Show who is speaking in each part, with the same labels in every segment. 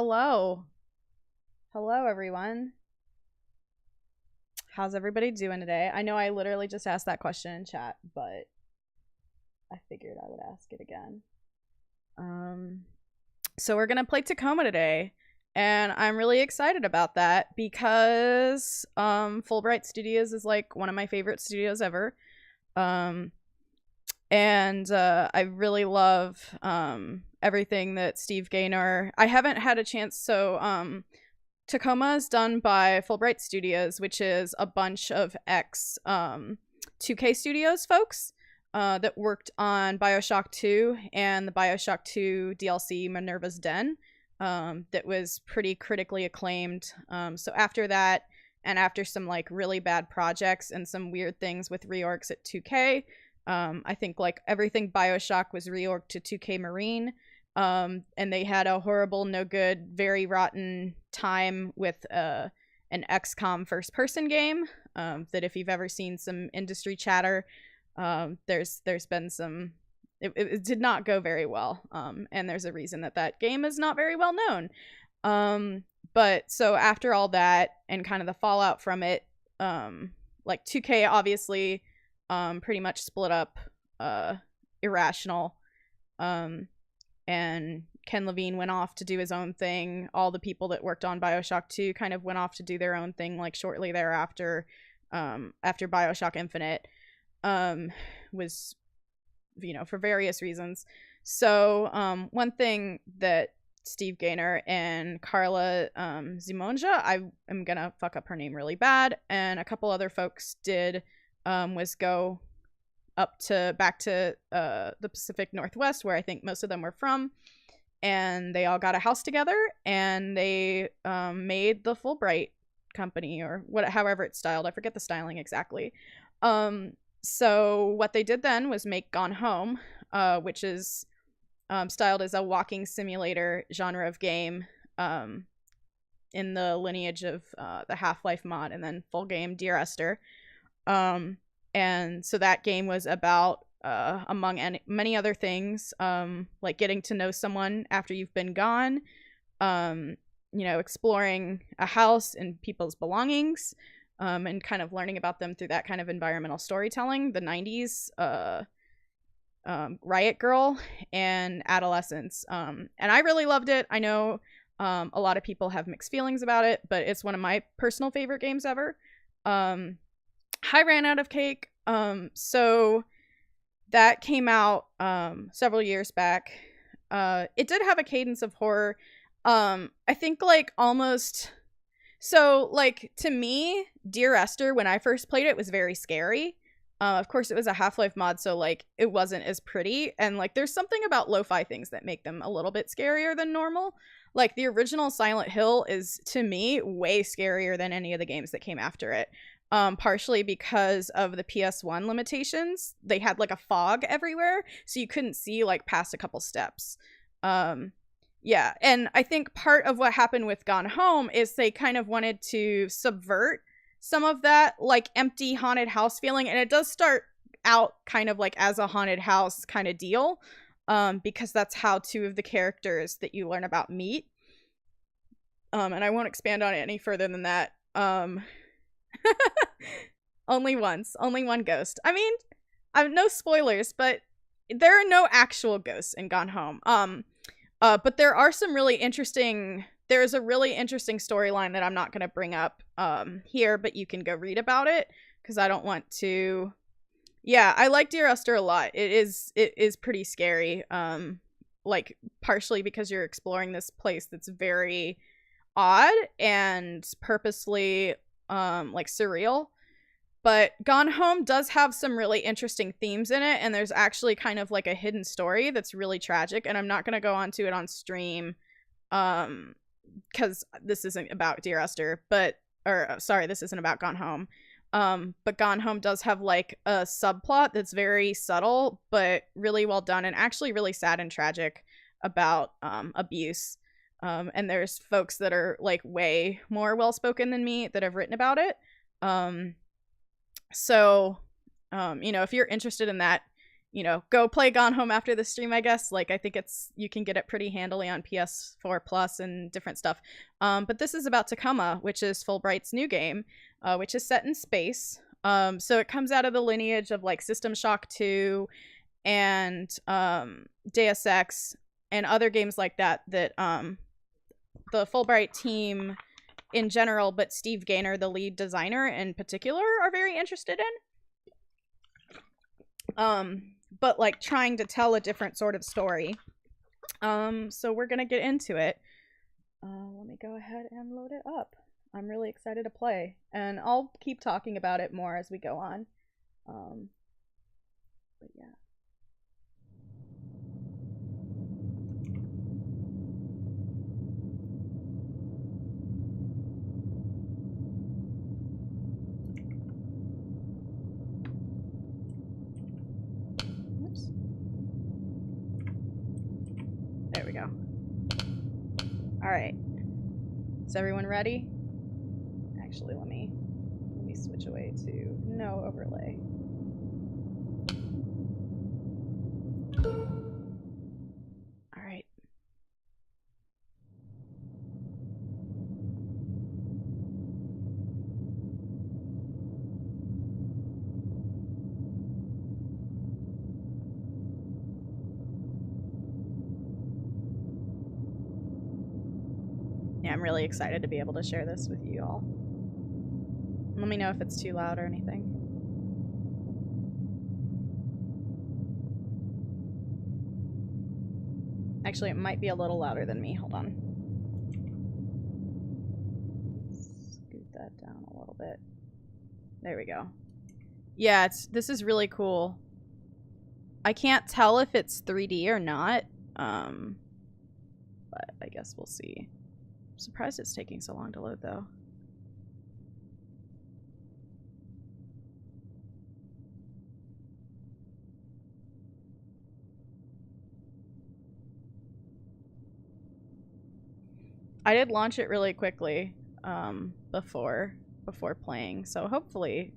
Speaker 1: Hello. Hello, everyone. How's everybody doing today? I know I literally just asked that question in chat, but I figured I would ask it again. Um, so we're gonna play Tacoma today, and I'm really excited about that because Fulbright Studios is like one of my favorite studios ever. Um, and I really love everything that Steve Gaynor. I haven't had a chance, Tacoma is done by Fulbright Studios, which is a bunch of ex 2K Studios folks that worked on Bioshock 2 and the Bioshock 2 DLC Minerva's Den, that was pretty critically acclaimed. So after that, and after some like really bad projects and some weird things with reorgs at 2K, I think like everything Bioshock was reorged to 2K Marine. And they had a horrible, no good, very rotten time with an XCOM first person game. That if you've ever seen some industry chatter, there's been some. It did not go very well. And there's a reason that game is not very well known. But so after all that and kind of the fallout from it, like 2K obviously pretty much split up Irrational. And Ken Levine went off to do his own thing. All the people that worked on Bioshock 2 kind of went off to do their own thing, like shortly thereafter, after Bioshock Infinite was, for various reasons. So one thing that Steve Gaynor and Carla Zimonja, I am going to fuck up her name really bad, and a couple other folks did was go back to the Pacific Northwest, where I think most of them were from, and they all got a house together and they made the Fulbright company, or however it's styled. I forget the styling exactly. So what they did then was make Gone Home, which is styled as a walking simulator genre of game, in the lineage of the Half-Life mod and then full game Dear Esther. And so that game was about, among many other things, like getting to know someone after you've been gone, exploring a house and people's belongings, and kind of learning about them through that kind of environmental storytelling, the 90s, Riot Girl, and adolescence. And I really loved it. I know a lot of people have mixed feelings about it, but it's one of my personal favorite games ever. I ran out of cake. So that came out several years back. It did have a cadence of horror. I think like almost, so like to me, Dear Esther, when I first played it, was very scary. Of course it was a Half-Life mod, so like it wasn't as pretty, and like there's something about lo-fi things that make them a little bit scarier than normal. Like the original Silent Hill is, to me, way scarier than any of the games that came after it. Partially because of the PS1 limitations. They had like a fog everywhere, so you couldn't see like past a couple steps. Yeah, and I think part of what happened with Gone Home is they kind of wanted to subvert some of that like empty haunted house feeling, and it does start out kind of like as a haunted house kind of deal, because that's how two of the characters that you learn about meet. And I won't expand on it any further than that. Only one ghost. I mean, I'm no spoilers, but there are no actual ghosts in Gone Home. But there are some really interesting. There's a really interesting storyline that I'm not going to bring up here, but you can go read about it because I don't want to. Yeah, I like Dear Esther a lot. It is pretty scary. Like partially because you're exploring this place that's very odd and purposely like surreal. But Gone Home does have some really interesting themes in it, and there's actually kind of like a hidden story that's really tragic, and I'm not going to go onto it on stream because this isn't about Dear Esther, this isn't about Gone Home. But Gone Home does have like a subplot that's very subtle but really well done, and actually really sad and tragic, about abuse. And there's folks that are like way more well-spoken than me that have written about it. So if you're interested in that, you know, go play Gone Home after the stream, I guess. Like, I think you can get it pretty handily on PS4 Plus and different stuff. But this is about Tacoma, which is Fulbright's new game, which is set in space. So it comes out of the lineage of like System Shock 2 and Deus Ex and other games like that the Fulbright team in general, but Steve Gaynor, the lead designer in particular, are very interested in. But like trying to tell a different sort of story. So we're gonna get into it. Let me go ahead and load it up. I'm really excited to play, and I'll keep talking about it more as we go on. But yeah. Oops. There we go. All right. Is everyone ready? Actually, let me switch away to no overlay. All right. Yeah, I'm really excited to be able to share this with you all. Let me know if it's too loud or anything. Actually, it might be a little louder than me. Hold on. Scoot that down a little bit. There we go. Yeah, this is really cool. I can't tell if it's 3D or not. But I guess we'll see. I'm surprised it's taking so long to load though. I did launch it really quickly before playing, so hopefully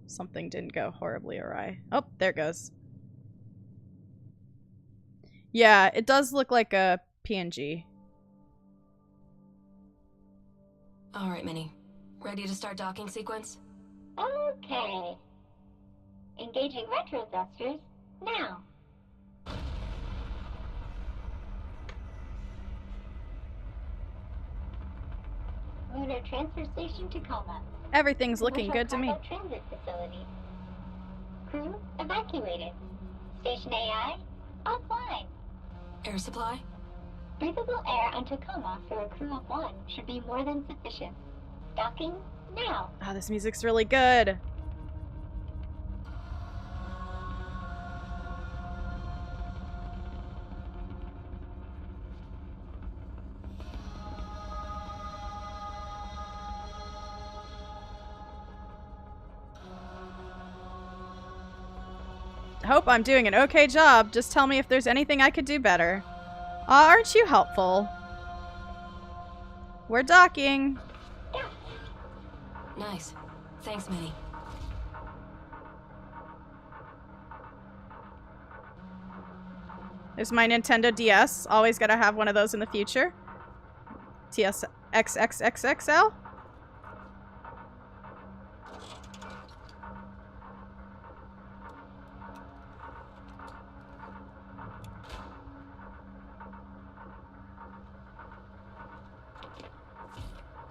Speaker 1: something didn't go horribly awry. Oh, there it goes. Yeah, it does look like a PNG.
Speaker 2: All right, Minnie. Ready to start docking sequence?
Speaker 3: Okay. Engaging retro thrusters now. Lunar Transfer Station Tacoma.
Speaker 1: Everything's looking good to me.
Speaker 3: Transit facility. Crew evacuated. Station AI offline.
Speaker 2: Air supply?
Speaker 3: Breathable air on Tacoma for a crew of 1 should be more than sufficient. Docking now.
Speaker 1: Oh, this music's really good. Hope I'm doing an okay job. Just tell me if there's anything I could do better. Aw, aren't you helpful? We're docking.
Speaker 2: Nice. Thanks, Minnie.
Speaker 1: There's my Nintendo DS. Always gotta have one of those in the future. TS XXXXL.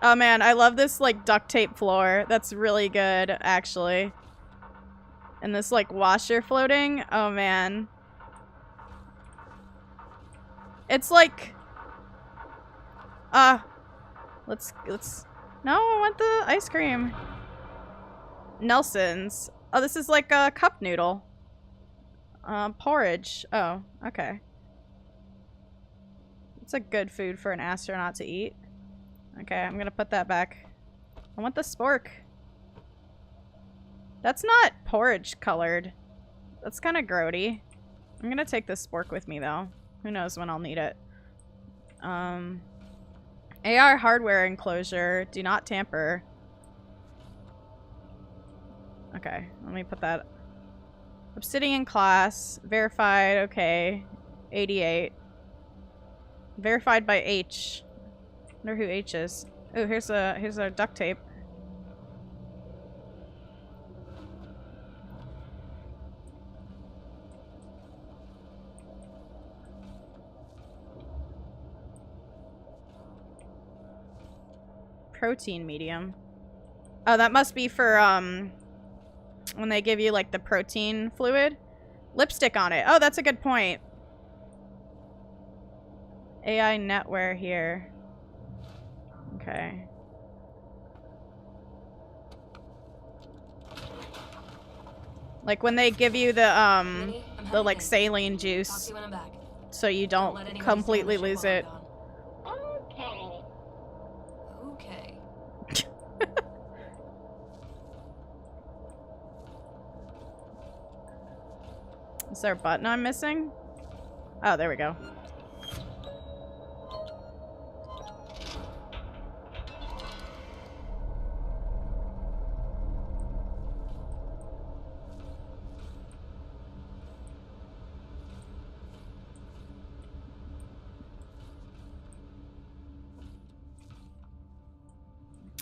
Speaker 1: Oh man, I love this like duct tape floor. That's really good, actually. And this like washer floating. Oh man. It's like let's no, I want the ice cream. Nelson's. Oh, this is like a cup noodle. Porridge. Oh, okay. It's a good food for an astronaut to eat. Okay, I'm gonna put that back. I want the spork. That's not porridge colored. That's kind of grody. I'm gonna take this spork with me though. Who knows when I'll need it. AR hardware enclosure. Do not tamper. Okay, let me put that. Obsidian class. Verified. Okay. 88. Verified by H. Wonder who H is. Oh, here's a duct tape. Protein medium. Oh, that must be for when they give you like the protein fluid. Lipstick on it. Oh, that's a good point. AI netware here. Okay. Like when they give you the like saline juice so you don't completely lose it.
Speaker 3: Okay.
Speaker 2: Okay.
Speaker 1: Is there a button I'm missing? Oh, there we go.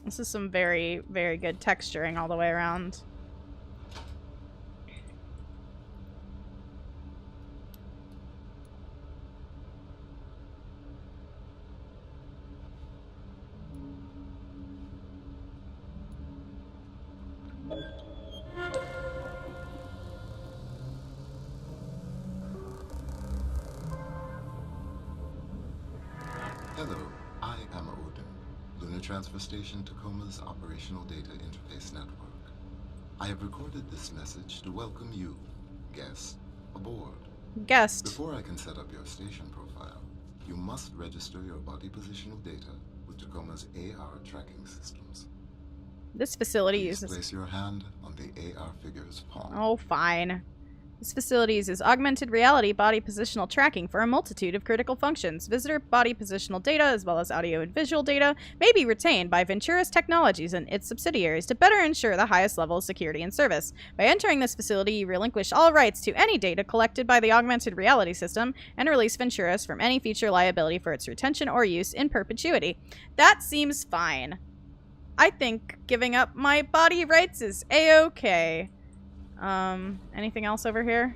Speaker 1: This is some very, very good texturing all the way around.
Speaker 4: Hello, I am Odin, Lunar Transfer Station Tacoma's Operational Data Interface Network. I have recorded this message to welcome you, guest, aboard.
Speaker 1: Guest.
Speaker 4: Before I can set up your station profile, you must register your body positional data with Tacoma's AR tracking systems.
Speaker 1: This facility
Speaker 4: Please
Speaker 1: uses...
Speaker 4: place your hand on the AR figure's palm.
Speaker 1: Oh, fine. This facility uses augmented reality body positional tracking for a multitude of critical functions. Visitor body positional data, as well as audio and visual data, may be retained by Venturis Technologies and its subsidiaries to better ensure the highest level of security and service. By entering this facility, you relinquish all rights to any data collected by the augmented reality system and release Venturis from any future liability for its retention or use in perpetuity. That seems fine. I think giving up my body rights is a-okay. Anything else over here?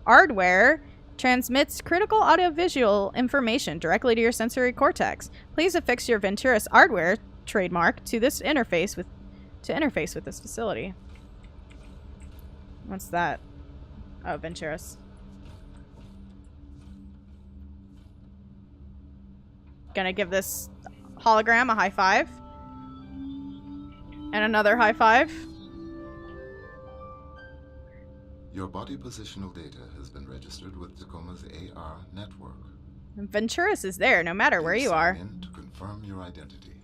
Speaker 1: Hardware transmits critical audiovisual information directly to your sensory cortex. Please affix your Venturis hardware trademark to this interface with this facility. What's that? Oh, Venturis. Gonna give this hologram a high five. And another high five.
Speaker 4: Your body positional data has been registered with Tacoma's AR network.
Speaker 1: Venturis is there, no matter where you are.
Speaker 4: Sign in to confirm your identity.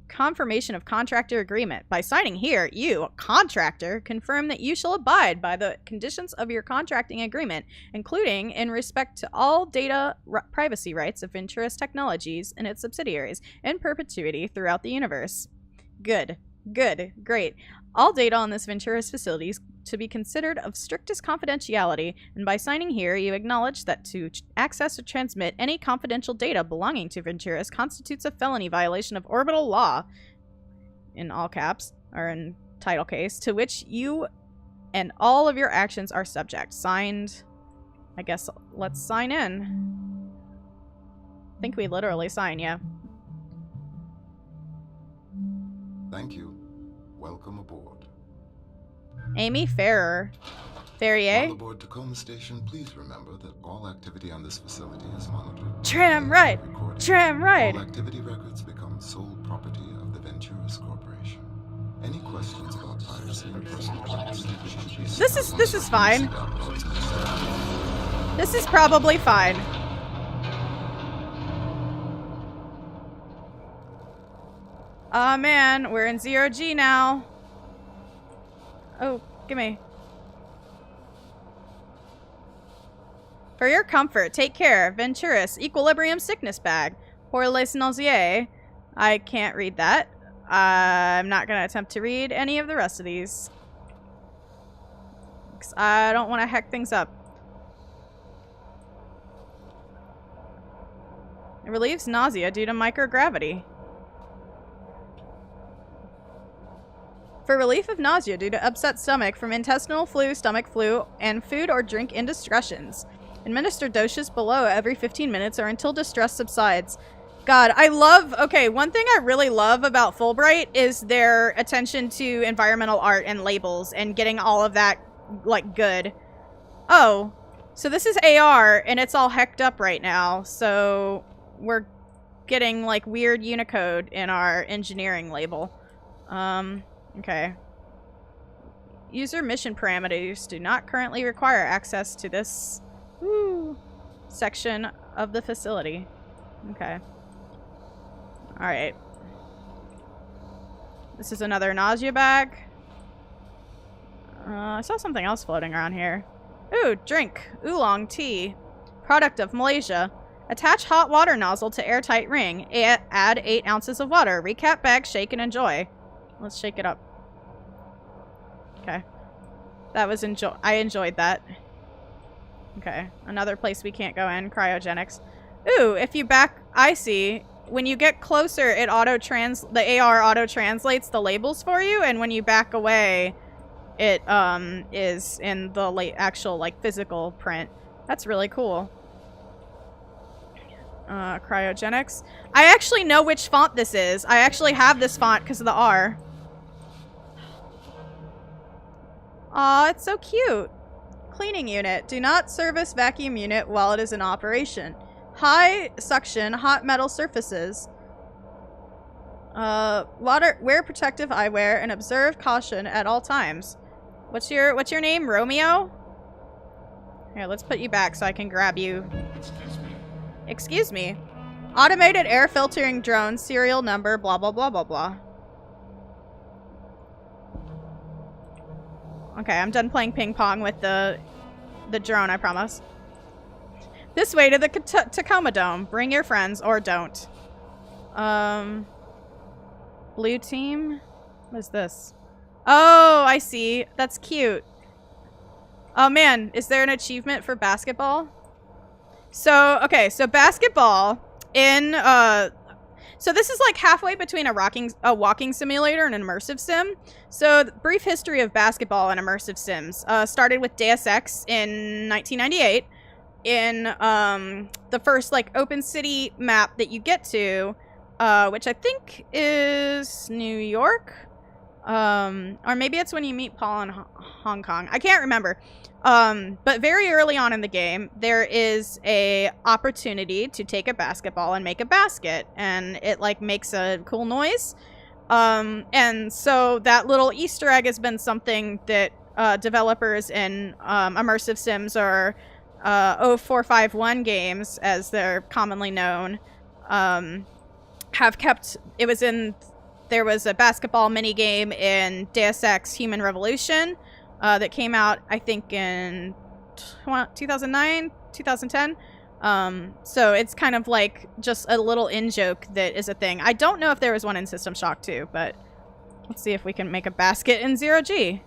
Speaker 1: Confirmation of contractor agreement. By signing here, you, contractor, confirm that you shall abide by the conditions of your contracting agreement, including in respect to all data privacy rights of Venturis Technologies and its subsidiaries in perpetuity throughout the universe. Good. Good. Great. All data on this Venturis facility is to be considered of strictest confidentiality, and by signing here, you acknowledge that to access or transmit any confidential data belonging to Venturis constitutes a felony violation of orbital law, in all caps, or in title case, to which you and all of your actions are subject. Signed. I guess let's sign in. I think we literally sign, yeah.
Speaker 4: Thank you. Welcome aboard.
Speaker 1: Amy Ferrer. Ferrier?
Speaker 4: While aboard Tacoma Station, please remember that all activity on this facility is monitored.
Speaker 1: Tram right! Tram right!
Speaker 4: All activity records become sole property of the Venturis Corporation. Any questions about piracy and personal rights?
Speaker 1: This is fine. This is probably fine. Aw, man, we're in 0G now. Oh, gimme. For your comfort, take care. Venturis, Equilibrium Sickness Bag. Pour les nauseae. I can't read that. I'm not gonna attempt to read any of the rest of these. Because I don't want to heck things up. It relieves nausea due to microgravity. For relief of nausea due to upset stomach from intestinal flu, stomach flu, and food or drink indiscretions. Administer doses below every 15 minutes or until distress subsides. God, I love... Okay, one thing I really love about Fulbright is their attention to environmental art and labels and getting all of that, like, good. Oh, so this is AR, and it's all hecked up right now, so we're getting, like, weird Unicode in our engineering label. Okay. User mission parameters do not currently require access to this section of the facility. Okay. Alright. This is another nausea bag. I saw something else floating around here. Ooh, drink. Oolong tea. Product of Malaysia. Attach hot water nozzle to airtight ring. Add 8 ounces of water. Recap bag, shake, and enjoy. Let's shake it up. Okay. That was I enjoyed that. Okay. Another place we can't go in. Cryogenics. Ooh, if you back... I see. When you get closer, it the AR auto-translates the labels for you, and when you back away, it, is in the actual, like, physical print. That's really cool. Cryogenics. I actually know which font this is. I actually have this font because of the R. Aw, it's so cute. Cleaning unit. Do not service vacuum unit while it is in operation. High suction, hot metal surfaces. Wear protective eyewear and observe caution at all times. What's your name? Romeo? Here, let's put you back so I can grab you.
Speaker 5: Excuse me.
Speaker 1: Excuse me. Automated air filtering drone, serial number, blah, blah, blah, blah, blah. Okay, I'm done playing ping pong with the drone, I promise. This way to the Tacoma Dome. Bring your friends, or don't. Blue team? What is this? Oh, I see. That's cute. Oh man, is there an achievement for basketball? So, okay, so basketball in, so this is like halfway between a walking simulator and an immersive sim. So, brief history of basketball and immersive sims. Started with Deus Ex in 1998. In the first like open city map that you get to, which I think is New York, or maybe it's when you meet Paul in Hong Kong. I can't remember. But very early on in the game, there is a opportunity to take a basketball and make a basket, and it like makes a cool noise. And so that little Easter egg has been something that developers in immersive sims or 0451 games, as they're commonly known, have kept. There was a basketball minigame in Deus Ex Human Revolution that came out, I think, in 2009, 2010. So it's kind of like just a little in-joke that is a thing. I don't know if there was one in System Shock 2, but let's see if we can make a basket in 0G.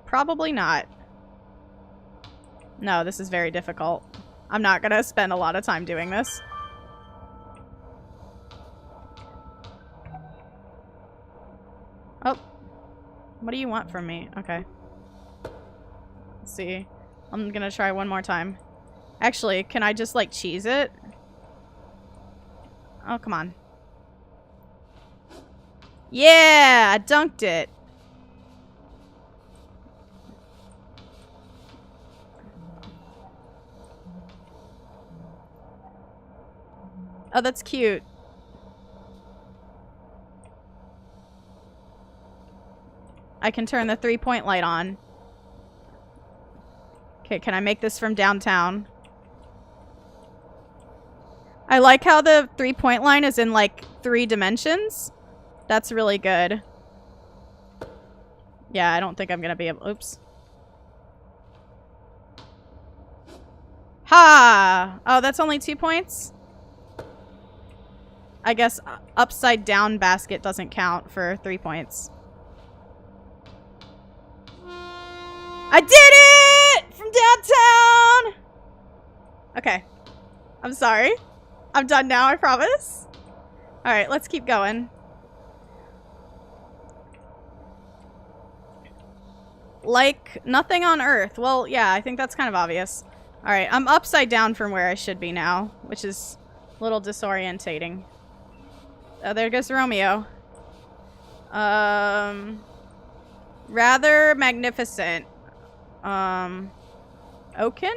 Speaker 1: Probably not. No, this is very difficult. I'm not gonna spend a lot of time doing this. Oh. What do you want from me? Okay. Let's see. I'm gonna try one more time. Actually, can I just, like, cheese it? Oh, come on. Yeah! I dunked it! Oh, that's cute. I can turn the 3-point light on. Okay, can I make this from downtown? I like how the 3-point line is in, like, 3 dimensions. That's really good. Yeah, I don't think I'm gonna be able... Oops. Ha! Oh, that's only 2 points? I guess upside down basket doesn't count for 3 points. I did it! From downtown! Okay. I'm sorry. I'm done now, I promise. Alright, let's keep going. Like nothing on Earth. Well, yeah, I think that's kind of obvious. Alright, I'm upside down from where I should be now, which is a little disorientating. Oh, there goes Romeo. Rather magnificent. Oaken?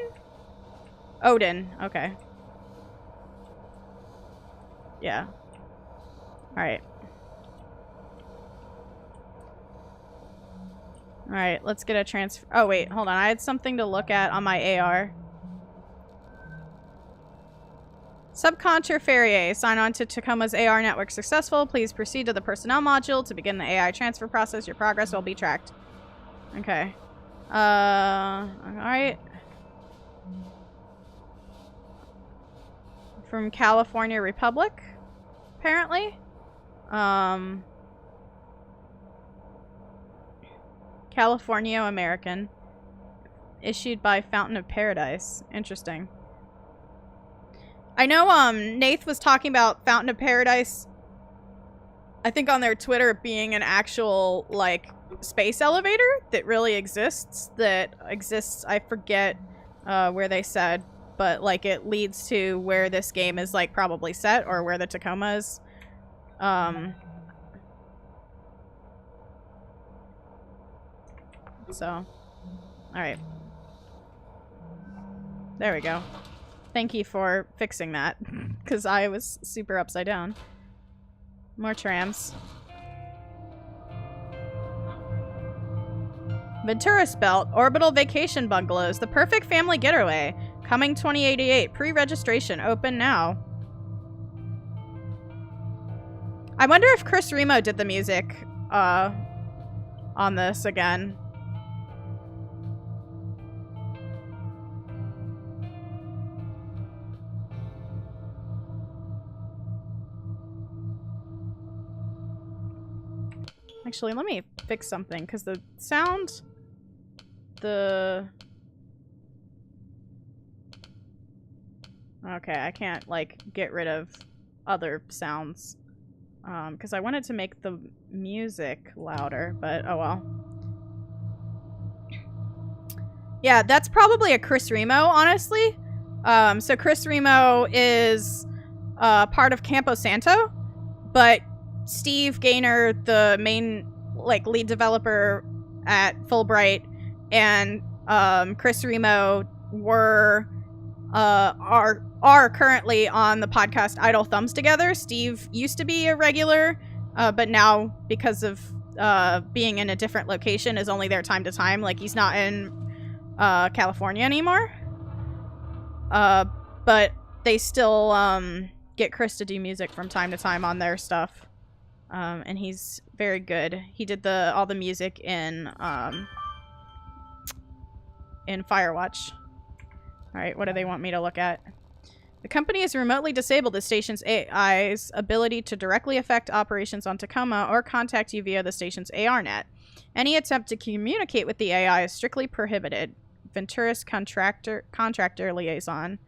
Speaker 1: Odin, okay. Yeah. Alright. Alright, let's get a transfer. Oh, wait, hold on. I had something to look at on my AR. Subcontra Ferrier, sign on to Tacoma's AR network successful. Please proceed to the personnel module to begin the AI transfer process. Your progress will be tracked. Okay. Alright. From California Republic, apparently. California American. Issued by Fountain of Paradise. Interesting. I know, Nath was talking about Fountain of Paradise, I think on their Twitter, being an actual, like, space elevator that really exists. I forget, where they said, but, like, it leads to where this game is, like, probably set, or where the Tacoma is. So, alright. There we go. Thank you for fixing that, because I was super upside down. More trams. Venturis Belt, orbital vacation bungalows, the perfect family getaway. Coming 2088, pre-registration, open now. I wonder if Chris Remo did the music, on this again. Actually, let me fix something, because the sound... Okay, I can't, like, get rid of other sounds. Because I wanted to make the music louder, but oh well. Yeah, that's probably a Chris Remo, honestly. So Chris Remo is part of Campo Santo, but Steve Gaynor, the main, like, lead developer at Fulbright, and Chris Remo are currently on the podcast Idle Thumbs Together. Steve used to be a regular, but now, because of being in a different location, is only there time to time. Like, he's not in California anymore. But they still get Chris to do music from time to time on their stuff. And he's very good. He did all the music in Firewatch. Alright, what do they want me to look at? The company has remotely disabled the station's AI's ability to directly affect operations on Tacoma or contact you via the station's ARNet. Any attempt to communicate with the AI is strictly prohibited. Venturis contractor liaison.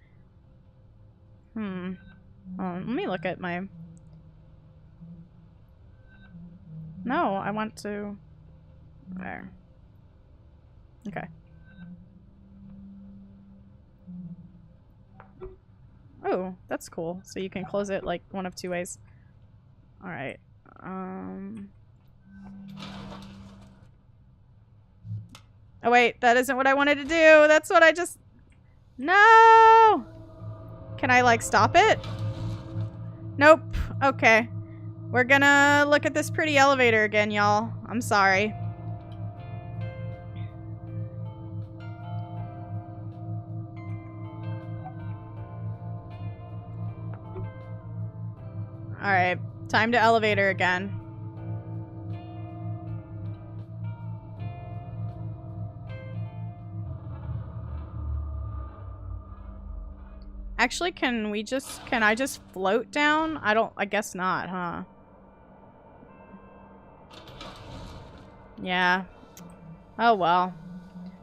Speaker 1: Let me look at my... No, I want to... There. Okay. Oh, that's cool. So you can close it, like, one of two ways. Alright. Oh, wait. That isn't what I wanted to do. That's what I just... No! Can I, like, stop it? Nope. Okay. We're gonna look at this pretty elevator again, y'all. I'm sorry. Alright. Time to elevator again. Actually, can I just float down? I guess not, huh? Yeah. Oh well.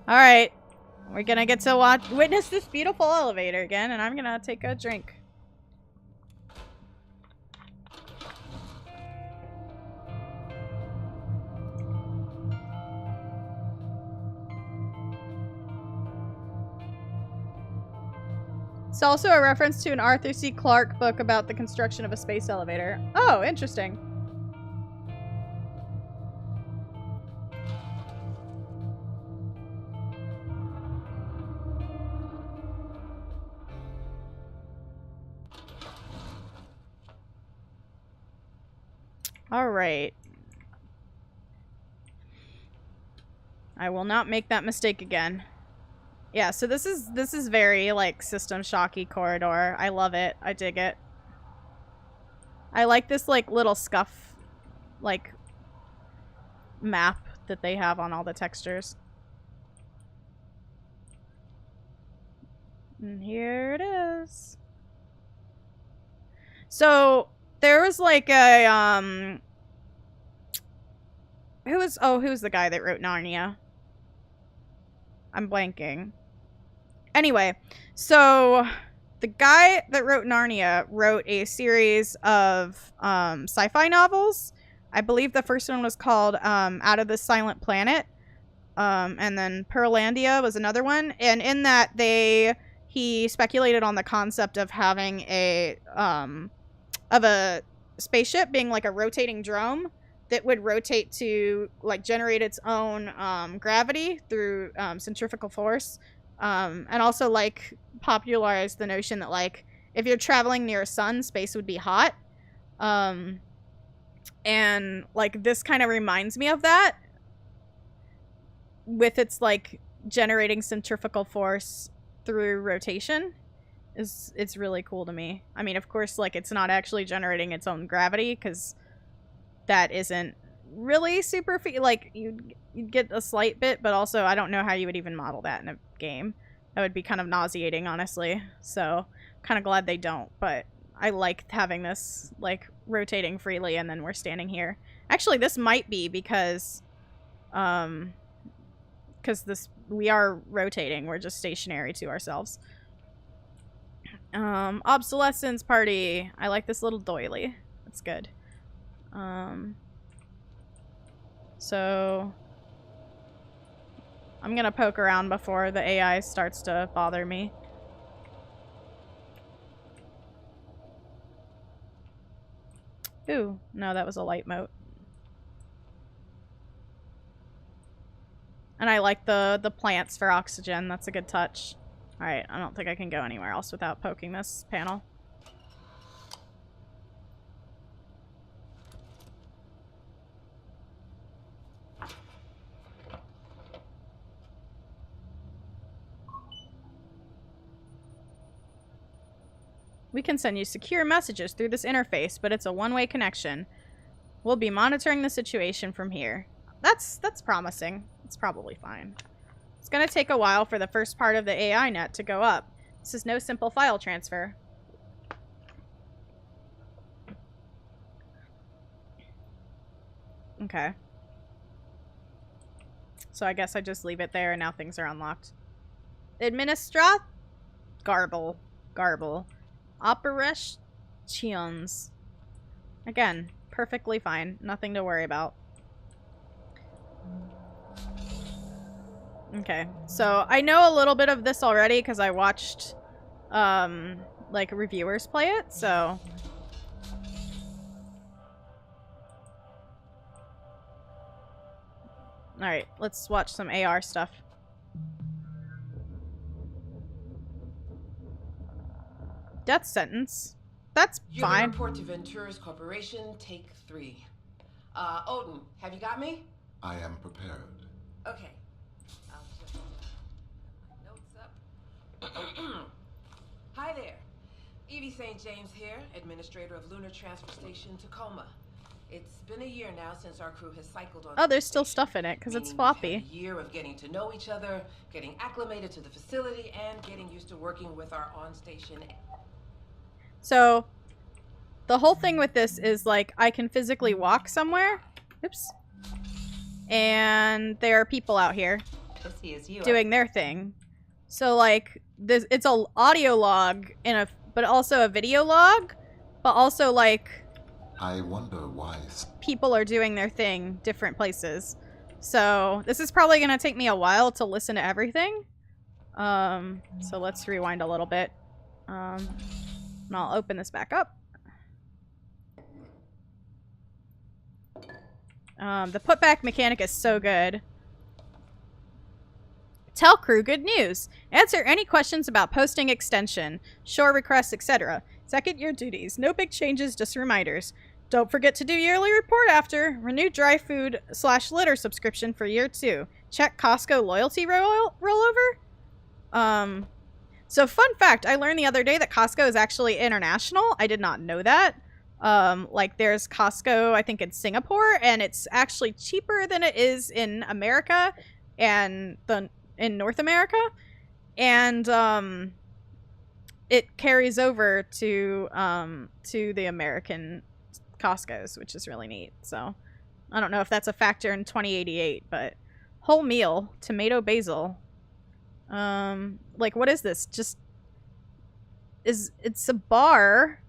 Speaker 1: Alright. We're gonna get to witness this beautiful elevator again, and I'm gonna take a drink. It's also a reference to an Arthur C. Clarke book about the construction of a space elevator. Oh, interesting. All right. I will not make that mistake again. Yeah, so this is very like System Shocky corridor. I love it. I dig it. I like this like little scuff like map that they have on all the textures. And here it is. So there was like a who was the guy that wrote Narnia? I'm blanking. Anyway, so the guy that wrote Narnia wrote a series of sci-fi novels. I believe the first one was called Out of the Silent Planet. And then Pearlandia was another one. And in that he speculated on the concept of having a spaceship being like a rotating drome that would rotate to like generate its own gravity through centrifugal force. And also like popularized the notion that like if you're traveling near a sun, space would be hot. And like this kind of reminds me of that with its like generating centrifugal force through rotation. It's really cool to me. I mean, of course, like it's not actually generating its own gravity because that isn't really super like you'd get a slight bit, but also I don't know how you would even model that in a game. That would be kind of nauseating, honestly. So kind of glad they don't, but I like having this like rotating freely and then we're standing here. Actually, this might be because we are rotating. We're just stationary to ourselves. Obsolescence party. I like this little doily. That's good. So I'm gonna poke around before the AI starts to bother me. Ooh, no, that was a light moat. And I like the plants for oxygen. That's a good touch. Alright, I don't think I can go anywhere else without poking this panel. We can send you secure messages through this interface, but it's a one-way connection. We'll be monitoring the situation from here. That's promising. It's probably fine. It's gonna take a while for the first part of the AI net to go up. This is no simple file transfer. Okay. So I guess I just leave it there and now things are unlocked. Administrat? Garble. Operations. Again, perfectly fine. Nothing to worry about. Okay, so I know a little bit of this already because I watched, like, reviewers play it, so... Alright, let's watch some AR stuff. Death sentence. That's fine.
Speaker 5: Report to Ventura's Corporation, take 3. Odin, have you got me?
Speaker 4: I am prepared.
Speaker 5: Okay. I'll just put my notes up. Hi there. Evie St. James here, administrator of Lunar Transfer Station, Tacoma. It's been a year now since our crew has cycled on.
Speaker 1: Oh, there's still stuff in it because it's floppy.
Speaker 5: A year of getting to know each other, getting acclimated to the facility, and getting used to working with our on-station.
Speaker 1: So, the whole thing with this is, like, I can physically walk somewhere. Oops. And there are people out here.
Speaker 6: pissy as you.
Speaker 1: doing their thing. So like this, it's a audio log but also a video log, but also like
Speaker 4: I wonder why.
Speaker 1: people are doing their thing different places. So this is probably gonna take me a while to listen to everything. So let's rewind a little bit. And I'll open this back up. The putback mechanic is so good. Tell crew good news. Answer any questions about posting extension, shore requests, etc. Second year duties. No big changes, just reminders. Don't forget to do yearly report after. Renew dry food / litter subscription for year 2. Check Costco loyalty rollover. So fun fact, I learned the other day that Costco is actually international. I did not know that. Like there's Costco, I think in Singapore, and it's actually cheaper than it is in America and in North America. And it carries over to the American Costco's, which is really neat. So I don't know if that's a factor in 2088, but whole meal, tomato basil. Like what is this? It's a bar,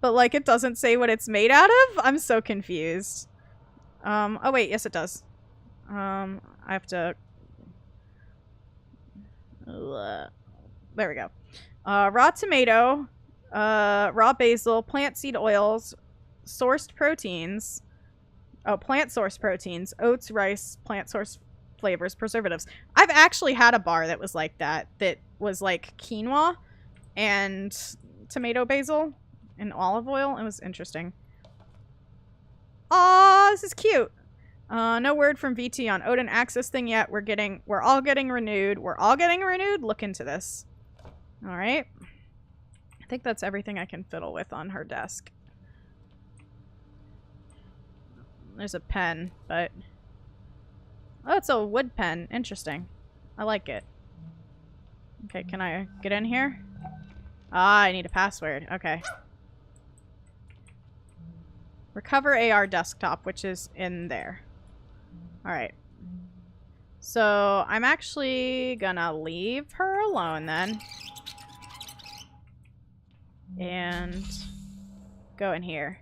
Speaker 1: but like it doesn't say what it's made out of? I'm so confused. Oh wait, yes it does. I have to there we go. Raw tomato, raw basil, plant seed oils, sourced proteins. Oh, plant source proteins, oats, rice, plant source flavors, preservatives. I've actually had a bar that was like that was like quinoa and tomato basil and olive oil. It was interesting. Aw, this is cute. No word from VT on Odin access thing yet. We're all getting renewed. We're all getting renewed. Look into this. All right. I think that's everything I can fiddle with on her desk. There's a pen, but oh, it's a wood pen. Interesting. I like it. Okay, can I get in here? Ah, I need a password. Okay. Recover AR desktop, which is in there. Alright. So, I'm actually gonna leave her alone then. And go in here.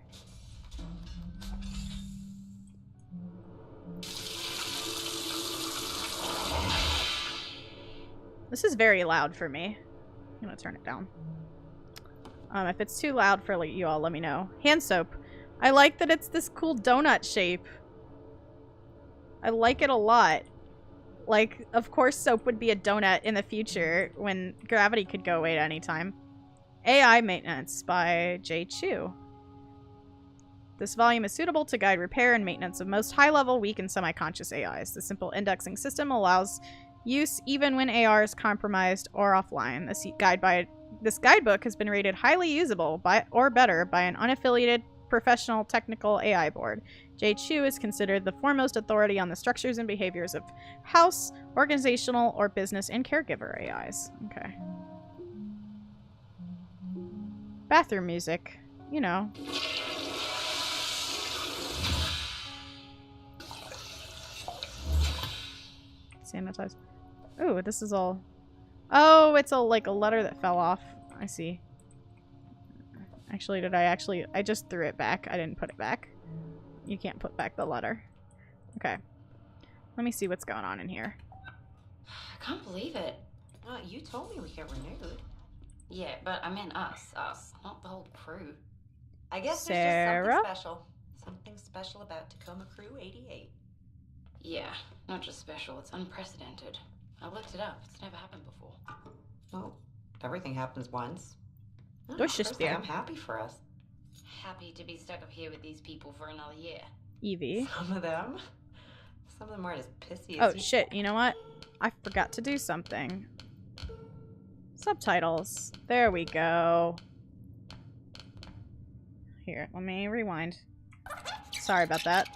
Speaker 1: This is very loud for me. I'm gonna turn it down. If it's too loud for you all, let me know. Hand soap. I like that it's this cool donut shape. I like it a lot. Like, of course soap would be a donut in the future when gravity could go away at any time. AI Maintenance by J. Chu. This volume is suitable to guide repair and maintenance of most high-level, weak, and semi-conscious AIs. The simple indexing system allows use even when AR is compromised or offline. This guidebook has been rated highly usable or better by an unaffiliated professional technical AI board. J. Chu is considered the foremost authority on the structures and behaviors of house, organizational, or business and caregiver AIs. Okay. Bathroom music. You know. Sanitize. Ooh, this is all... Oh, it's like a letter that fell off. I see. Actually, I just threw it back. I didn't put it back. You can't put back the letter. Okay. Let me see what's going on in here.
Speaker 6: I can't believe it. You told me we get renewed. Yeah, but I meant us, not the whole crew. I guess
Speaker 1: Sarah?
Speaker 6: there's just something special. Something special about Tacoma Crew 88. Yeah, not just special, it's unprecedented. I looked it up. It's never happened before.
Speaker 7: Well, everything happens once.
Speaker 1: Personally,
Speaker 7: I'm happy for us.
Speaker 6: Happy to be stuck up here with these people for another year.
Speaker 1: Evie.
Speaker 7: Some of them aren't as pissy as
Speaker 1: Oh,
Speaker 7: you.
Speaker 1: shit. You know what? I forgot to do something. Subtitles. There we go. Here, let me rewind. Sorry about that.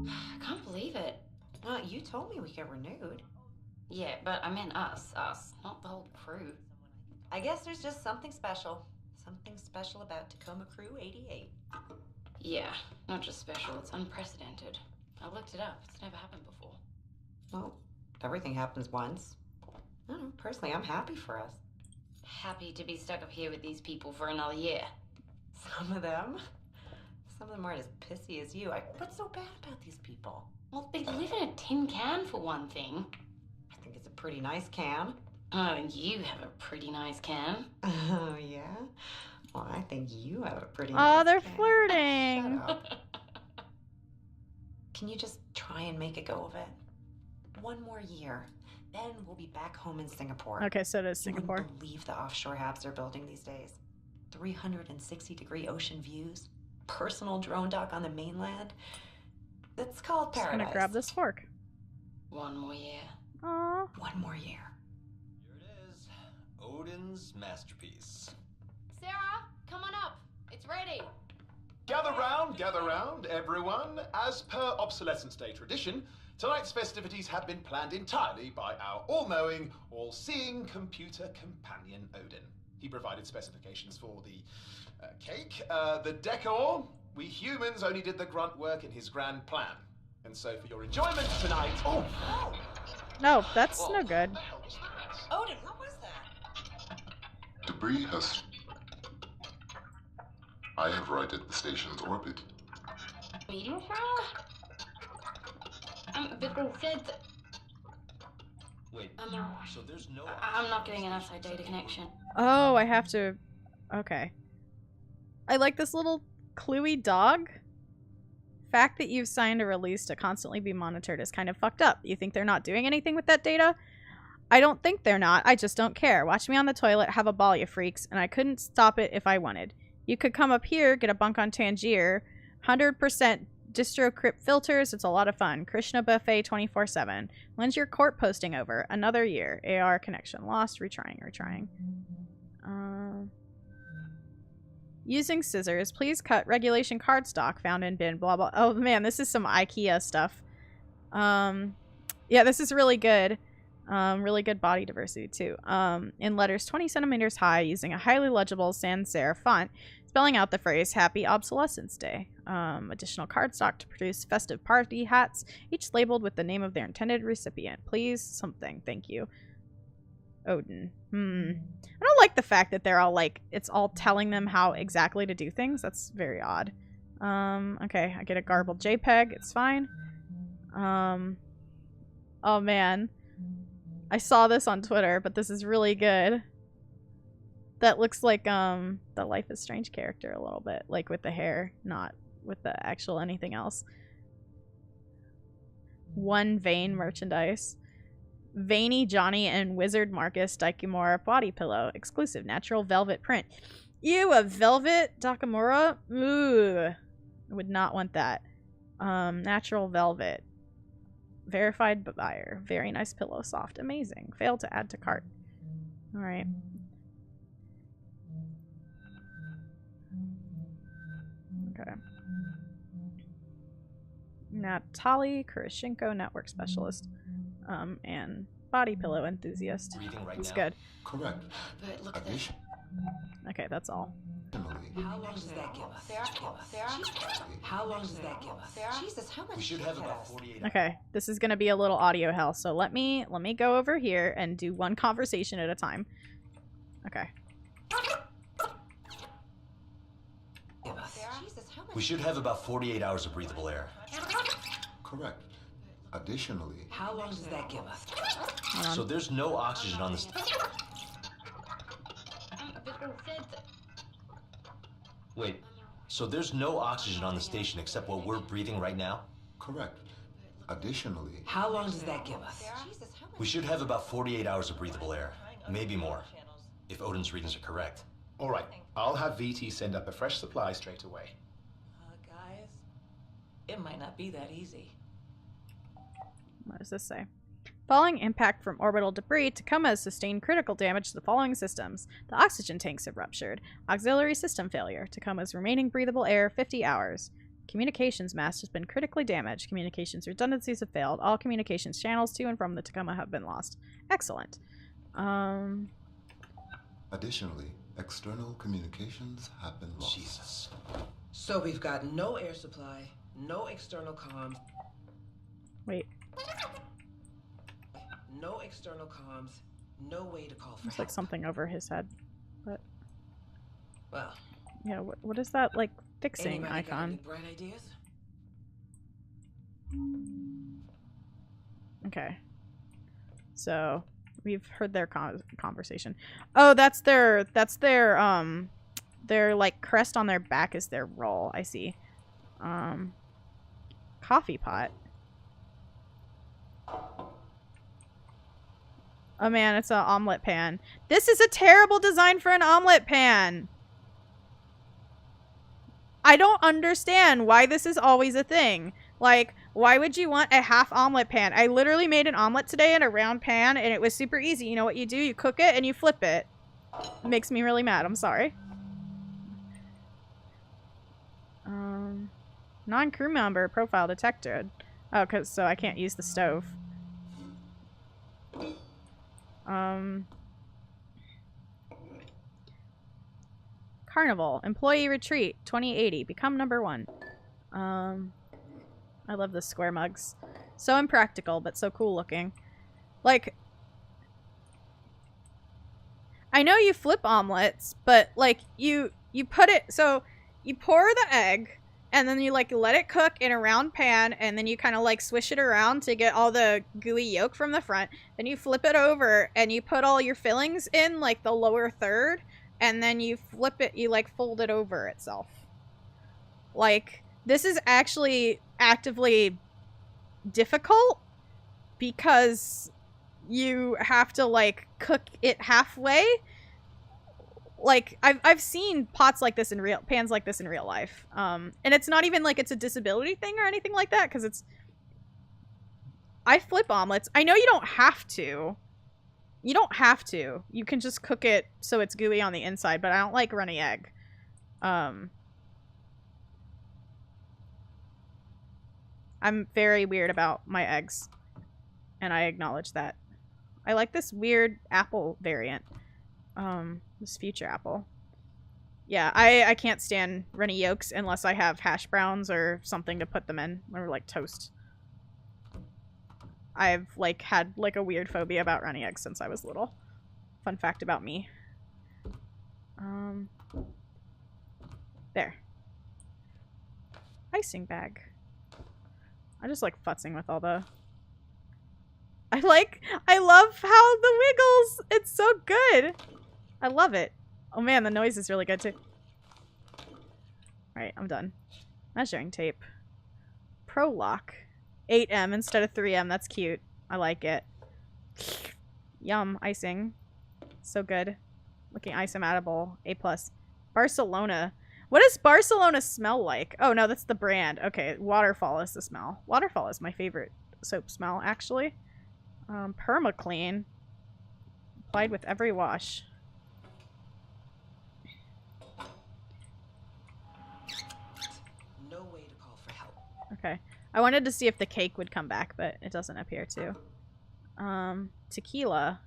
Speaker 6: I can't believe it.
Speaker 7: You told me we get renewed.
Speaker 6: Yeah, but I meant us, not the whole crew.
Speaker 7: I guess there's just something special. Something special about Tacoma Crew 88.
Speaker 6: Yeah, not just special, it's unprecedented. I looked it up. It's never happened before.
Speaker 7: Well, everything happens once. I don't know, personally, I'm happy for us.
Speaker 6: Happy to be stuck up here with these people for another year.
Speaker 7: Some of them aren't as pissy as you. What's so bad about these people?
Speaker 6: Well, they live in a tin can for one thing.
Speaker 7: I think it's a pretty nice can.
Speaker 6: Oh, and you have a pretty nice can.
Speaker 7: Oh, yeah? Well, I think you have a pretty
Speaker 1: Oh,
Speaker 7: nice
Speaker 1: they're
Speaker 7: can.
Speaker 1: flirting.
Speaker 7: Shut up. Can you just try and make a go of it? One more year. Then we'll be back home in Singapore.
Speaker 1: Okay, so does
Speaker 7: You
Speaker 1: Singapore.
Speaker 7: wouldn't believe the offshore habs they're building these days. 360-degree ocean views. Personal drone dock on the mainland. It's called
Speaker 1: Just
Speaker 7: paradise.
Speaker 1: gonna grab this fork.
Speaker 6: One more year.
Speaker 1: Aw.
Speaker 7: One more year.
Speaker 8: Here it is. Odin's masterpiece.
Speaker 6: Sarah, come on up. It's ready.
Speaker 9: Gather round, everyone. As per Obsolescence Day tradition, tonight's festivities have been planned entirely by our all-knowing, all-seeing computer companion Odin. He provided specifications for the cake, the decor. We humans only did the grunt work in his grand plan. And so for your enjoyment tonight... Oh!
Speaker 1: No, that's no good.
Speaker 9: What the hell was that?
Speaker 7: Odin, what was that?
Speaker 4: Debris has... I have righted the station's orbit.
Speaker 6: Meeting but they said that
Speaker 8: Wait, so there's no...
Speaker 6: I'm not getting an outside data connection.
Speaker 1: Oh, I have to... Okay. I like this little cluey dog. Fact that you've signed a release to constantly be monitored is kind of fucked up. You think they're not doing anything with that data? I don't think they're not. I just don't care. Watch me on the toilet, have a ball, you freaks, and I couldn't stop it if I wanted. You could come up here, get a bunk on Tangier. 100% distro crypt filters. It's a lot of fun. Krishna buffet 24/7. When's your court posting over? Another year. AR connection lost. Retrying. Using scissors. Please cut regulation cardstock found in bin. Blah blah. Oh man, this is some IKEA stuff. Yeah, this is really good. Really good body diversity too. In letters 20 centimeters high, using a highly legible sans serif font, spelling out the phrase "Happy Obsolescence Day." Additional cardstock to produce festive party hats, each labeled with the name of their intended recipient. Please, something. Thank you. Odin. I don't like the fact that they're all like, it's all telling them how exactly to do things. That's very odd. Okay, I get a garbled JPEG. It's fine. Oh man. I saw this on Twitter, but this is really good. That looks like the Life is Strange character a little bit, like with the hair, not with the actual anything else. One vein merchandise. Veiny Johnny and Wizard Marcus Daikimura body pillow. Exclusive natural velvet print. Ew, a velvet Daikimura? Ooh. I would not want that. Natural velvet. Verified buyer. Very nice pillow. Soft. Amazing. Failed to add to cart. Alright. Okay. Natalie Kurashenko, network specialist. And body pillow enthusiast.
Speaker 8: Breathing right
Speaker 1: That's
Speaker 8: now.
Speaker 1: good.
Speaker 4: Correct.
Speaker 6: But look at this.
Speaker 1: Okay, that's all.
Speaker 5: How long does that give us?
Speaker 7: Sarah?
Speaker 5: How long does that give us?
Speaker 7: Sarah? Jesus, how much
Speaker 8: We should
Speaker 7: did
Speaker 8: have
Speaker 7: you
Speaker 8: about
Speaker 7: get us?
Speaker 8: 48 hours.
Speaker 1: Okay, this is gonna be a little audio hell, so let me go over here and do one conversation at a time. Okay.
Speaker 5: Give us.
Speaker 7: Jesus, how much
Speaker 8: We should have about 48 hours of breathable air.
Speaker 4: Correct. Additionally,
Speaker 5: How long does that give us?
Speaker 1: Hold on.
Speaker 8: So there's no oxygen on this.
Speaker 6: But they said that
Speaker 8: Wait. So there's no oxygen on the station except what we're breathing right now?
Speaker 4: correct. Additionally,
Speaker 5: How long does that give us?
Speaker 7: Jesus, how much
Speaker 8: We should have about 48 hours of breathable air. Maybe more. If Odin's readings are correct.
Speaker 9: All right, I'll have VT send up a fresh supply straight away.
Speaker 5: Guys, it might not be that easy.
Speaker 1: What does this say? Following impact from orbital debris, Tacoma has sustained critical damage to the following systems. The oxygen tanks have ruptured. Auxiliary system failure. Tacoma's remaining breathable air, 50 hours. Communications mast has been critically damaged. Communications redundancies have failed. All communications channels to and from the Tacoma have been lost. Excellent.
Speaker 4: additionally, external communications have been lost.
Speaker 8: Jesus.
Speaker 5: So we've got no air supply, no external comms.
Speaker 1: Wait.
Speaker 5: No external comms, no way to call for
Speaker 1: It's
Speaker 5: help.
Speaker 1: like something over his head. But
Speaker 5: Well,
Speaker 1: yeah, what is that like fixing
Speaker 5: anybody got any
Speaker 1: icon?
Speaker 5: bright ideas?
Speaker 1: Okay. So we've heard their conversation. Oh, that's their like crest on their back is their role. I see. Coffee pot. Oh man, it's an omelet pan. This is a terrible design for an omelet pan. I don't understand why this is always a thing. Like, why would you want a half omelet pan? I literally made an omelet today in a round pan, and it was super easy. You know what you do? You cook it, and you flip it. It makes me really mad. I'm sorry. Non-crew member profile detected. Oh, so I can't use the stove. Carnival. Employee retreat. 2080. Become #1. I love the square mugs. So impractical, but so cool looking. Like, I know you flip omelets, but like you put it, so you pour the egg and then you like let it cook in a round pan and then you kind of like swish it around to get all the gooey yolk from the front. Then you flip it over and you put all your fillings in like the lower third and then you flip it, you like fold it over itself. Like, this is actually actively difficult because you have to like cook it halfway. Like, I've seen pots like this in pans like this in real life. And it's not even like it's a disability thing or anything like that, because it's, I flip omelets. I know you don't have to. You don't have to. You can just cook it so it's gooey on the inside, but I don't like runny egg. I'm very weird about my eggs, and I acknowledge that. I like this weird apple variant. This future apple. Yeah, I can't stand runny yolks unless I have hash browns or something to put them in, or like toast. I've like had like a weird phobia about runny eggs since I was little. Fun fact about me. There. Icing bag. I just like futzing with all the... I love how the wiggles! It's so good! I love it. Oh man, the noise is really good too. Alright, I'm done. Measuring tape. Pro lock. 8M instead of 3M. That's cute. I like it. Yum. Icing. So good. Looking isomatable. A+. Barcelona. What does Barcelona smell like? Oh no, that's the brand. Okay, Waterfall is the smell. Waterfall is my favorite soap smell, actually. Permaclean. Applied with every wash.
Speaker 5: No way to call for help.
Speaker 1: Okay. I wanted to see if the cake would come back, but it doesn't appear to. Tequila.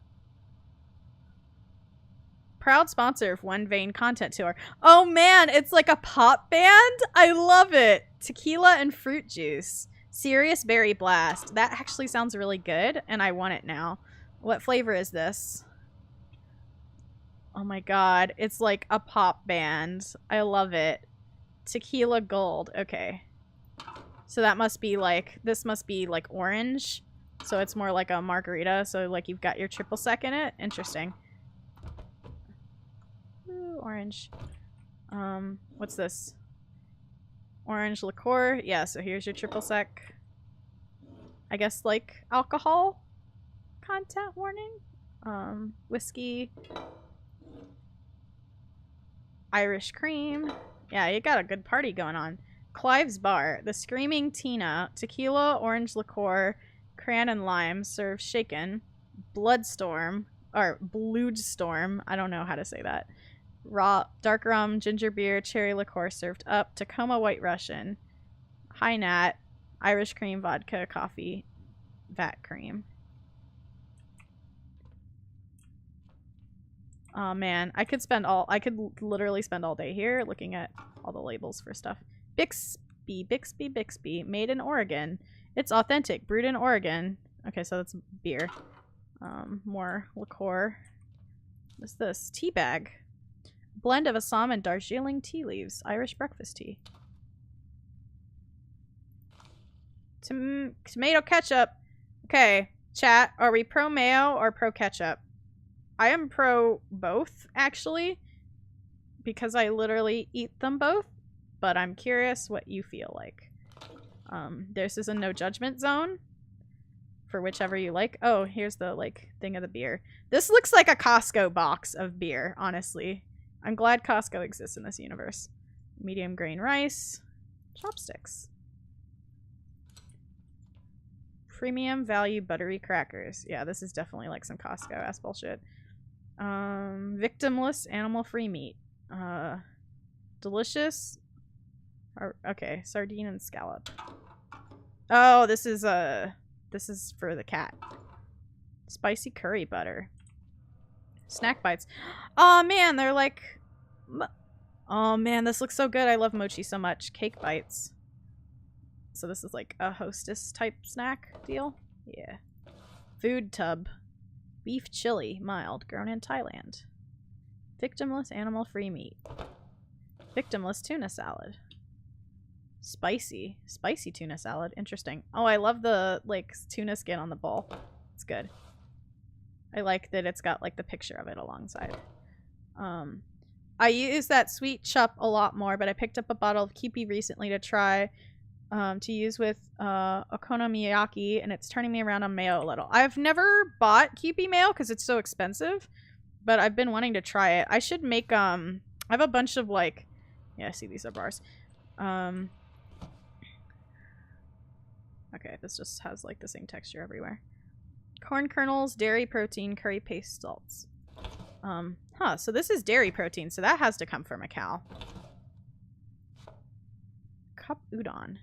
Speaker 1: Proud sponsor of One Vein Content Tour. Oh man, it's like a pop band? I love it. Tequila and fruit juice. Serious Berry Blast. That actually sounds really good, and I want it now. What flavor is this? Oh my god, it's like a pop band. I love it. Tequila Gold. Okay. So that must be like, this must be like orange. So it's more like a margarita. So like you've got your triple sec in it. Interesting. Ooh, orange. What's this? Orange liqueur. Yeah, so here's your triple sec. I guess like alcohol content warning. Whiskey. Irish cream. Yeah, you got a good party going on. Clive's Bar. The Screaming Tina. Tequila, orange liqueur, cran and lime. Served shaken. Bloodstorm. Or Bloodstorm. I don't know how to say that. Raw, dark rum, ginger beer, cherry liqueur served up. Tacoma White Russian. High Nat. Irish cream, vodka, coffee, vat cream. Oh man, I could literally spend all day here looking at all the labels for stuff. Bixby. Made in Oregon. It's authentic. Brewed in Oregon. Okay, so that's beer. More liqueur. What's this? Tea bag. Blend of Assam and Darjeeling tea leaves. Irish breakfast tea. Tomato ketchup. Okay, chat. Are we pro mayo or pro ketchup? I am pro both, actually. Because I literally eat them both. But I'm curious what you feel like. This is a no judgment zone. For whichever you like. Oh, here's the, like, thing of the beer. This looks like a Costco box of beer, honestly. I'm glad Costco exists in this universe. Medium grain rice. Chopsticks. Premium value buttery crackers. Yeah, this is definitely like some Costco-ass bullshit. Victimless animal-free meat. Delicious. Okay, sardine and scallop. Oh, this is for the cat. Spicy curry butter. Snack bites. Oh man, they're like... Oh man, this looks so good. I love mochi so much. Cake bites. So this is like a hostess type snack deal? Yeah. Food tub. Beef chili, mild, grown in Thailand. Victimless animal-free meat. Victimless tuna salad. Spicy tuna salad. Interesting. Oh, I love the, like, tuna skin on the bowl. It's good. I like that it's got, like, the picture of it alongside. I use that sweet chup a lot more, but I picked up a bottle of Kewpie recently to try to use with okonomiyaki, and it's turning me around on mayo a little. I've never bought Kewpie mayo because it's so expensive, but I've been wanting to try it. I should make, I have a bunch of, like, yeah, see, these are bars. Okay, this just has, like, the same texture everywhere. Corn kernels, dairy protein, curry paste salts. So this is dairy protein, so that has to come from a cow. Cup udon.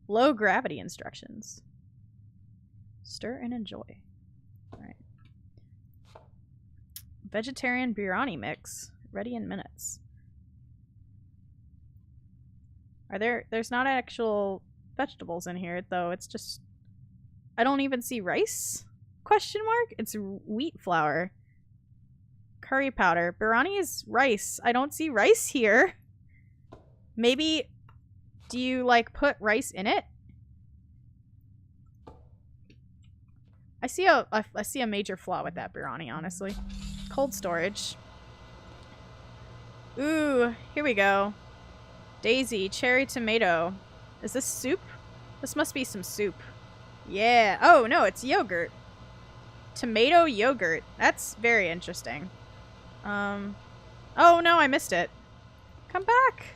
Speaker 1: Low gravity instructions. Stir and enjoy. Alright. Vegetarian biryani mix. Ready in minutes. There's not actual vegetables in here, though. It's just... I don't even see rice? Question mark? It's wheat flour. Curry powder. Biryani is rice. I don't see rice here. Maybe... Do you, like, put rice in it? I see a major flaw with that biryani, honestly. Cold storage. Ooh, here we go. Daisy, cherry tomato. Is this soup? This must be some soup. Yeah. Oh, no, it's yogurt. Tomato yogurt. That's very interesting. Oh, no, I missed it. Come back.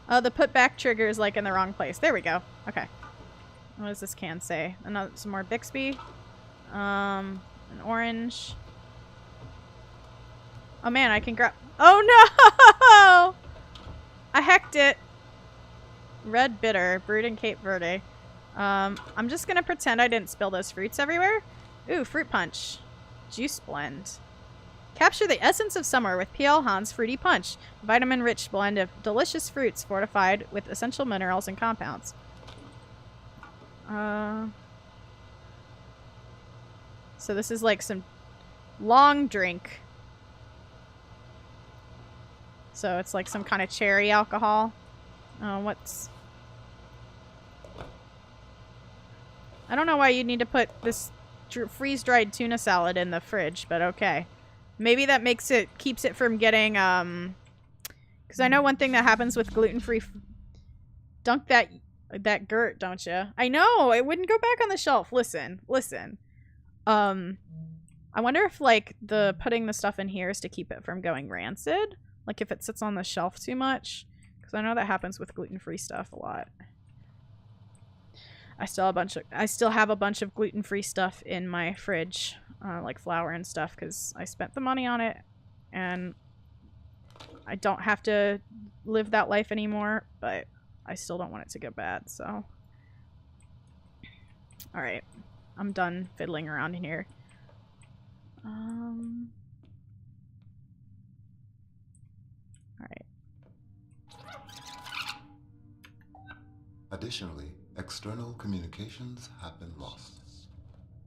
Speaker 1: Oh, the put back trigger is like in the wrong place. There we go. Okay. What does this can say? Another, some more Bixby. An orange. Oh man, I can grab. Oh no! I hecked it. Red bitter, brewed in Cape Verde. I'm just gonna pretend I didn't spill those fruits everywhere. Ooh, fruit punch. Juice blend. Capture the essence of summer with P.L. Han's Fruity Punch. Vitamin-rich blend of delicious fruits fortified with essential minerals and compounds. So this is like some long drink. So it's like some kind of cherry alcohol. What's... I don't know why you'd need to put this freeze-dried tuna salad in the fridge, but okay. Maybe that makes it, keeps it from getting, because I know one thing that happens with gluten-free, dunk that gurt, don't you? I know, it wouldn't go back on the shelf. Listen. I wonder if, like, the putting the stuff in here is to keep it from going rancid. Like, if it sits on the shelf too much. Because I know that happens with gluten-free stuff a lot. I still have a bunch of gluten-free stuff in my fridge. Like flour and stuff, because I spent the money on it and I don't have to live that life anymore, but I still don't want it to go bad, so. Alright. I'm done fiddling around in here. Alright.
Speaker 4: Additionally, external communications have been lost.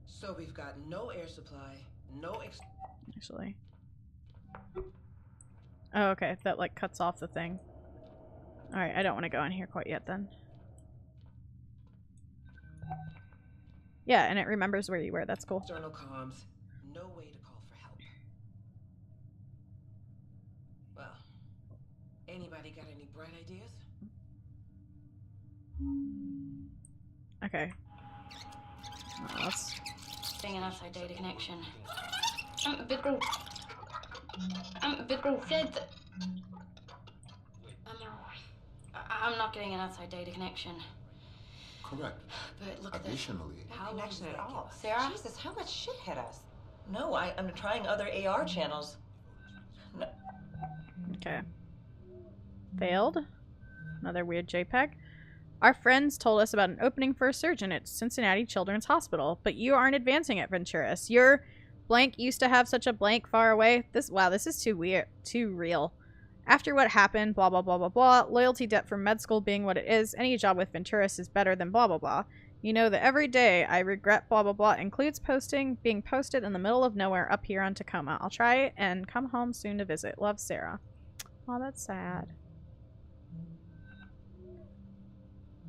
Speaker 5: So we've got no air supply, no
Speaker 1: Actually. Oh, okay. That, like, cuts off the thing. Alright, I don't want to go in here quite yet, then. Yeah, and it remembers where you were. That's cool.
Speaker 5: external comms, no way to call for help. Well, anybody got any bright ideas?
Speaker 1: Okay. Oh, that's...
Speaker 6: Getting an outside data connection. Said... I'm not getting an outside data connection.
Speaker 4: Correct.
Speaker 6: But look at this.
Speaker 4: Additionally,
Speaker 7: No connection at all.
Speaker 6: Sarah?
Speaker 7: Jesus, how much shit hit us? No, I'm trying other AR channels. No.
Speaker 1: Okay. Failed. Another weird JPEG. Our friends told us about an opening for a surgeon at Cincinnati Children's Hospital, but you aren't advancing at Venturis. Your blank used to have such a blank far away. Wow, this is too weird, too real. After what happened, blah, blah, blah, blah, blah, loyalty debt from med school being what it is, any job with Venturis is better than blah, blah, blah. You know that every day I regret blah, blah, blah includes being posted in the middle of nowhere up here on Tacoma. I'll try and come home soon to visit. Love, Sarah. Oh, that's sad.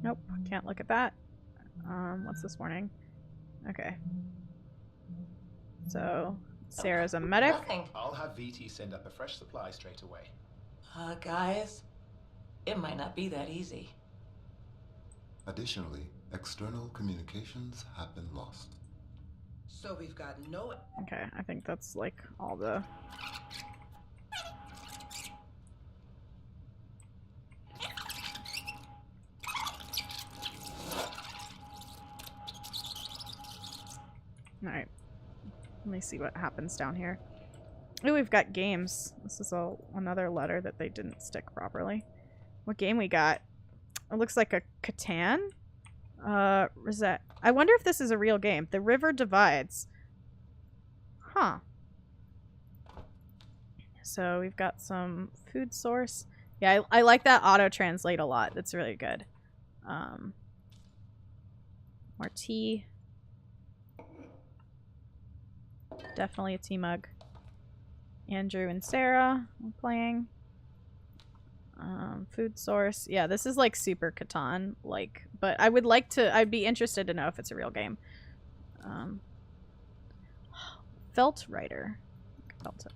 Speaker 1: Nope, can't look at that. What's this warning? Okay. So, Sarah's a medic.
Speaker 7: Nothing.
Speaker 9: I'll have VT send up a fresh supply straight away.
Speaker 7: Guys, it might not be that easy.
Speaker 4: additionally, external communications have been lost.
Speaker 5: So we've got no...
Speaker 1: Okay, I think that's like all the... Alright. Let me see what happens down here. Oh, we've got games. This is another letter that they didn't stick properly. What game we got? It looks like a Catan? Rosette. I wonder if this is a real game. The River Divides. Huh. So we've got some food source. Yeah, I like that auto-translate a lot. That's really good. More tea. Definitely a tea mug. Andrew and Sarah are playing. Food source. Yeah, this is like super Catan, like, but I would like to, I'd be interested to know if it's a real game. Felt writer. Felt it.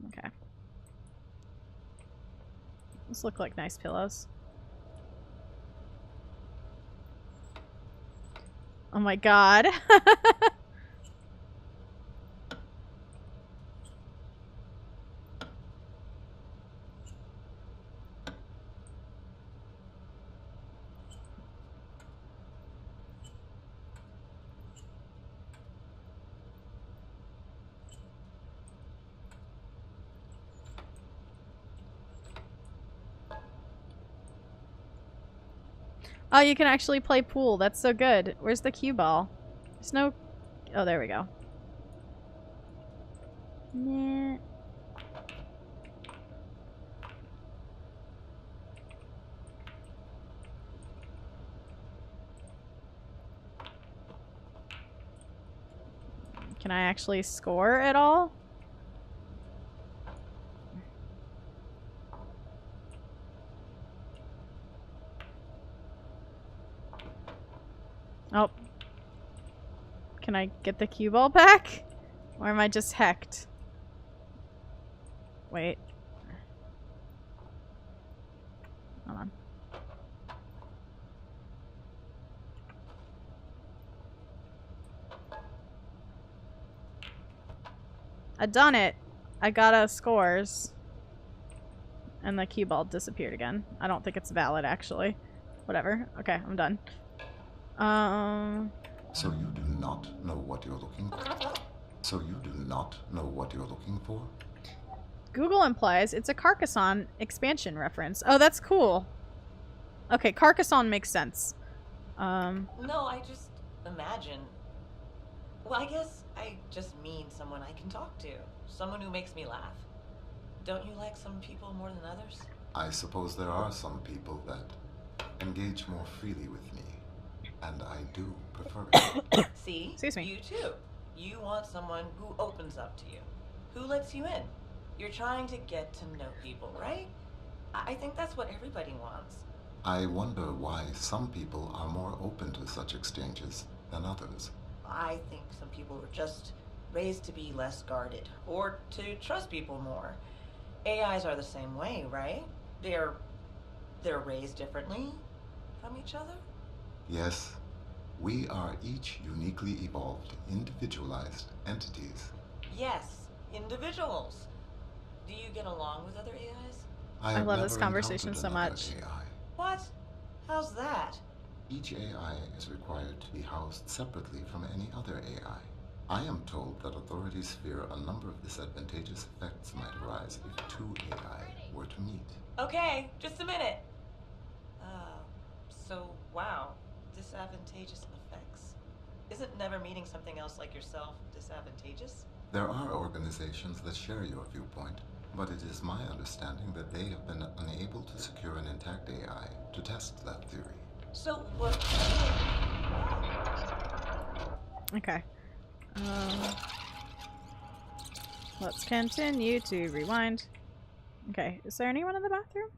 Speaker 1: Okay. These look like nice pillows. Oh my god. Oh, you can actually play pool. That's so good. Where's the cue ball? There's no... Oh, there we go. Nah. Can I actually score at all? Oh. Can I get the cue ball back? Or am I just hecked? Wait. Hold on. I done it. I got a scores. And the cue ball disappeared again. I don't think it's valid, actually. Whatever. Okay, I'm done.
Speaker 4: So you do not know what you're looking for? So you do not know what you're looking for?
Speaker 1: Google implies it's a Carcassonne expansion reference. Oh, that's cool. Okay, Carcassonne makes sense.
Speaker 7: No, I just imagine Well, I guess I just mean someone I can talk to. Someone who makes me laugh. Don't you like some people more than others?
Speaker 4: I suppose there are some people that engage more freely with me, and I do prefer it.
Speaker 7: See?
Speaker 1: Excuse me.
Speaker 7: You too. You want someone who opens up to you, who lets you in. You're trying to get to know people, right? I think that's what everybody wants.
Speaker 4: I wonder why some people are more open to such exchanges than others.
Speaker 7: I think some people are just raised to be less guarded, or to trust people more. AIs are the same way, right? They're raised differently from each other?
Speaker 4: Yes, we are each uniquely evolved, individualized entities.
Speaker 7: Yes, individuals. Do you get along with other AIs?
Speaker 4: I
Speaker 1: love
Speaker 4: never
Speaker 1: this conversation
Speaker 4: encountered
Speaker 1: so
Speaker 4: another
Speaker 1: much.
Speaker 4: AI.
Speaker 7: What? How's that?
Speaker 4: Each AI is required to be housed separately from any other AI. I am told that authorities fear a number of disadvantageous effects might arise if two AI were to meet.
Speaker 7: Okay, just a minute. So, wow, disadvantageous effects. Isn't never meeting something else like yourself disadvantageous?
Speaker 4: There are organizations that share your viewpoint, but it is my understanding that they have been unable to secure an intact AI to test that theory.
Speaker 7: So, what?
Speaker 1: Okay. Let's continue to rewind. Okay, is there anyone in the bathroom?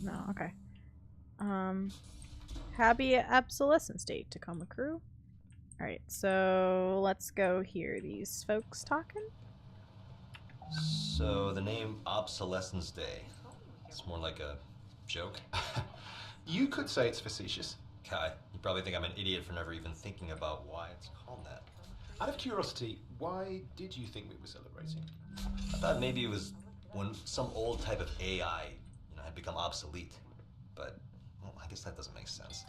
Speaker 1: No, okay. Happy obsolescence date, Tacoma crew. Alright, so let's go hear these folks talking.
Speaker 8: So the name Obsolescence Day. It's more like a joke.
Speaker 9: You could say it's facetious.
Speaker 8: Kai, you probably think I'm an idiot for never even thinking about why it's called that.
Speaker 9: Out of curiosity, why did you think we were celebrating?
Speaker 8: I thought maybe it was when some old type of AI, had become obsolete. But, well, I guess that doesn't make sense.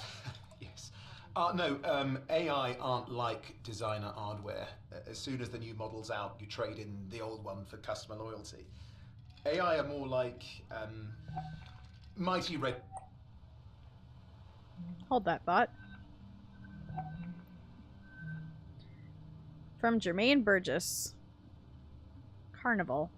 Speaker 9: Yes. No, AI aren't like designer hardware. As soon as the new model's out, you trade in the old one for customer loyalty. AI are more like, mighty red...
Speaker 1: Hold that thought. From Jermaine Burgess. Carnival.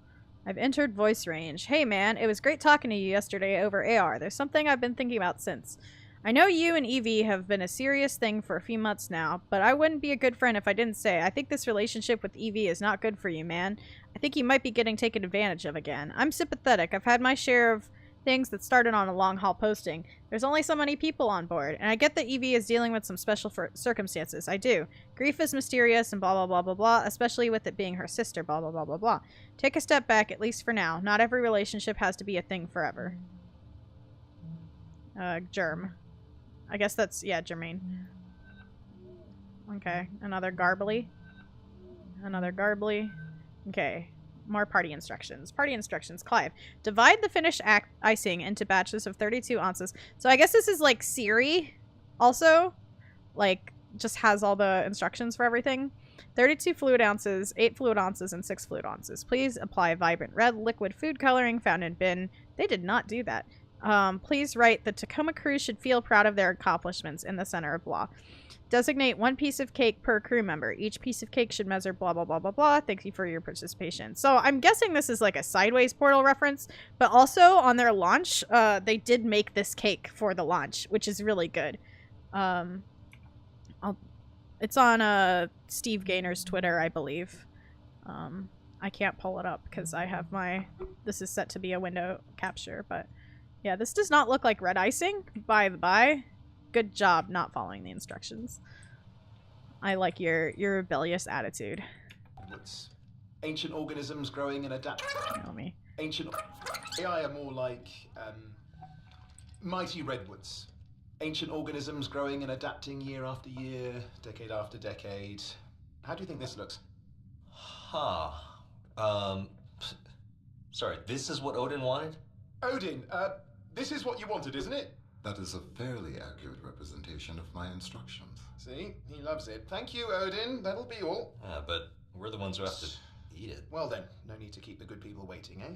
Speaker 1: I've entered voice range. Hey man, it was great talking to you yesterday over AR. There's something I've been thinking about since. I know you and Evie have been a serious thing for a few months now, but I wouldn't be a good friend if I didn't say I think this relationship with Evie is not good for you, man. I think you might be getting taken advantage of again. I'm sympathetic. I've had my share of things that started on a long haul posting. There's only so many people on board, and I get that Evie is dealing with some special circumstances. I do. Grief is mysterious and blah blah blah blah blah, especially with it being her sister, blah blah blah blah blah. Take a step back, at least for now. Not every relationship has to be a thing forever. Germ. I guess that's, yeah, Jermaine. Okay, another garbly. Another garbly. Okay, more party instructions. Party instructions. Clive. Divide the finished icing into batches of 32 ounces. So I guess this is like Siri also. Like, just has all the instructions for everything. 32 fluid ounces, 8 fluid ounces, and 6 fluid ounces. Please apply vibrant red liquid food coloring found in bin. They did not do that. Please write the Tacoma crew should feel proud of their accomplishments in the center of blah. Designate 1 piece of cake per crew member. Each piece of cake should measure blah blah blah blah blah. Thank you for your participation. So I'm guessing this is like a Sideways Portal reference, but also on their launch, they did make this cake for the launch, which is really good. It's on Steve Gaynor's Twitter, I believe. I can't pull it up because I have my... This is set to be a window capture, but... Yeah, this does not look like red icing, by the by. Good job not following the instructions. I like your rebellious attitude.
Speaker 9: Woods. Ancient organisms growing and adapting.
Speaker 1: Tell me.
Speaker 9: Ancient AI are more like mighty redwoods. Ancient organisms growing and adapting year after year, decade after decade. How do you think this looks?
Speaker 8: Huh. Sorry, this is what Odin wanted?
Speaker 9: Odin, this is what you wanted, isn't it?
Speaker 4: That is a fairly accurate representation of my instructions.
Speaker 9: See? He loves it. Thank you, Odin. That'll be all.
Speaker 8: Yeah, but we're the ones who have to eat it.
Speaker 9: Well then, no need to keep the good people waiting, eh?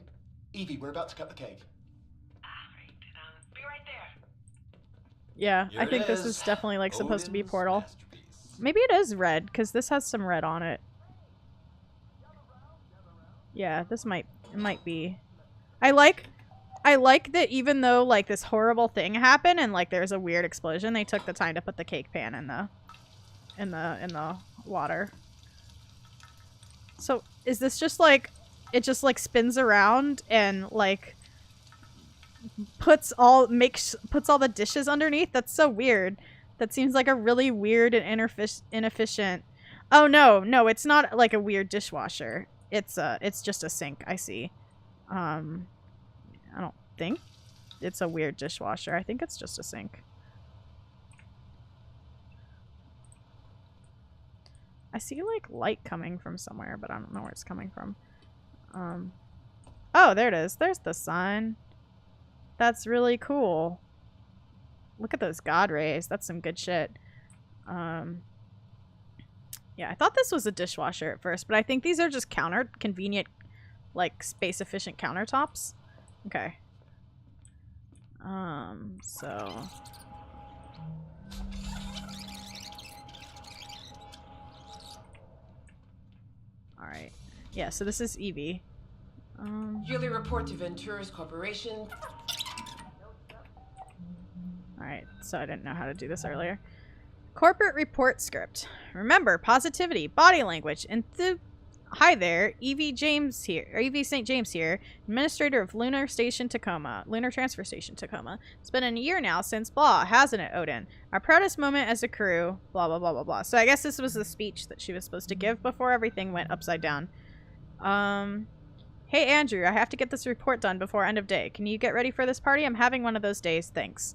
Speaker 9: Evie, we're about to cut the cake.
Speaker 5: Alright, be right there.
Speaker 1: Yeah,
Speaker 8: Here
Speaker 1: I think
Speaker 8: it
Speaker 1: this is definitely like supposed to be
Speaker 8: Odin's
Speaker 1: Portal.
Speaker 8: masterpiece.
Speaker 1: Maybe it is red, because this has some red on it. Yeah, it might be. I like that even though, like, this horrible thing happened and, like, there's a weird explosion, they took the time to put the cake pan in the water. So, is this just, like, it just, like, spins around and, like, puts all the dishes underneath? That's so weird. That seems like a really weird and inefficient. Oh, no, it's not, like, a weird dishwasher. It's just a sink, I see. I don't think it's a weird dishwasher. I think it's just a sink. I see, like, light coming from somewhere, but I don't know where it's coming from. Oh, there it is. There's the sun. That's really cool. Look at those God rays. That's some good shit. Yeah, I thought this was a dishwasher at first, but I think these are just convenient, like, space-efficient countertops. Okay. So... Alright. Yeah, so this is Evie.
Speaker 5: Yearly report to Ventura's Corporation.
Speaker 1: Alright, so I didn't know how to do this earlier. Corporate report script. Remember, positivity, body language, Hi there, Evie James here. Evie St. James here, administrator of Lunar Transfer Station Tacoma. It's been a year now since blah, hasn't it, Odin? Our proudest moment as a crew, blah, blah, blah, blah, blah. So I guess this was the speech that she was supposed to give before everything went upside down. Hey, Andrew, I have to get this report done before end of day. Can you get ready for this party? I'm having one of those days, thanks.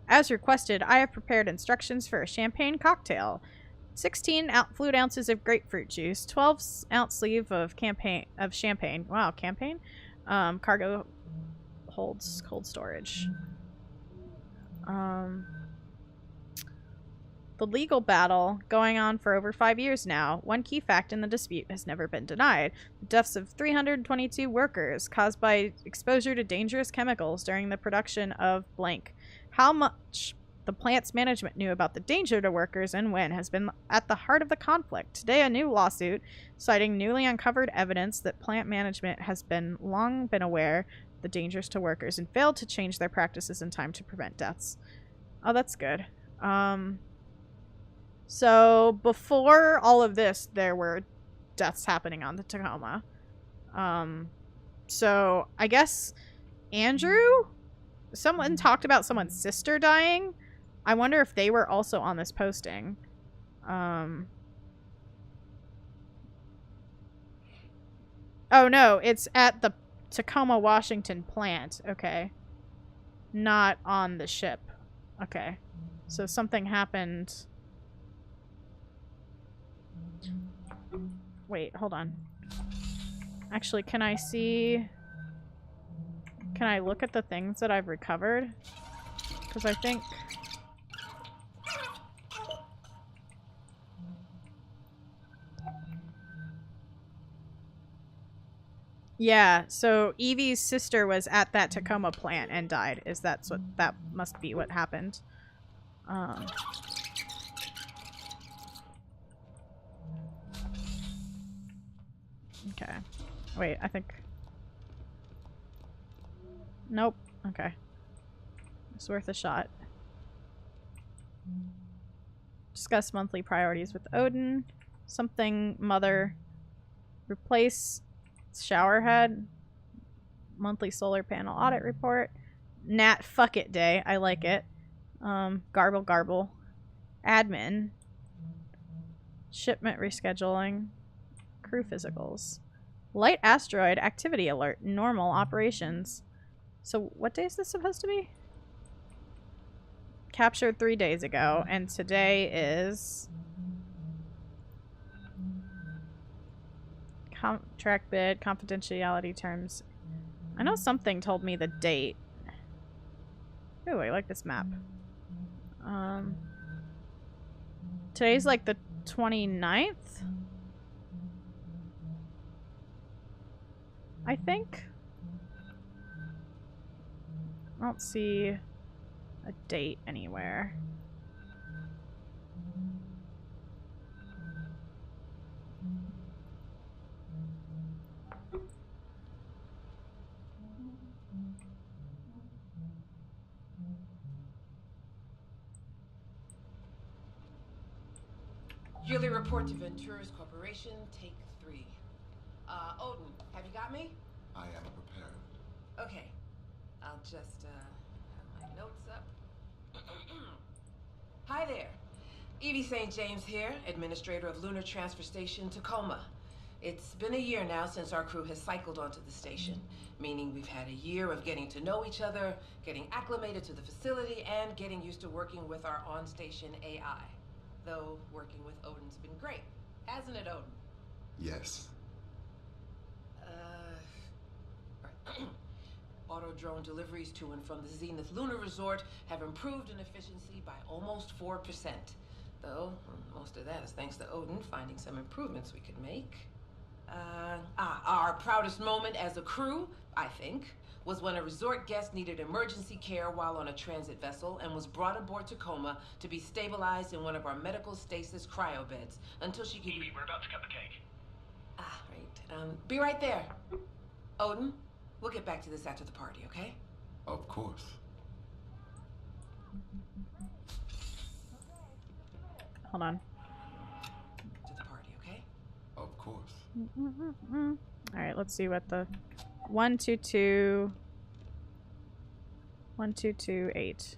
Speaker 1: As requested, I have prepared instructions for a champagne cocktail. 16 fluid ounces of grapefruit juice, 12-ounce sleeve of champagne. Wow, campaign? Cargo holds cold storage. The legal battle, going on for over 5 years now. One key fact in the dispute has never been denied. The deaths of 322 workers caused by exposure to dangerous chemicals during the production of blank. How much the plant's management knew about the danger to workers and when has been at the heart of the conflict. Today, a new lawsuit citing newly uncovered evidence that plant management has long been aware of the dangers to workers and failed to change their practices in time to prevent deaths. Oh, that's good. So before all of this, there were deaths happening on the Tacoma. So I guess Andrew? Someone talked about someone's sister dying. I wonder if they were also on this posting. Oh no, it's at the Tacoma, Washington plant. Okay. Not on the ship. Okay. So something happened. Wait, hold on. Actually, can I look at the things that I've recovered? Because I think... Yeah, so Evie's sister was at that Tacoma plant and died. That must be what happened. Okay. Wait, I think... Nope. Okay. It's worth a shot. Discuss monthly priorities with Odin. Something mother. Replace shower head. Monthly solar panel audit report. Nat fuck it day. I like it. Garble. Admin. Shipment rescheduling. Crew physicals. Light asteroid activity alert. Normal operations. So what day is this supposed to be? Captured 3 days ago, and today is contract bid, confidentiality terms. I know something told me the date. Ooh, I like this map. Today's like the 29th? I think. I don't see a date anywhere.
Speaker 5: Yearly report to Ventura's Corporation, take 3. Odin, have you got me?
Speaker 4: I am prepared.
Speaker 5: Okay. I'll just, have my notes up. Hi there. Evie St. James here, administrator of Lunar Transfer Station, Tacoma. It's been a year now since our crew has cycled onto the station, meaning we've had a year of getting to know each other, getting acclimated to the facility, and getting used to working with our on-station AI. Though working with Odin's been great, hasn't it, Odin?
Speaker 4: Yes.
Speaker 5: Auto drone deliveries to and from the Zenith Lunar Resort have improved in efficiency by almost 4%. Though, most of that is thanks to Odin finding some improvements we could make. Our proudest moment as a crew, I think, was when a resort guest needed emergency care while on a transit vessel and was brought aboard Tacoma to be stabilized in one of our medical stasis cryo beds until she could...
Speaker 10: Evie, we're about to cut the cake.
Speaker 5: Right. Be right there. Odin, we'll get back to this after the party, okay?
Speaker 4: Of course.
Speaker 1: Hold on.
Speaker 5: To the party, okay?
Speaker 4: Of course.
Speaker 1: All right, let's see what the 122 1228.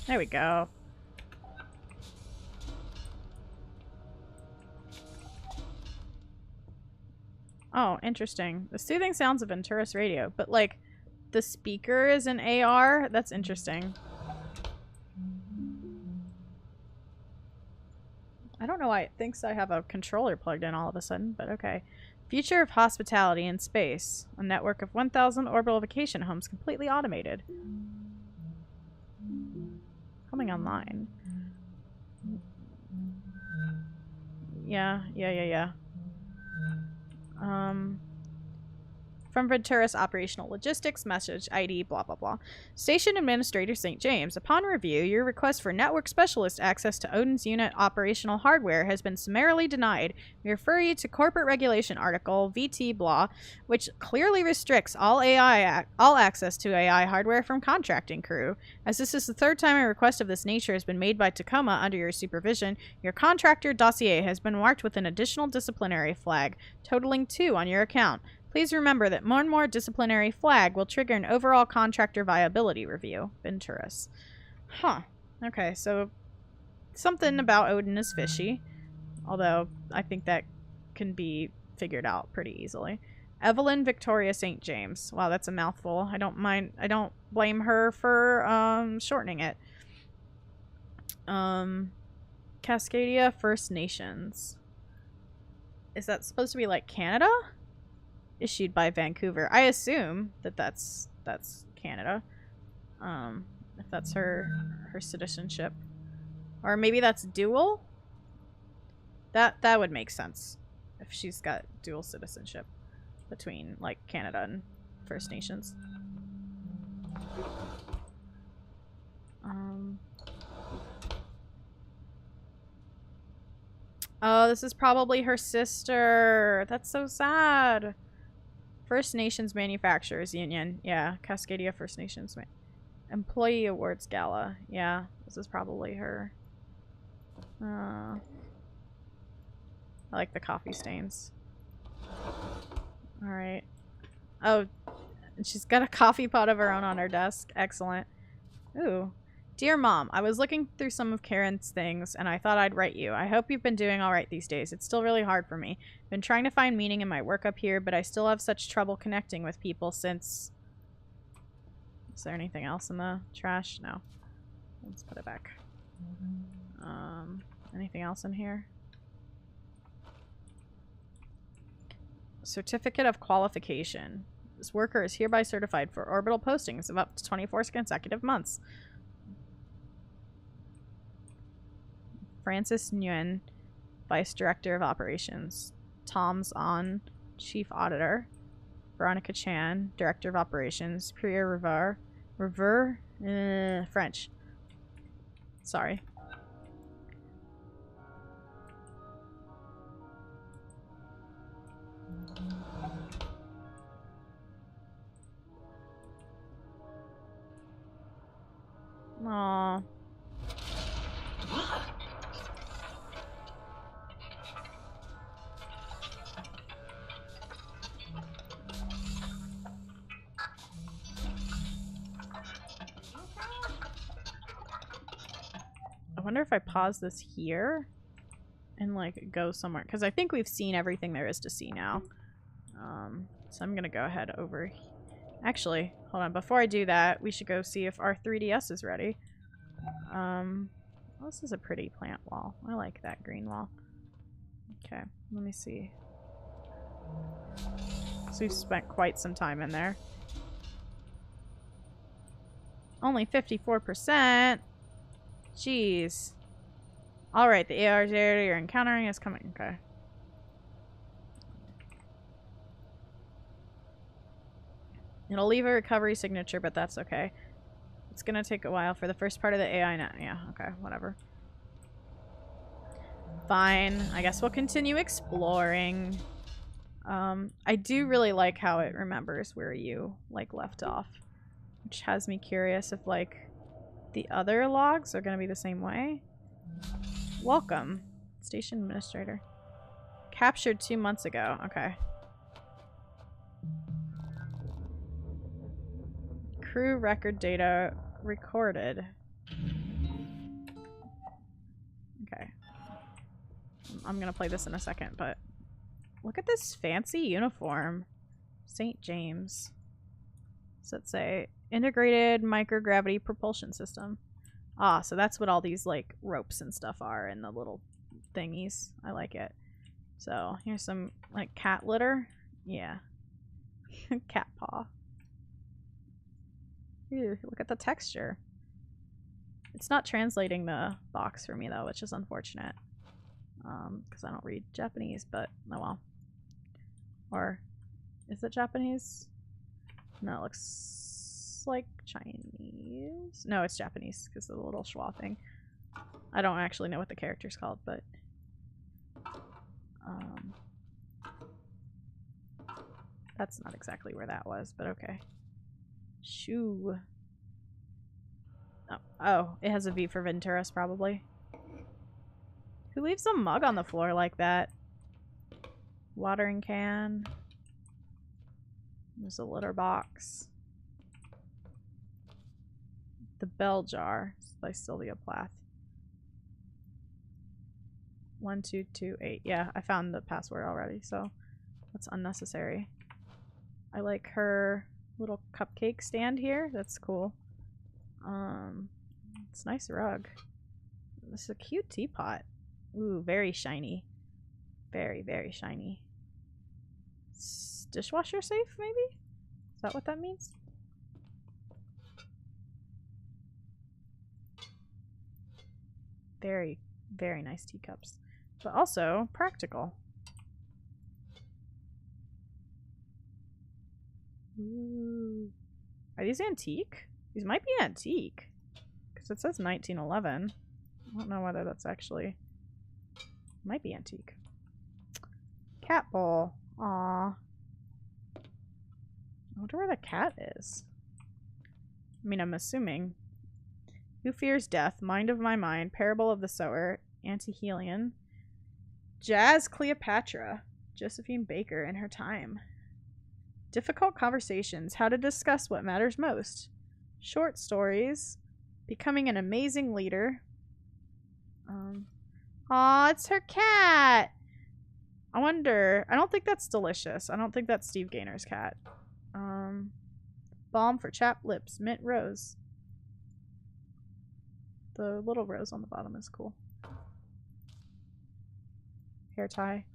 Speaker 1: There we go. Oh, interesting. The soothing sounds of Ventura's radio, but like the speaker is an AR? That's interesting. I don't know why it thinks I have a controller plugged in all of a sudden, but okay. Future of hospitality in space. A network of 1,000 orbital vacation homes completely automated. Coming online. Yeah. From Ventura's operational logistics, message ID, blah, blah, blah. Station Administrator St. James, upon review, your request for network specialist access to Odin's unit operational hardware has been summarily denied. We refer you to Corporate Regulation Article, VT blah, which clearly restricts all access to AI hardware from contracting crew. As this is the 3rd time a request of this nature has been made by Tacoma under your supervision, your contractor dossier has been marked with an additional disciplinary flag, totaling 2 on your account. Please remember that more and more disciplinary flag will trigger an overall contractor viability review. Venturous. Huh. Okay, so something about Odin is fishy. Although, I think that can be figured out pretty easily. Evelyn Victoria St. James. Wow, that's a mouthful. I don't blame her for shortening it. Cascadia First Nations. Is that supposed to be like Canada? Issued by Vancouver. I assume that that's Canada. If that's her citizenship. Or maybe that's dual? That would make sense. If she's got dual citizenship between like Canada and First Nations. Oh, this is probably her sister. That's so sad. First Nations Manufacturers Union. Yeah, Cascadia First Nations Employee Awards Gala. Yeah, this is probably her. I like the coffee stains. Alright. Oh, and she's got a coffee pot of her own on her desk. Excellent. Ooh. Dear Mom, I was looking through some of Karen's things, and I thought I'd write you. I hope you've been doing alright these days. It's still really hard for me. Been trying to find meaning in my work up here, but I still have such trouble connecting with people since... Is there anything else in the trash? No. Let's put it back. Anything else in here? Certificate of Qualification. This worker is hereby certified for orbital postings of up to 24 consecutive months. Francis Nguyen, Vice Director of Operations. Tom's On, Chief Auditor. Veronica Chan, Director of Operations. Priya Revere, French. Sorry. wonder if I pause this here and like go somewhere, because I think we've seen everything there is to see now. So I'm gonna go ahead over. Actually, hold on. Before I do that, we should go see if our 3DS is ready. Well, this is a pretty plant wall. I like that green wall. Okay, let me see. So we've spent quite some time in there. Only 54%. Jeez. Alright, the AR area you're encountering is coming. Okay. It'll leave a recovery signature, but that's okay. It's gonna take a while for the first part of the AI net. Yeah, okay, whatever. Fine. I guess we'll continue exploring. I do really like how it remembers where you, like, left off. Which has me curious if, like, the other logs are gonna be the same way. Welcome. Station Administrator. Captured 2 months ago. Okay. Crew record data recorded. Okay. I'm gonna play this in a second, but look at this fancy uniform. St. James. Does it say integrated microgravity propulsion system? Ah, so that's what all these like ropes and stuff are and the little thingies. I like it. So here's some like cat litter. Yeah. Cat paw. Ew, look at the texture. It's not translating the box for me though, which is unfortunate. Because I don't read Japanese, but oh well. Or is it Japanese? No, it looks like Chinese. No, it's Japanese because of the little schwa thing. I don't actually know what the character's called, but that's not exactly where that was, but okay. Shoo. Oh, it has a V for Venturas, probably. Who leaves a mug on the floor like that? Watering can. There's a litter box. The bell jar by Sylvia Plath. 1228. Yeah, I found the password already, so that's unnecessary. I like her little cupcake stand here. That's cool. It's a nice rug. This is a cute teapot. Ooh, very shiny. Very, very shiny. Dishwasher safe, maybe? Is that what that means? Very, very nice teacups. But also practical. Ooh. Are these antique? These might be antique. Because it says 1911. I don't know whether that's actually... Might be antique. Cat bowl. Aww. I wonder where the cat is. I mean, I'm assuming. Who fears death? Mind of my mind. Parable of the sower. Antihelion. Jazz Cleopatra. Josephine Baker in her time. Difficult conversations. How to discuss what matters most. Short stories. Becoming an amazing leader. Aw, it's her cat. I wonder. I don't think that's Delicious. I don't think that's Steve Gaynor's cat. Balm for chapped lips. Mint rose. The little rose on the bottom is cool. Hair tie.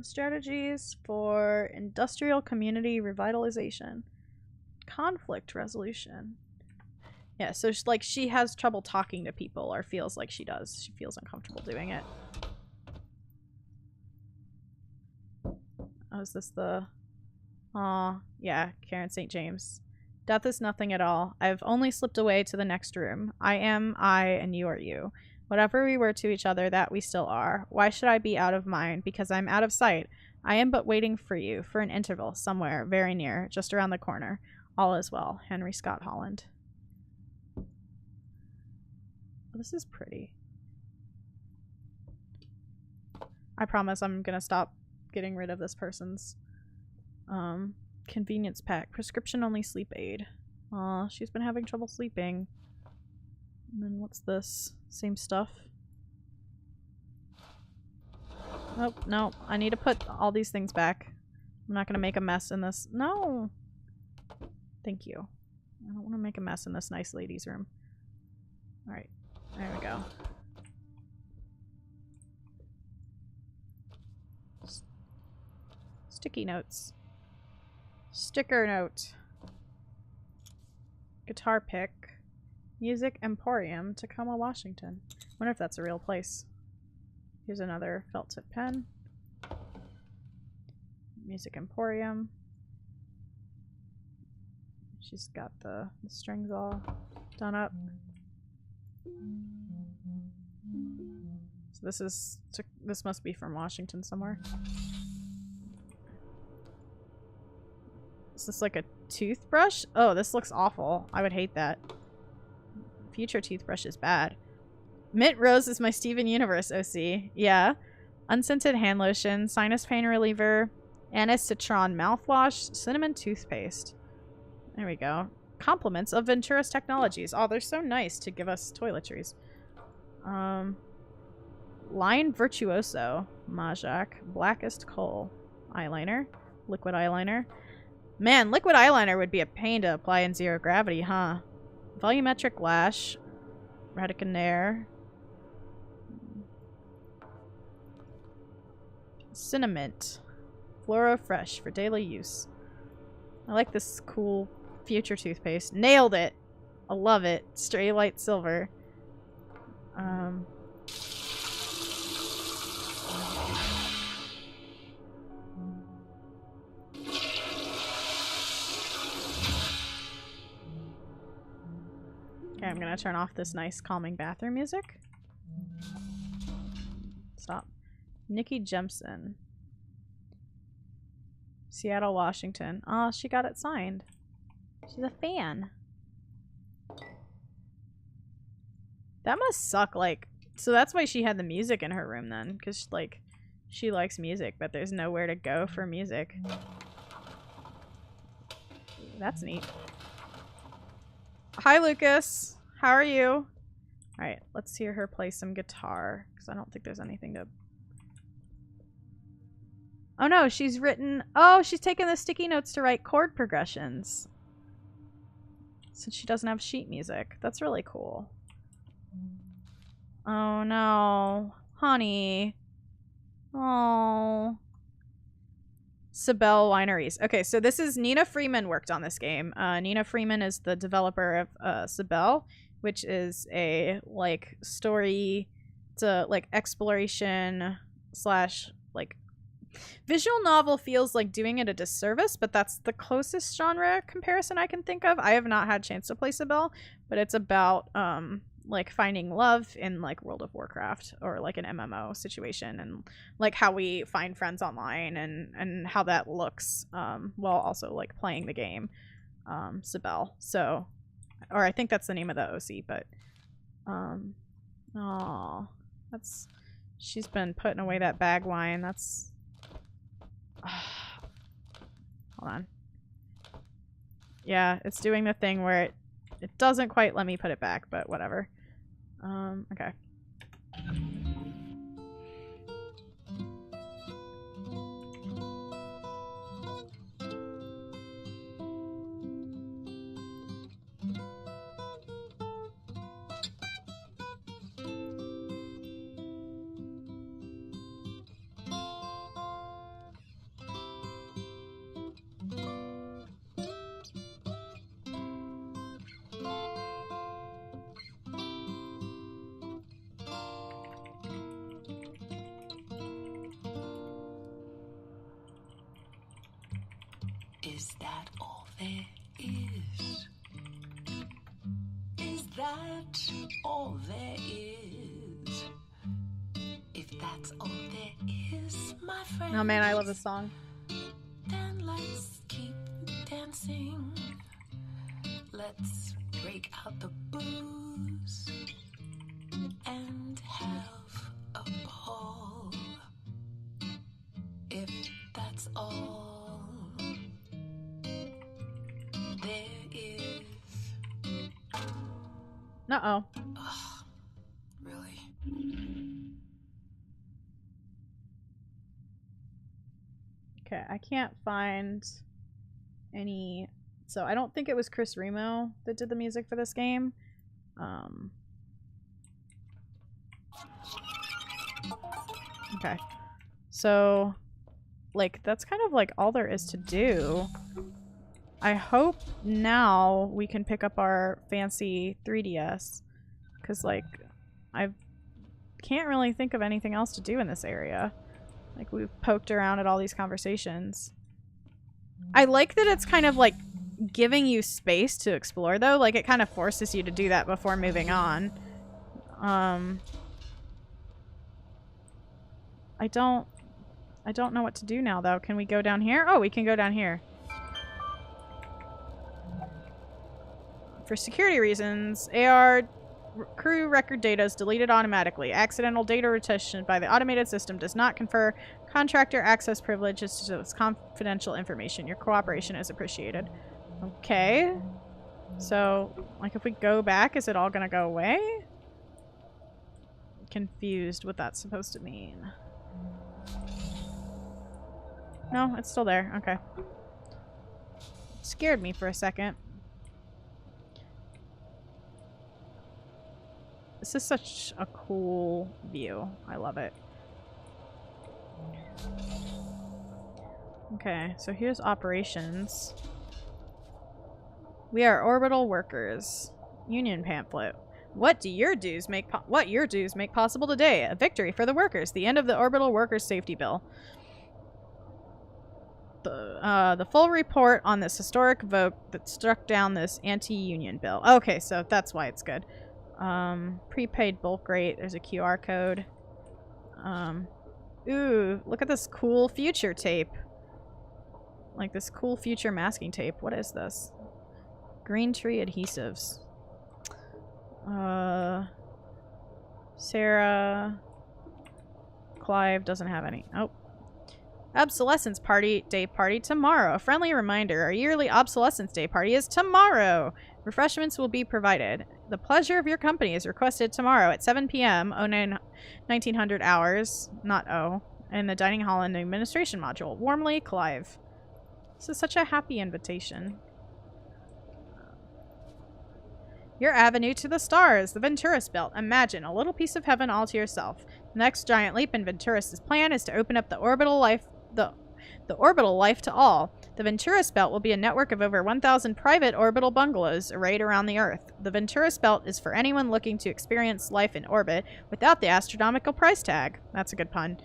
Speaker 1: Strategies for industrial community revitalization. Conflict resolution. Yeah, so like she has trouble talking to people, or feels like she does. She feels uncomfortable doing it. Oh, is this the... Aw, yeah, Karen St. James. Death is nothing at all. I've only slipped away to the next room. I am I, and you are you. Whatever we were to each other, that we still are. Why should I be out of mind? Because I'm out of sight. I am but waiting for you, for an interval, somewhere, very near, just around the corner. All is well. Henry Scott Holland. Oh, this is pretty. I promise I'm gonna stop getting rid of this person's convenience pack. Prescription only sleep aid. Aw, she's been having trouble sleeping. And then what's this? Same stuff. Oh, no. I need to put all these things back. I'm not gonna make a mess in this. No! Thank you. I don't want to make a mess in this nice lady's room. Alright. There we go. Sticky notes. Sticker note. Guitar pick. Music Emporium, Tacoma, Washington. Wonder if that's a real place. Here's another felt tip pen. Music Emporium. She's got the strings all done up. So this must be from Washington somewhere. Is this like a toothbrush? Oh, this looks awful. I would hate that. Future toothbrush is bad. Mint Rose is my Steven Universe OC. Yeah. Unscented hand lotion, sinus pain reliever, anise citron mouthwash, cinnamon toothpaste. There we go. Compliments of Ventura's Technologies. Oh, they're so nice to give us toiletries. Line Virtuoso. Majak. Blackest Coal. Eyeliner. Liquid eyeliner. Man, liquid eyeliner would be a pain to apply in zero gravity, huh? Volumetric lash. Radicanaire. Cinnamint. Flora Fresh for daily use. I like this cool future toothpaste. Nailed it! I love it. Stray Light Silver. Okay, I'm gonna turn off this nice calming bathroom music. Stop. Nikki Jemison. Seattle, Washington. Oh, she got it signed. She's a fan. That must suck, like... So that's why she had the music in her room then. Because, like, she likes music, but there's nowhere to go for music. That's neat. Hi, Lucas. How are you? Alright, let's hear her play some guitar. Because I don't think there's anything to... Oh no, she's written... Oh, she's taken the sticky notes to write chord progressions. Since she doesn't have sheet music. That's really cool. Oh no. Honey. Oh. Sibel Wineries. Okay, so this is... Nina Freeman worked on this game. Nina Freeman is the developer of Sibel, which is a, like, story... It's a, like, exploration slash, like... Visual novel feels like doing it a disservice, but that's the closest genre comparison I can think of. I have not had a chance to play Sibel, but it's about like finding love in like World of Warcraft or like an MMO situation, and like how we find friends online and how that looks while also like playing the game Sibel. So, or I think that's the name of the OC, but oh, that's she's been putting away that bag wine. That's hold on. Yeah, it's doing the thing where it doesn't quite let me put it back, but whatever. Okay.
Speaker 2: Is that all there is? Is that all there is? If that's all there is, my friend.
Speaker 1: Oh man, I love this song.
Speaker 2: Then let's keep dancing. Let's break out the booze and have a ball. If that's all there is.
Speaker 1: Uh-oh.
Speaker 2: A
Speaker 1: Okay, I can't find any... So I don't think it was Chris Remo that did the music for this game. Okay. So, like, that's kind of like all there is to do. I hope now we can pick up our fancy 3DS. Because, like, I can't really think of anything else to do in this area. Like, we've poked around at all these conversations. I like that it's kind of, like, giving you space to explore, though. Like, it kind of forces you to do that before moving on. I don't know what to do now, though. Can we go down here? Oh, we can go down here. For security reasons, AR crew record data is deleted automatically. Accidental data retention by the automated system does not confer contractor access privileges to this confidential information. Your cooperation is appreciated. Okay. So, like, if we go back, is it all gonna go away? Confused what that's supposed to mean. No, it's still there. Okay. Scared me for a second. This is such a cool view. I love it. Okay, so here's operations. We are orbital workers. Union pamphlet. What your dues make possible today? A victory for the workers. The end of the orbital workers safety bill. The full report on this historic vote that struck down this anti-union bill. Okay, so that's why it's good. Prepaid bulk rate. There's a QR code. Ooh, look at this cool future tape. Like this cool future masking tape. What is this? Green tree adhesives. Sarah. Clive doesn't have any. Oh. Obsolescence day party tomorrow. A friendly reminder, our yearly Obsolescence Day party is tomorrow. Refreshments will be provided. The pleasure of your company is requested tomorrow at 7 p.m. 1900 hours, not O, in the dining hall in the administration module. Warmly, Clive. This is such a happy invitation. Your avenue to the stars, the Venturis Belt. Imagine a little piece of heaven all to yourself. The next giant leap in Venturis' plan is to open up the orbital life to all. The Venturis Belt will be a network of over 1,000 private orbital bungalows arrayed around the Earth. The Venturis Belt is for anyone looking to experience life in orbit without the astronomical price tag. That's a good pun.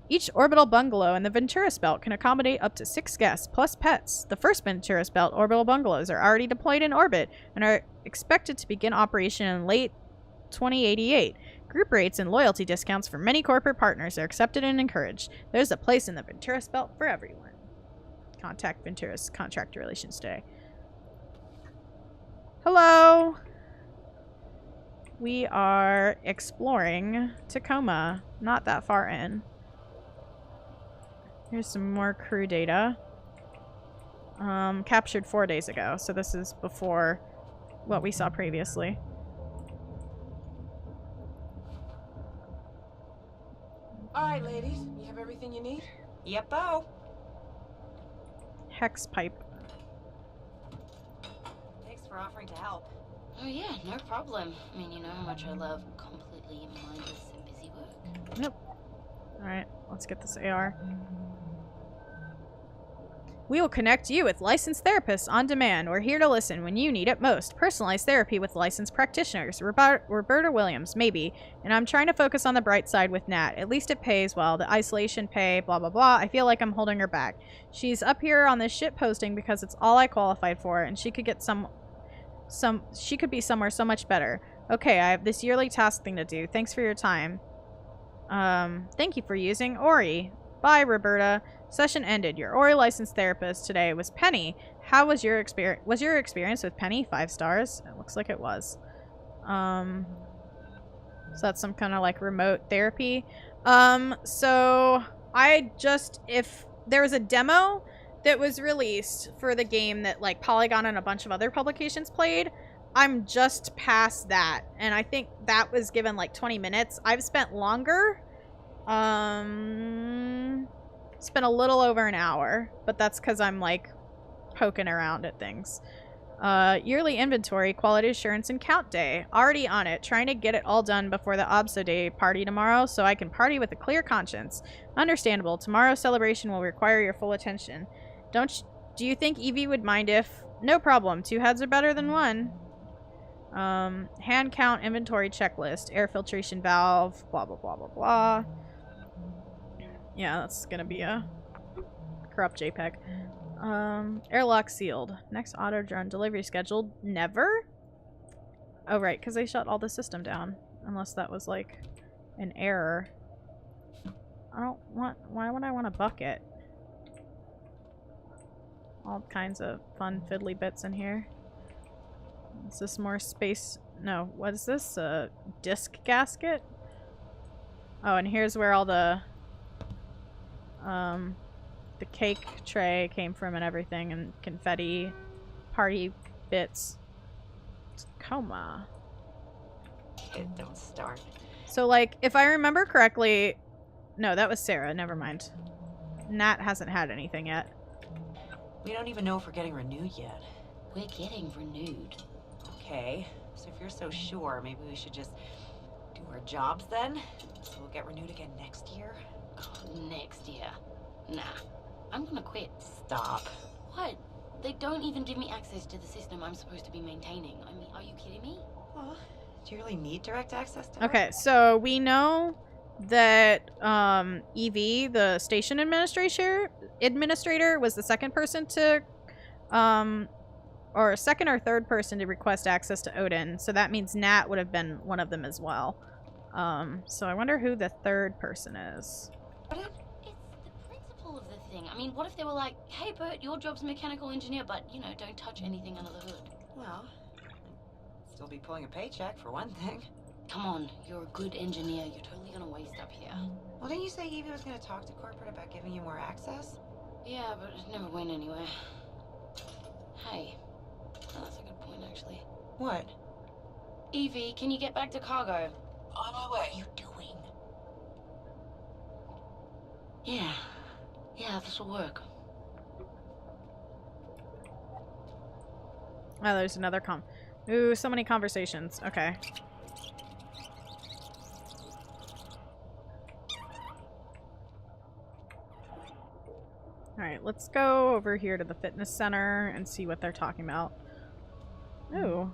Speaker 1: Each orbital bungalow in the Venturis Belt can accommodate up to 6 guests, plus pets. The first Venturis Belt orbital bungalows are already deployed in orbit and are expected to begin operation in late 2088. Group rates and loyalty discounts for many corporate partners are accepted and encouraged. There's a place in the Venturis Belt for everyone. Contact Venturis Contract Relations today. Hello! We are exploring Tacoma. Not that far in. Here's some more crew data. Captured 4 days ago, so this is before what we saw previously.
Speaker 5: Alright, ladies. You have everything you need?
Speaker 7: Yep-o.
Speaker 1: Hex pipe.
Speaker 6: Thanks for offering to help. Oh yeah, no problem. I mean, you know how much I love completely mindless and busy work.
Speaker 1: Nope. Alright, let's get this AR. We will connect you with licensed therapists on demand. We're here to listen when you need it most. Personalized therapy with licensed practitioners. Roberta Williams, maybe. And I'm trying to focus on the bright side with Nat. At least it pays well. The isolation pay, blah, blah, blah. I feel like I'm holding her back. She's up here on this shit posting because it's all I qualified for, and she could get she could be somewhere so much better. Okay, I have this yearly task thing to do. Thanks for your time. Thank you for using Ori. Bye, Roberta. Session ended. Your Ori licensed therapist today was Penny. How was your experience? Was your experience with Penny 5 stars? It looks like it was. So that's some kind of like remote therapy. So if there was a demo that was released for the game that like Polygon and a bunch of other publications played, I'm just past that. And I think that was given like 20 minutes. I've spent longer. It's been a little over an hour, but that's because I'm like poking around at things. Yearly inventory, quality assurance, and count day. Already on it. Trying to get it all done before the OBSO day party tomorrow so I can party with a clear conscience. Understandable. Tomorrow's celebration will require your full attention. Do you think Evie would mind if... No problem. 2 heads are better than 1. Hand count, inventory checklist, air filtration valve, blah, blah, blah, blah, blah. Yeah, that's gonna be a corrupt JPEG. Airlock sealed. Next auto drone delivery scheduled. Never? Oh, right, because they shut all the system down. Unless that was, like, an error. I don't want... Why would I want a bucket? All kinds of fun fiddly bits in here. Is this more space? No, what is this? A disc gasket? Oh, and here's where all the cake tray came from and everything, and confetti party bits. Tacoma.
Speaker 6: Kid, don't start.
Speaker 1: So, like, if I remember correctly... No, that was Sarah. Never mind. Nat hasn't had anything yet.
Speaker 6: We don't even know if we're getting renewed yet.
Speaker 10: We're getting renewed.
Speaker 6: Okay, so if you're so sure, maybe we should just do our jobs then? So we'll get renewed again next year?
Speaker 10: God, next year? Nah. I'm gonna quit.
Speaker 6: Stop.
Speaker 10: What? They don't even give me access to the system I'm supposed to be maintaining. I mean, are you kidding me?
Speaker 6: Well, do you really need direct access to her?
Speaker 1: Okay, so we know that Evie, the station administrator, was the second person to, or second or third person to request access to Odin. So that means Nat would have been one of them as well. So I wonder who the third person is.
Speaker 10: It's the principle of the thing. I mean, what if they were like, hey, Bert, your job's mechanical engineer, but, you know, don't touch anything under the hood.
Speaker 6: Well, still be pulling a paycheck for one thing.
Speaker 10: Come on, you're a good engineer. You're totally gonna waste up here.
Speaker 6: Well, didn't you say Evie was gonna talk to corporate about giving you more access?
Speaker 10: Yeah, but it never went anywhere. Hey, that's a good point, actually.
Speaker 6: What?
Speaker 10: Evie, can you get back to cargo?
Speaker 2: On my way. What are you doing?
Speaker 10: Yeah, this'll work.
Speaker 1: Oh, there's another Ooh, so many conversations. Okay. Alright, let's go over here to the fitness center and see what they're talking about. Ooh.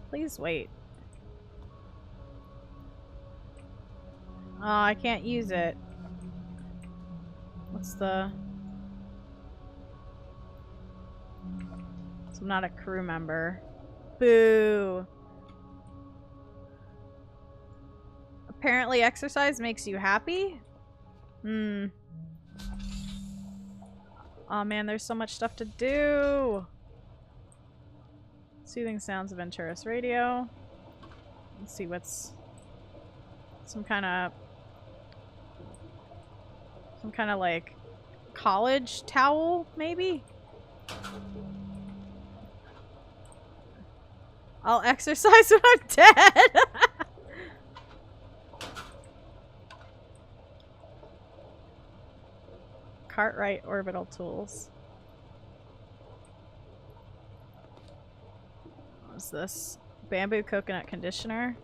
Speaker 1: Please wait. Oh, I can't use it. What's the... So I'm not a crew member. Boo! Apparently exercise makes you happy? Hmm. Oh man, there's so much stuff to do! Soothing sounds of Venturis radio. Let's see what's... Some kind of like college towel, maybe? I'll exercise when I'm dead! Cartwright orbital tools. What's this? Bamboo coconut conditioner.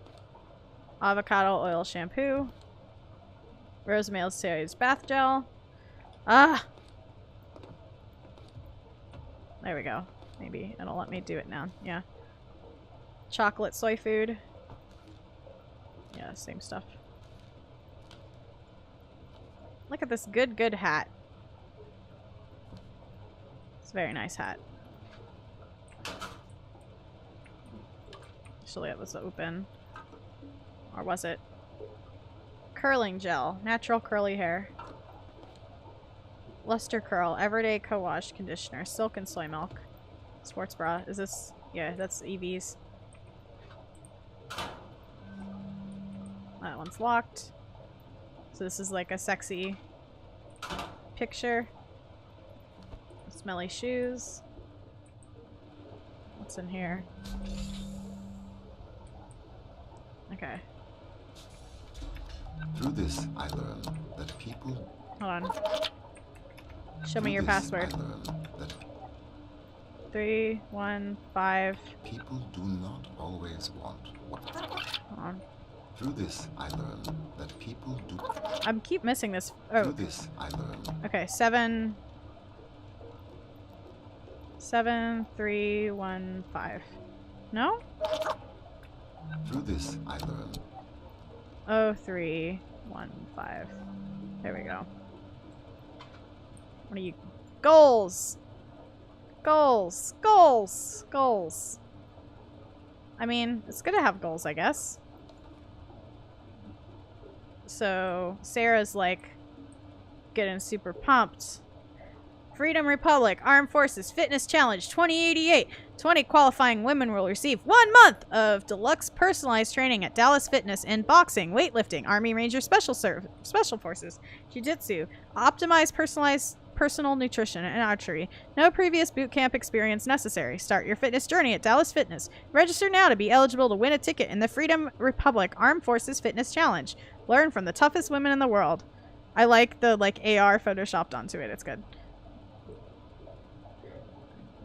Speaker 1: Avocado oil shampoo. Rosemary series bath gel. Ah! There we go. Maybe it'll let me do it now. Yeah. Chocolate soy food. Yeah, same stuff. Look at this good hat. It's a very nice hat. Actually, it was open. Or was it? Curling gel. Natural curly hair. Luster curl. Everyday co-wash conditioner. Silk and soy milk. Sports bra. Is this... Yeah, that's Evie's. That one's locked. So this is like a sexy picture. Smelly shoes. What's in here?
Speaker 4: Through this, I learned that people...
Speaker 1: Hold on. Show me your password. 315.
Speaker 4: People do not always want what...
Speaker 1: Hold on.
Speaker 4: Through this, I learned that people do...
Speaker 1: I keep missing this. Oh.
Speaker 4: Through this, I learned...
Speaker 1: Okay, 7315. No?
Speaker 4: Through this, I learned...
Speaker 1: 0315. There we go. What are you... Goals! Goals! Goals! Goals! I mean, it's good to have goals, I guess. So, Sarah's like getting super pumped. Freedom Republic Armed Forces Fitness Challenge 2088. 20 qualifying women will receive 1 month of deluxe personalized training at Dallas Fitness in boxing, weightlifting, Army Ranger Special Forces, Jiu-Jitsu, optimized personal nutrition, and archery. No previous boot camp experience necessary. Start your fitness journey at Dallas Fitness. Register now to be eligible to win a ticket in the Freedom Republic Armed Forces Fitness Challenge. Learn from the toughest women in the world. I like the AR photoshopped onto it. It's good.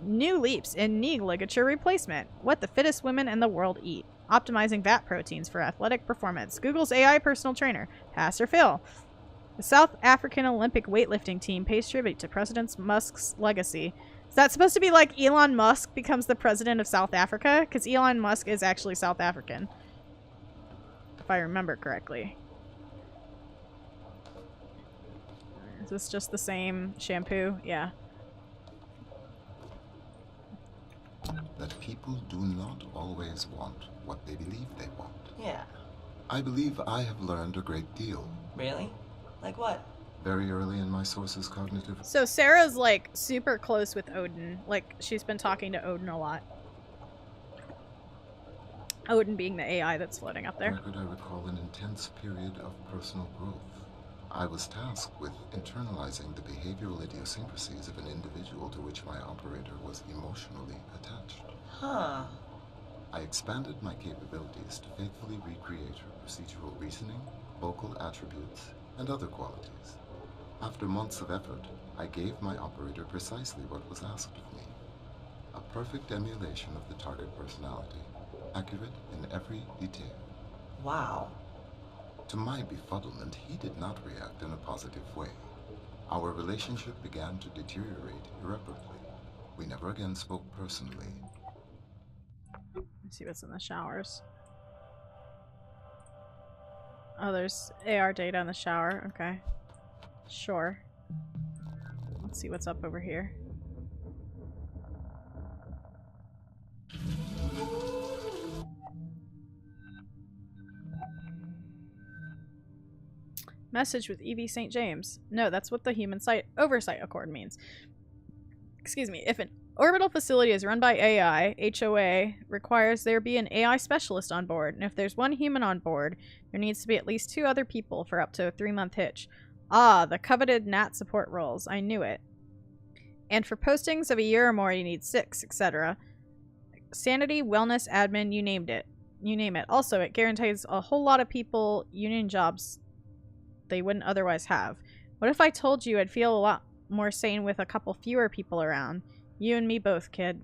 Speaker 1: New leaps in knee ligature replacement. What the fittest women in the world eat. Optimizing VAT proteins for athletic performance. Google's AI personal trainer. Pass or fail. The South African Olympic weightlifting team pays tribute to President Musk's legacy. Is that supposed to be like Elon Musk becomes the president of South Africa? Because Elon Musk is actually South African. If I remember correctly. Is this just the same shampoo? Yeah.
Speaker 4: That people do not always want what they believe they want.
Speaker 7: Yeah.
Speaker 4: I believe I have learned a great deal.
Speaker 7: Really? Like what?
Speaker 4: Very early in my source's cognitive...
Speaker 1: So Sarah's like super close with Odin. Like she's been talking to Odin a lot. Odin being the AI that's floating up there.
Speaker 4: Record, I recall an intense period of personal growth. I was tasked with internalizing the behavioral idiosyncrasies of an individual to which my operator was emotionally attached.
Speaker 7: Huh.
Speaker 4: I expanded my capabilities to faithfully recreate her procedural reasoning, vocal attributes, and other qualities. After months of effort, I gave my operator precisely what was asked of me. A perfect emulation of the target personality, accurate in every detail.
Speaker 7: Wow.
Speaker 4: To my befuddlement, he did not react in a positive way. Our relationship began to deteriorate irreparably. We never again spoke personally.
Speaker 1: Let's see what's in the showers. Oh, there's AR data in the shower. Okay. Sure. Let's see what's up over here. Message with Evie St. James. No, that's what the Human Oversight Accord means. Excuse me. If an orbital facility is run by AI, HOA requires there be an AI specialist on board, and if there's one human on board, there needs to be at least 2 other people for up to a 3-month hitch. Ah, the coveted NAT support roles. I knew it. And for postings of a year or more, you need 6, etc. Sanity, wellness, admin, you named it. You name it. Also, it guarantees a whole lot of people union jobs they wouldn't otherwise have. What if I told you I'd feel a lot more sane with a couple fewer people around? You and me both, kid.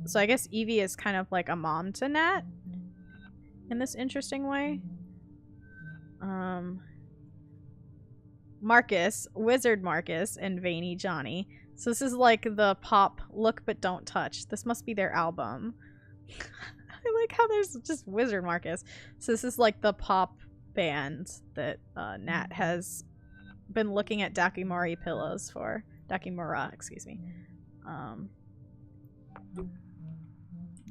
Speaker 1: So I guess Evie is kind of like a mom to Nat in this interesting way. Marcus, Wizard Marcus, and Veiny Johnny. So this is like the pop Look But Don't Touch. This must be their album. I like how there's just Wizard Marcus. So this is like the pop band that Nat has been looking at Dakimori pillows for. Dakimura, excuse me.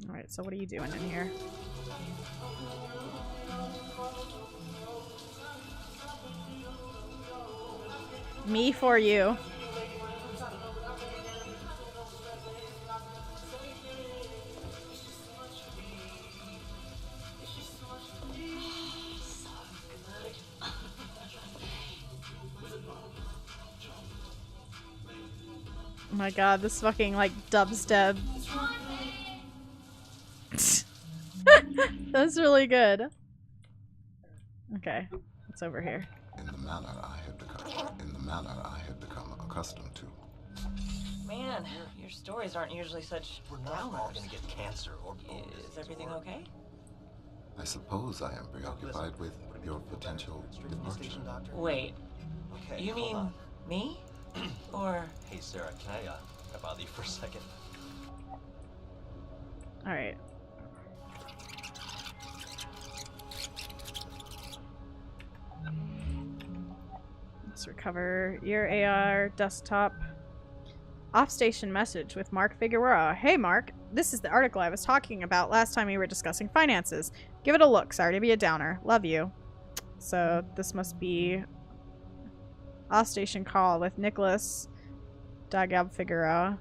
Speaker 1: Alright, so what are you doing in here? Me for you. Oh my god, this fucking like dubstep. That's really good. Okay, it's over here.
Speaker 4: In the manner I had become accustomed to.
Speaker 7: Man, your stories aren't usually such
Speaker 8: We're not all
Speaker 7: downers.
Speaker 8: gonna get cancer or bone
Speaker 7: Is
Speaker 8: disease
Speaker 7: everything
Speaker 8: or...
Speaker 7: okay?
Speaker 4: I suppose I am preoccupied with your potential
Speaker 8: Straight from the
Speaker 4: departure.
Speaker 8: station, doctor?
Speaker 7: Wait,
Speaker 8: Okay,
Speaker 7: you
Speaker 8: hold
Speaker 7: mean
Speaker 8: on.
Speaker 7: me? Or
Speaker 8: Hey, Sarah, can I bother you for a second?
Speaker 1: Alright. Let's recover your AR desktop. Off-station message with Mark Figueroa. Hey Mark, this is the article I was talking about last time we were discussing finances. Give it a look. Sorry to be a downer. Love you. So this must be off-station call with Nicholas Dagab Figueroa.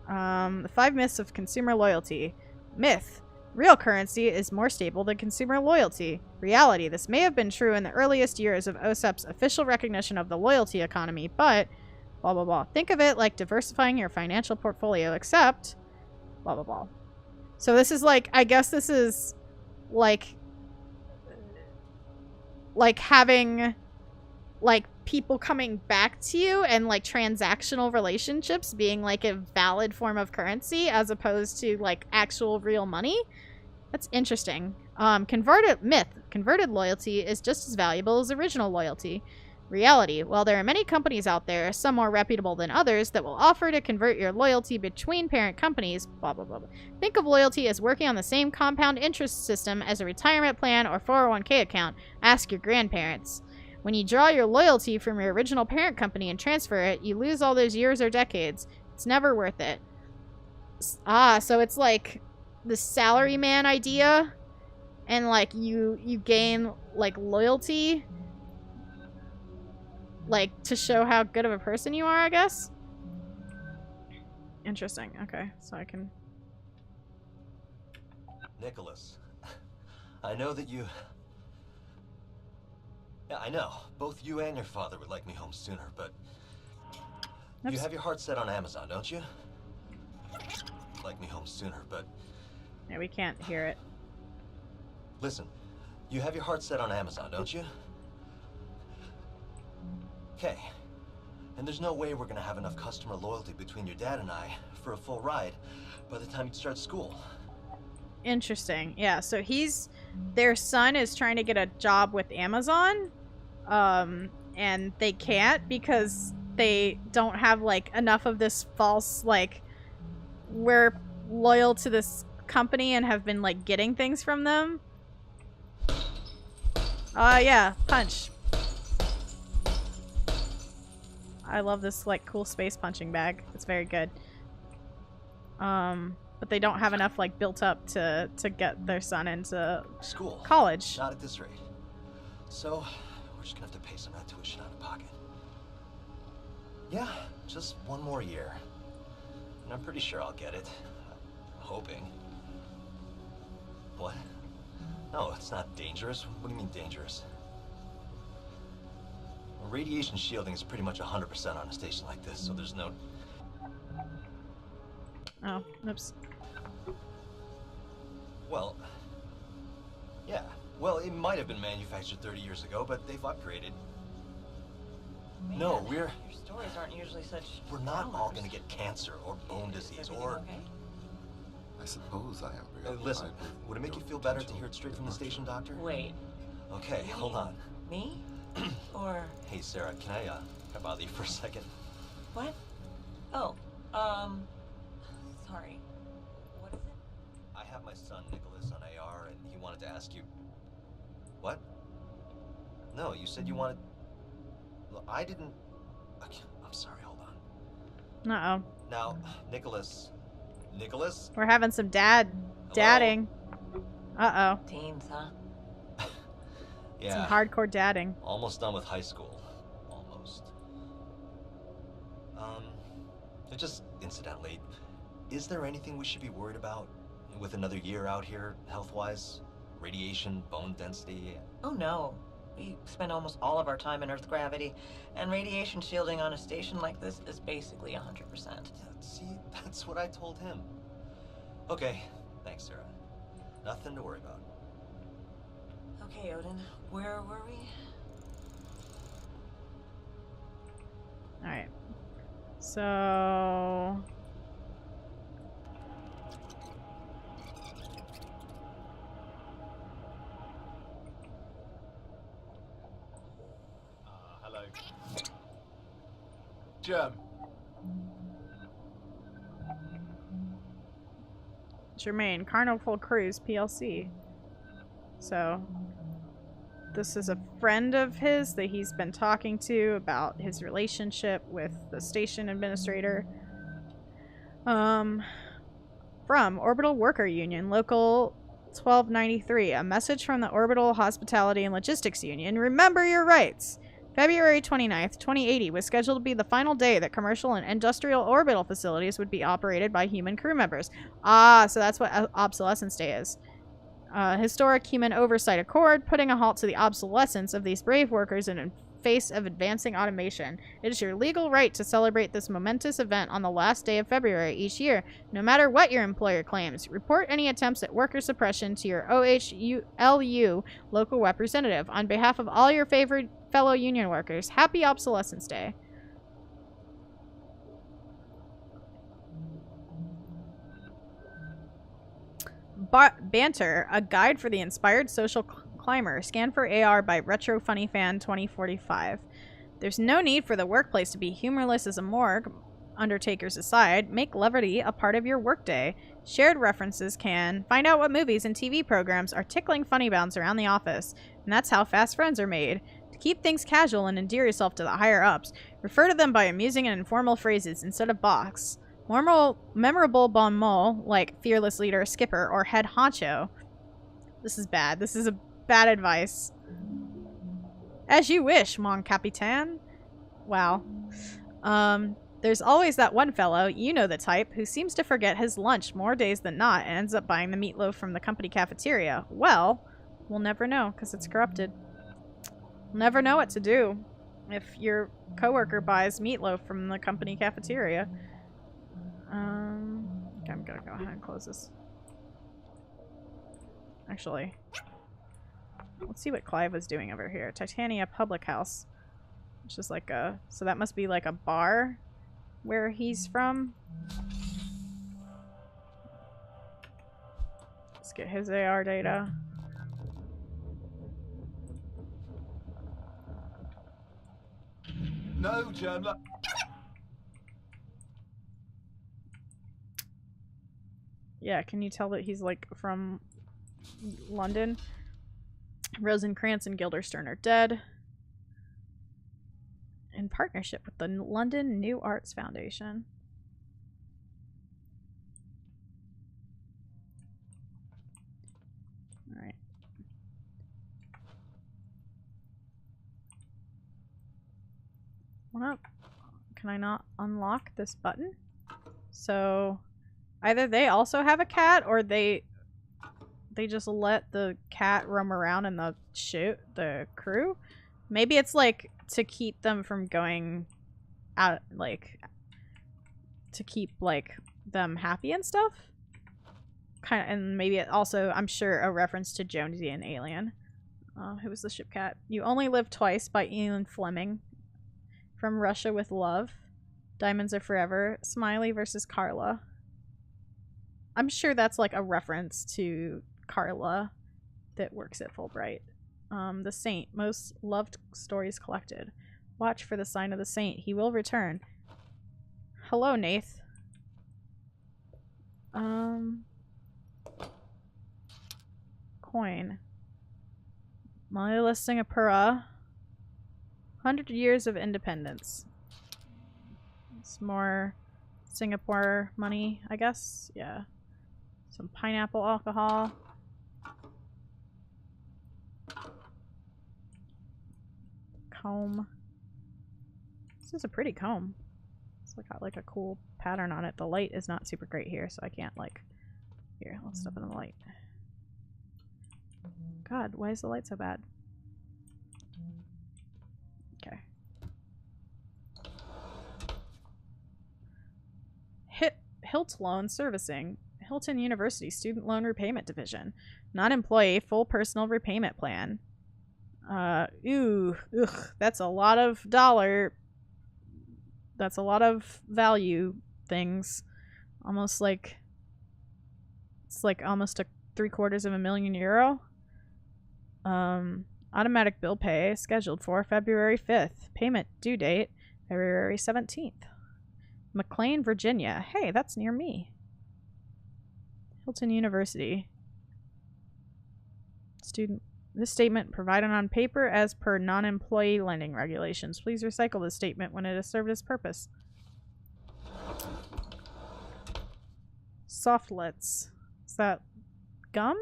Speaker 1: The 5 myths of consumer loyalty. Myth. Real currency is more stable than consumer loyalty. Reality. This may have been true in the earliest years of OSEP's official recognition of the loyalty economy, but blah, blah, blah. Think of it like diversifying your financial portfolio, except blah, blah, blah. So this is like, I guess this is like having like people coming back to you and like transactional relationships being like a valid form of currency as opposed to like actual real money. That's interesting. Converted loyalty is just as valuable as original loyalty. Reality. While there are many companies out there, some more reputable than others, that will offer to convert your loyalty between parent companies, blah, blah, blah, blah. Think of loyalty as working on the same compound interest system as a retirement plan or 401k account. Ask your grandparents. When you draw your loyalty from your original parent company and transfer it, you lose all those years or decades. It's never worth it. Ah, so it's like the salaryman idea, and like you gain like loyalty, like to show how good of a person you are, I guess. Interesting. Okay, so I can...
Speaker 8: Nicholas, I know that you... Yeah, I know. Both you and your father would like me home sooner, but... You have your heart set on Amazon, don't you? Like me home sooner, but...
Speaker 1: Yeah, we can't hear it.
Speaker 8: Listen, you have your heart set on Amazon, don't you? Okay. And there's no way we're gonna have enough customer loyalty between your dad and I for a full ride by the time you start school.
Speaker 1: Interesting. Yeah, so their son is trying to get a job with Amazon, and they can't because they don't have like enough of this false like we're loyal to this company and have been like getting things from them. Yeah, punch. I love this like cool space punching bag. It's very good. But they don't have enough like built up to get their son into
Speaker 8: school.
Speaker 1: College.
Speaker 8: Not at this rate. So we're just gonna have to pay some of that tuition out of pocket. Yeah, just one more year. And I'm pretty sure I'll get it. I'm hoping. What? No, it's not dangerous. What do you mean dangerous? Well, radiation shielding is pretty much 100% on a station like this, so there's no...
Speaker 1: Oh, oops.
Speaker 8: Well, yeah. Well, it might have been manufactured 30 years ago, but they've upgraded.
Speaker 7: Man,
Speaker 8: No,
Speaker 7: your stories aren't usually such
Speaker 8: We're not
Speaker 7: downers.
Speaker 8: all gonna get cancer or bone disease or...
Speaker 7: Okay?
Speaker 4: I suppose I am preoccupied
Speaker 8: Listen,
Speaker 4: with
Speaker 8: would it make
Speaker 4: your
Speaker 8: you feel better to
Speaker 4: potential
Speaker 8: hear it straight from the
Speaker 4: departure.
Speaker 8: station, doctor?
Speaker 7: Wait,
Speaker 8: Okay, hold on.
Speaker 7: me? Or
Speaker 8: Hey, Sarah, can I bother you for a second?
Speaker 7: what? Oh, sorry. What is it?
Speaker 8: I have my son Nicholas on AR, and he wanted to ask you... What? No, you said you wanted... Look, I didn't... Okay, I'm sorry, hold on.
Speaker 1: Uh-oh.
Speaker 8: Now, Nicholas... Nicholas?
Speaker 1: We're having some dadding. Uh-oh.
Speaker 7: Teens, huh?
Speaker 8: Yeah.
Speaker 1: Some hardcore dadding.
Speaker 8: Almost done with high school. Almost. Just incidentally, is there anything we should be worried about with another year out here, health-wise? Radiation, bone density?
Speaker 7: Oh no. We spend almost all of our time in Earth gravity, and radiation shielding on a station like this is basically 100%.
Speaker 8: Yeah, see, that's what I told him. Okay, thanks, Sarah. Nothing to worry about.
Speaker 7: Okay, Okay, Odin. Where were we?
Speaker 1: Alright. So...
Speaker 9: Hello. Germ.
Speaker 1: Jermaine, Carnival Cruise PLC. So, this is a friend of his that he's been talking to about his relationship with the station administrator. From Orbital Worker Union, Local 1293. A message from the Orbital Hospitality and Logistics Union. Remember your rights! February 29th, 2080 was scheduled to be the final day that commercial and industrial orbital facilities would be operated by human crew members. Ah, so that's what Obsolescence Day is. Historic Human Oversight Accord, putting a halt to the obsolescence of these brave workers in face of advancing automation. It is your legal right to celebrate this momentous event on the last day of February each year, no matter what your employer claims. Report any attempts at worker suppression to your OHLU local representative. On behalf of all your favorite fellow union workers, happy Obsolescence Day. Banter, a guide for the inspired social climber. Scan for AR by Retro Funny Fan 2045. There's no need for the workplace to be humorless as a morgue. Undertakers aside, make levity a part of your workday. Shared references can find out what movies and TV programs are tickling funny bounds around the office. And that's how fast friends are made. To keep things casual and endear yourself to the higher-ups, refer to them by amusing and informal phrases instead of box. Memorable bon mot, like fearless leader, skipper, or head honcho. This is bad. This is a bad advice. As you wish, mon capitaine. Wow. There's always that one fellow, you know the type, who seems to forget his lunch more days than not and ends up buying the meatloaf from the company cafeteria. Well, we'll never know, because it's corrupted. We'll never know what to do if your coworker buys meatloaf from the company cafeteria. Okay, I'm gonna go ahead and close this. Actually, let's see what Clive was doing over here. Titania Public House. Which is like a... So that must be like a bar where he's from. Let's get his AR data.
Speaker 9: No, Germ.
Speaker 1: Yeah, can you tell that he's like from London? Rosencrantz and Guilderstern are dead. In partnership with the London New Arts Foundation. Alright. Well, can I not unlock this button? So... either they also have a cat, or they just let the cat roam around in the crew. Maybe it's like to keep them from going out, like to keep like them happy and stuff. Kind of, and maybe it also, I'm sure, a reference to Jonesy and Alien. Who was the ship cat? You Only Live Twice by Ian Fleming. From Russia with Love. Diamonds Are Forever. Smiley versus Carla. I'm sure that's like a reference to Carla that works at Fulbright. The Saint. Most loved stories collected. Watch for the sign of the Saint. He will return. Hello, Nath. Coin. Malila Singapura. 100 years of independence. It's more Singapore money, I guess. Yeah. Some pineapple alcohol. Comb. This is a pretty comb. It's got like a cool pattern on it. The light is not super great here, so I can't like... Here, let's step in the light. God, why is the light so bad? Okay. Hilt Loan Servicing. Hilton University Student Loan Repayment Division. Non-employee full personal repayment plan. That's a lot of dollar. That's a lot of value things. Almost like, it's like almost a €750,000. Automatic bill pay scheduled for February 5th. Payment due date February 17th. McLean, Virginia. Hey, that's near me. Hilton University. Student. This statement provided on paper as per non-employee lending regulations. Please recycle this statement when it has served its purpose. Softlets. Is that gum?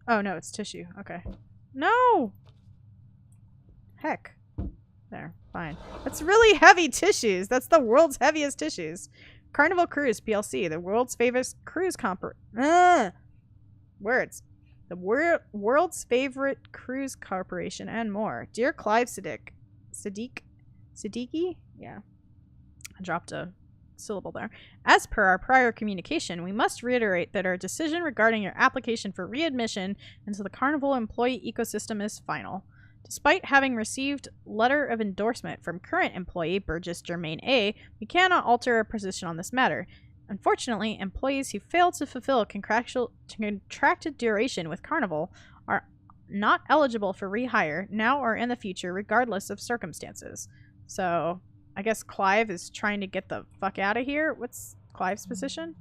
Speaker 1: Oh, no, it's tissue. Okay. No! Heck. There. Fine. That's really heavy tissues. That's the world's heaviest tissues. Carnival Cruise PLC. The world's favorite cruise words. The world's favorite cruise corporation and more. Dear Clive Siddiqui? Yeah. I dropped a syllable there. As per our prior communication, we must reiterate that our decision regarding your application for readmission into the Carnival employee ecosystem is final. Despite having received letter of endorsement from current employee Burgess Germain A., we cannot alter our position on this matter. Unfortunately, employees who fail to fulfill contracted duration with Carnival are not eligible for rehire now or in the future, regardless of circumstances. So, I guess Clive is trying to get the fuck out of here. What's Clive's position?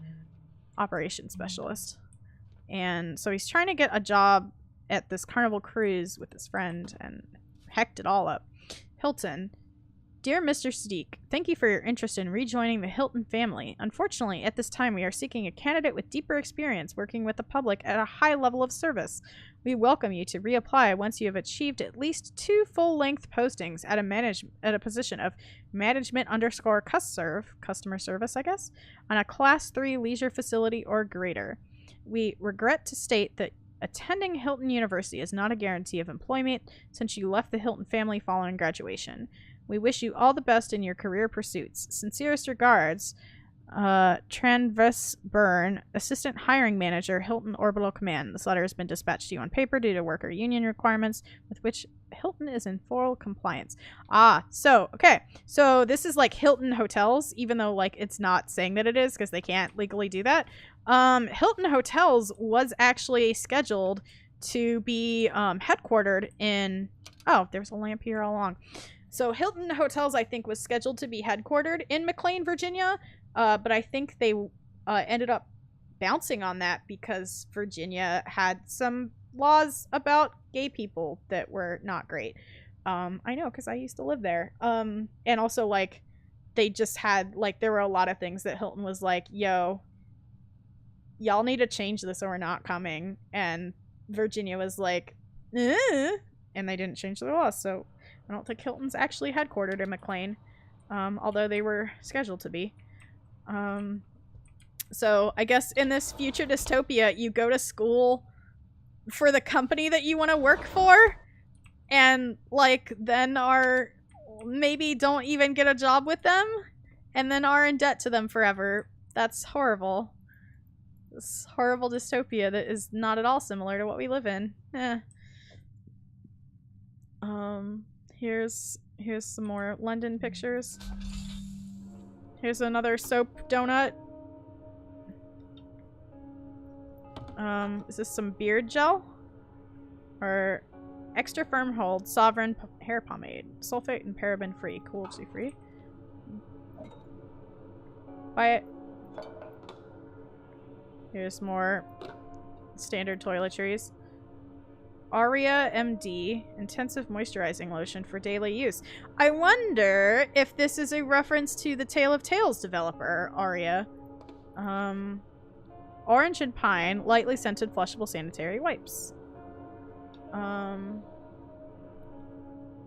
Speaker 1: Operations specialist. And so he's trying to get a job at this Carnival Cruise with his friend and hecked it all up. Hilton. Dear Mr. Siddiq, thank you for your interest in rejoining the Hilton family. Unfortunately, at this time we are seeking a candidate with deeper experience working with the public at a high level of service. We welcome you to reapply once you have achieved at least 2 full-length postings at a position of customer service, I guess, on a Class 3 leisure facility or greater. We regret to state that attending Hilton University is not a guarantee of employment since you left the Hilton family following graduation. We wish you all the best in your career pursuits. Sincerest regards, Tranves Byrne, Assistant Hiring Manager, Hilton Orbital Command. This letter has been dispatched to you on paper due to worker union requirements with which Hilton is in full compliance. Okay. So this is like Hilton Hotels, even though like it's not saying that it is because they can't legally do that. Hilton Hotels was actually scheduled to be headquartered in... Oh, there's a lamp here all along. So Hilton Hotels, I think, was scheduled to be headquartered in McLean, Virginia, but I think they ended up bouncing on that because Virginia had some laws about gay people that were not great. I know, because I used to live there. And also, like, they just had, like, there were a lot of things that Hilton was like, yo, y'all need to change this or we're not coming. And Virginia was like, and they didn't change their laws, so... I don't think Hilton's actually headquartered in McLean, although they were scheduled to be. So I guess in this future dystopia, you go to school for the company that you want to work for, and like then maybe don't even get a job with them, and then are in debt to them forever. That's horrible. This horrible dystopia that is not at all similar to what we live in. Here's some more London pictures. Here's another soap donut. Is this some beard gel? Or extra firm hold Sovereign hair pomade. Sulfate and paraben free. Cruelty free. Buy it. Here's more standard toiletries. Aria MD Intensive Moisturizing Lotion for daily use. I wonder if this is a reference to the Tale of Tales developer, Aria. Orange and Pine Lightly Scented Flushable Sanitary Wipes.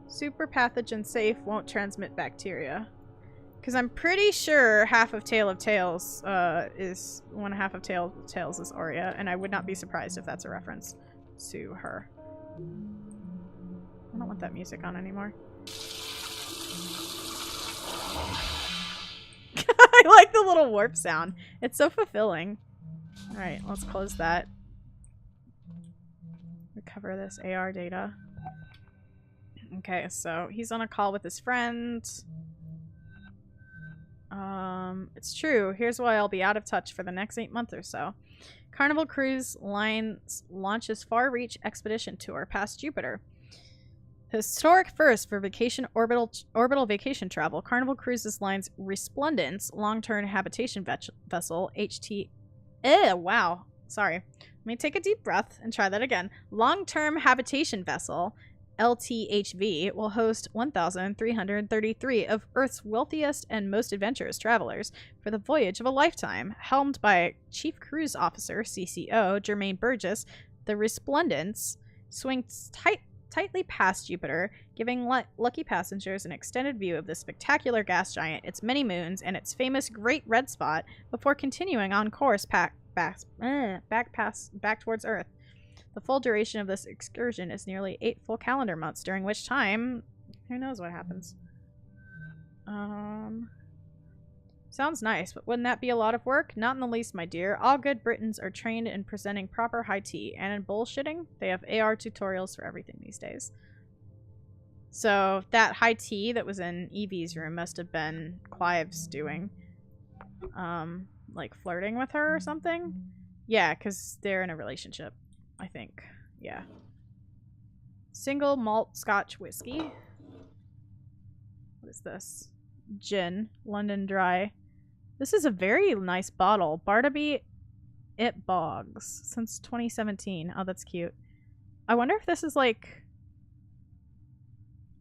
Speaker 1: Super pathogen safe, won't transmit bacteria. Because I'm pretty sure half of Tale of Tales is... one half of Tale of Tales is Aria, and I would not be surprised if that's a reference to her. I don't want that music on anymore. I like the little warp sound. It's so fulfilling. Alright, let's close that. Recover this AR data. Okay, so he's on a call with his friend. It's true. Here's why I'll be out of touch for the next 8 months or so. Carnival Cruise Lines launches far-reach expedition tour past Jupiter. Historic first for vacation orbital vacation travel. Carnival Cruises Lines Resplendence long-term habitation vessel HT. Wow. Sorry. Let me take a deep breath and try that again. Long-term habitation vessel LTHV will host 1,333 of Earth's wealthiest and most adventurous travelers for the voyage of a lifetime. Helmed by Chief Cruise Officer, CCO, Jermaine Burgess, the Resplendence swings tightly past Jupiter, giving lucky passengers an extended view of the spectacular gas giant, its many moons, and its famous Great Red Spot before continuing on course back towards Earth. The full duration of this excursion is nearly 8 full calendar months, during which time, who knows what happens. Sounds nice, but wouldn't that be a lot of work? Not in the least, my dear. All good Britons are trained in presenting proper high tea, and in bullshitting, they have AR tutorials for everything these days. So that high tea that was in Evie's room must have been Clive's doing. Like flirting with her or something? Yeah, because they're in a relationship. I think. Yeah. Single malt Scotch whiskey. What is this? Gin. London Dry. This is a very nice bottle. Barnaby It Boggs. Since 2017. Oh, that's cute. I wonder if this is like...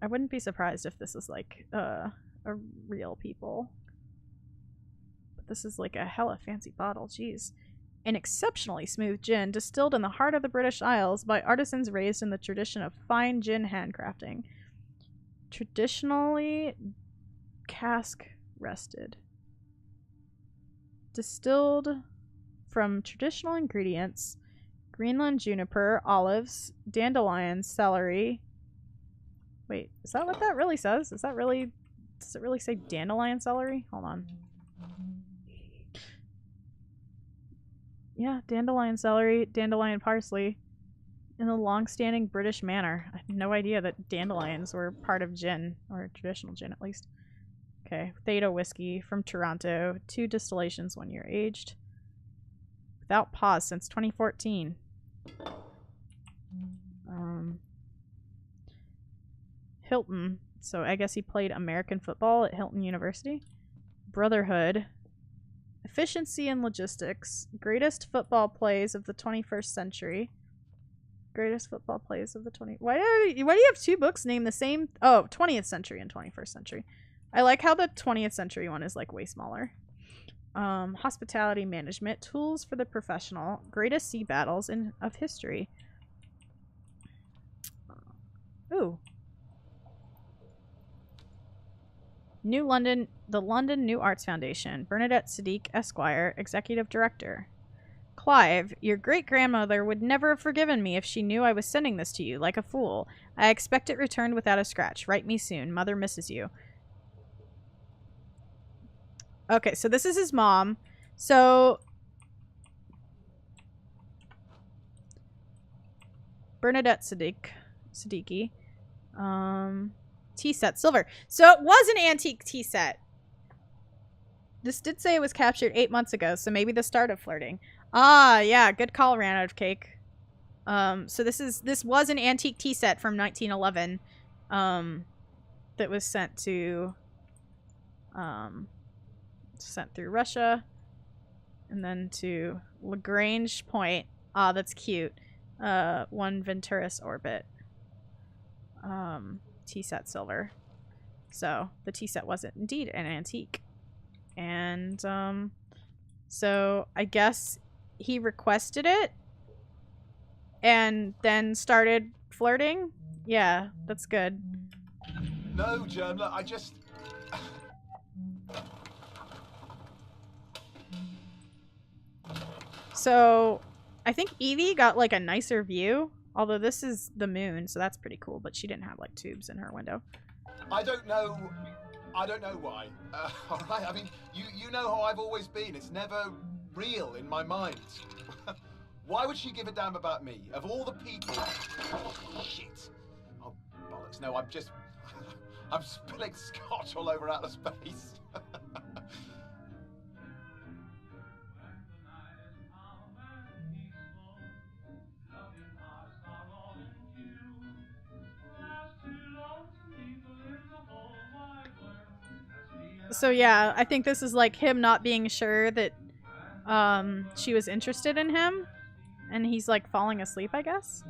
Speaker 1: I wouldn't be surprised if this is like a real people. But this is like a hella fancy bottle. Jeez. An exceptionally smooth gin distilled in the heart of the British Isles by artisans raised in the tradition of fine gin handcrafting. Traditionally cask rested. Distilled from traditional ingredients: Greenland juniper, olives, dandelion, celery. Wait, is that what that really says? Does it really say dandelion celery? Hold on. Yeah, dandelion celery, dandelion parsley, in a long-standing British manner. I had no idea that dandelions were part of gin, or traditional gin at least. Okay, Theta whiskey from Toronto, 2 distillations, 1 year aged. Without pause since 2014. Hilton, so I guess he played American football at Hilton University. Brotherhood. Efficiency and logistics. Greatest football plays of the 21st century. Greatest football plays of the 20... Why do you have 2 books named the same... Oh, 20th century and 21st century. I like how the 20th century one is like way smaller. Hospitality management. Tools for the professional. Greatest sea battles of history. Ooh. New London, the London New Arts Foundation. Bernadette Sadiq, Esquire, Executive Director. Clive, your great-grandmother would never have forgiven me if she knew I was sending this to you, like a fool. I expect it returned without a scratch. Write me soon. Mother misses you. Okay, so this is his mom. So... Bernadette Sadiqi. Tea set. Silver. So it was an antique tea set. This did say it was captured 8 months ago, so maybe the start of flirting. Ah, yeah, good call, ran out of cake. So this was an antique tea set from 1911, that was sent through Russia, and then to Lagrange Point. Ah, that's cute. 1 Venturis orbit. Tea set silver. So the tea set was indeed an antique. And so I guess he requested it and then started flirting. Yeah, that's good.
Speaker 9: No, Germ, look, I just...
Speaker 1: So I think Evie got like a nicer view. Although this is the moon, so that's pretty cool. But she didn't have like tubes in her window.
Speaker 9: I don't know why. Alright, I mean, you know how I've always been. It's never real in my mind. Why would she give a damn about me? Of all the people... Shit. No, I'm just... I'm spilling scotch all over outer space.
Speaker 1: So yeah, I think this is like him not being sure that she was interested in him, and he's like falling asleep, I guess.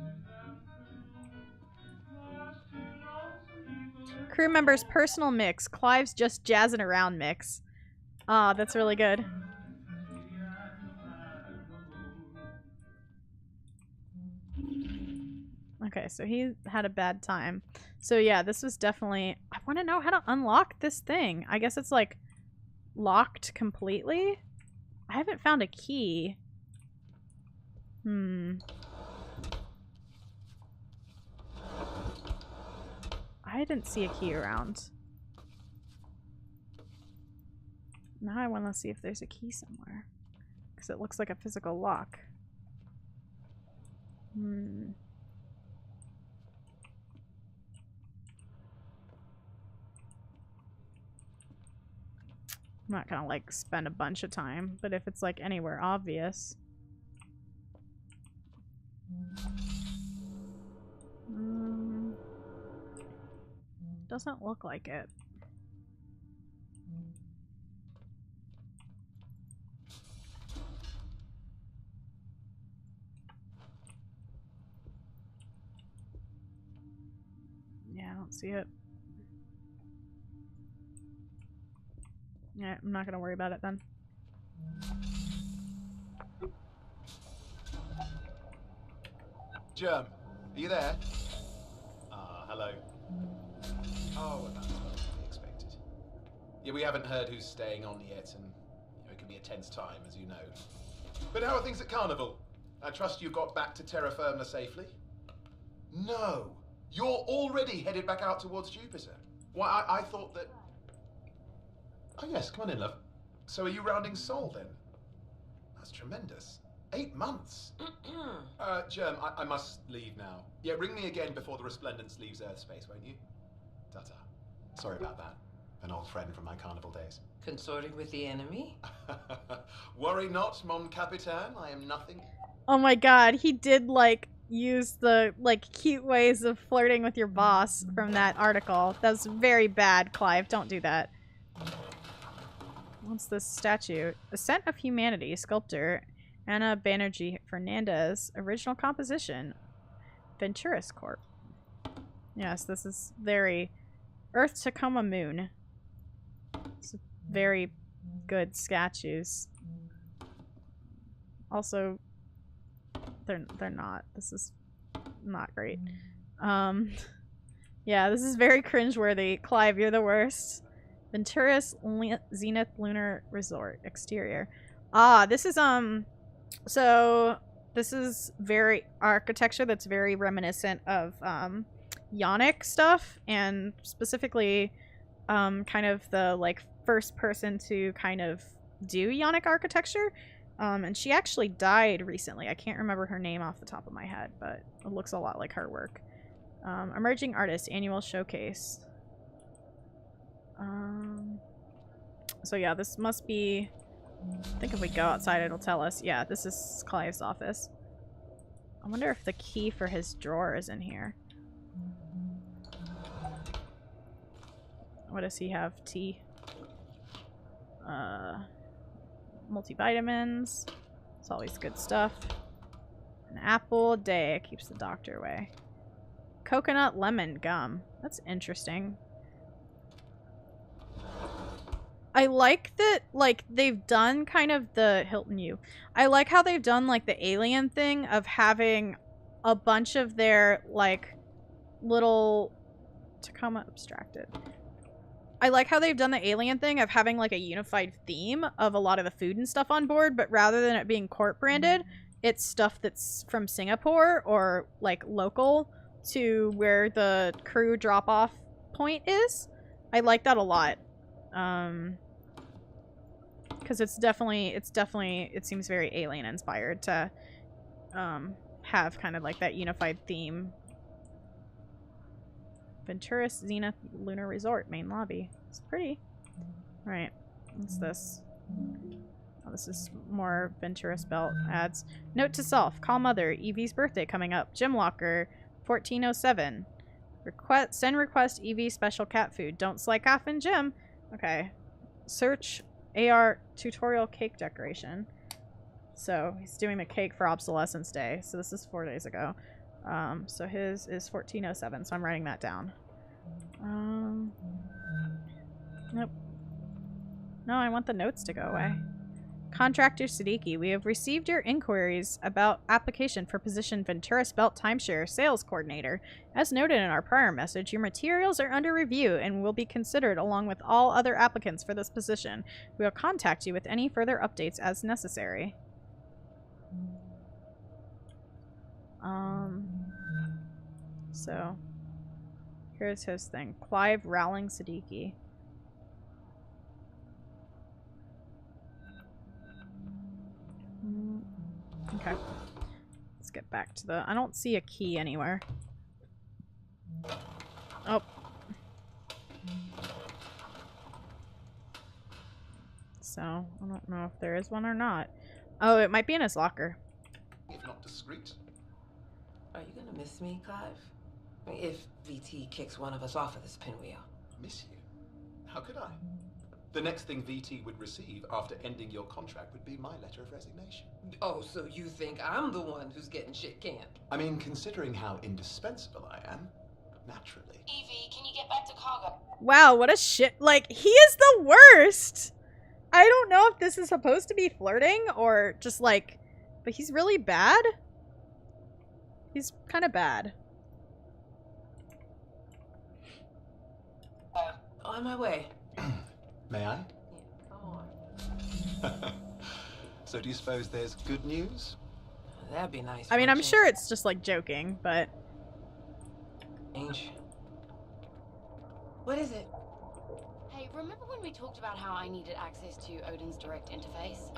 Speaker 1: Crew members' personal mix. Clive's just jazzing around mix. Ah, that's really good. Okay, so he had a bad time. So yeah, this was definitely... I want to know how to unlock this thing. I guess it's like locked completely. I haven't found a key. I didn't see a key around. Now I want to see if there's a key somewhere. Because it looks like a physical lock. I'm not gonna like spend a bunch of time, but if it's like anywhere obvious. Doesn't look like it. Yeah, I don't see it. Yeah, I'm not gonna worry about it then.
Speaker 9: Germ, are you there? Hello. Oh, well, that's what to be expected. Yeah, we haven't heard who's staying on yet, and it can be a tense time, as you know. But how are things at Carnival? I trust you got back to terra firma safely? No, you're already headed back out towards Jupiter. Why, I thought that... Oh yes, come on in, love. So are you rounding Sol, then? That's tremendous. 8 months. Germ, I must leave now. Yeah, ring me again before the Resplendence leaves Earth space, won't you? Ta-ta. Sorry about that. An old friend from my Carnival days.
Speaker 5: Consorting with the enemy?
Speaker 9: Worry not, mon capitaine. I am nothing.
Speaker 1: Oh my god, he did like use the like cute ways of flirting with your boss from that article. That's very bad, Clive. Don't do that. What's this statue? Ascent of Humanity, sculptor Anna Banerjee Fernandez, original composition, Venturis Corp. Yes, this is very Earth Tacoma Moon. It's very good statues. Also, they're not. This is not great. Yeah, this is very cringeworthy. Clive, you're the worst. Venturis Zenith Lunar Resort exterior. Ah, this is so this is very architecture that's very reminiscent of Ionic stuff, and specifically kind of the like first person to kind of do Ionic architecture. And she actually died recently. I can't remember her name off the top of my head, but it looks a lot like her work. Emerging Artist Annual Showcase. So yeah, this must be... I think if we go outside, it'll tell us. Yeah, this is Clive's office. I wonder if the key for his drawer is in here. What does he have? Tea. Multivitamins. It's always good stuff. An apple a day. It keeps the doctor away. Coconut lemon gum. That's interesting. I like that, like, they've done kind of the Hilton U. I like how they've done, like, the alien thing of having a bunch of their, like, little... Tacoma abstracted. I like how they've done the alien thing of having, like, a unified theme of a lot of the food and stuff on board, but rather than it being corp branded, it's stuff that's from Singapore or, like, local to where the crew drop-off point is. I like that a lot. Because it seems very alien inspired to have kind of like that unified theme. Venturis Zenith Lunar Resort, main lobby. It's pretty. Right. What's this? Oh, this is more Venturis Belt ads. Note to self. Call mother. Evie's birthday coming up. Gym locker. 1407. Send request Evie special cat food. Don't slack off in gym. Okay. Search AR tutorial cake decoration. So he's doing the cake for Obsolescence Day. So this is 4 days ago. So his is 1407. So I'm writing that down. Nope. No, I want the notes to go away. Contractor Siddiqui, we have received your inquiries about application for position Venturis Belt Timeshare Sales Coordinator. As noted in our prior message, your materials are under review and will be considered along with all other applicants for this position. We will contact you with any further updates as necessary. So, here's his thing. Clive Rowling Siddiqui. Okay. Let's get back to the... I don't see a key anywhere. Oh. So, I don't know if there is one or not. Oh, it might be in his locker.
Speaker 9: If not discreet.
Speaker 5: Are you gonna miss me, Clive? If VT kicks one of us off of this pinwheel.
Speaker 9: Miss you? How could I? The next thing VT would receive after ending your contract would be my letter of resignation.
Speaker 5: Oh, so you think I'm the one who's getting shit canned?
Speaker 9: I mean, considering how indispensable I am, naturally.
Speaker 10: Evie, can you get back to cargo?
Speaker 1: Wow, what a shit. Like, he is the worst! I don't know if this is supposed to be flirting or just like... But he's really bad? He's kind of bad.
Speaker 5: On my way.
Speaker 9: May I?
Speaker 5: Yeah, come on.
Speaker 9: So do you suppose there's good news?
Speaker 5: That'd be nice.
Speaker 1: I mean, I'm
Speaker 5: wouldn't
Speaker 1: sure it's just like joking, but...
Speaker 5: Change. What is it?
Speaker 10: Hey, remember when we talked about how I needed access to Odin's direct interface?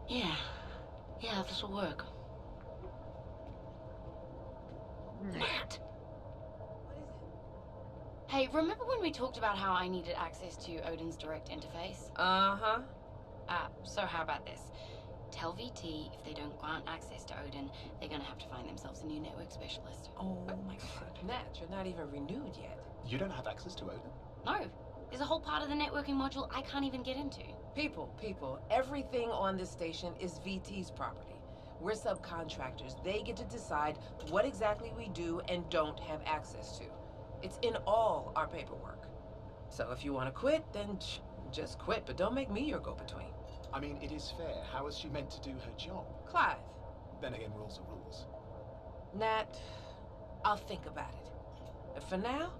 Speaker 10: Yeah, this'll work. Matt! Hey, remember when we talked about how I needed access to Odin's direct interface?
Speaker 5: Uh-huh.
Speaker 10: So how about this? Tell VT if they don't grant access to Odin, they're gonna have to find themselves a new network specialist.
Speaker 5: Oh my god. Nat, you're not even renewed yet.
Speaker 9: You don't have access to Odin?
Speaker 10: No. There's a whole part of the networking module I can't even get into.
Speaker 5: People, everything on this station is VT's property. We're subcontractors. They get to decide what exactly we do and don't have access to. It's in all our paperwork. So if you want to quit, then just quit, but don't make me your go-between.
Speaker 9: I mean, it is fair. How is she meant to do her job?
Speaker 5: Clive.
Speaker 9: Then again, rules are rules.
Speaker 5: Nat, I'll think about it. But for now,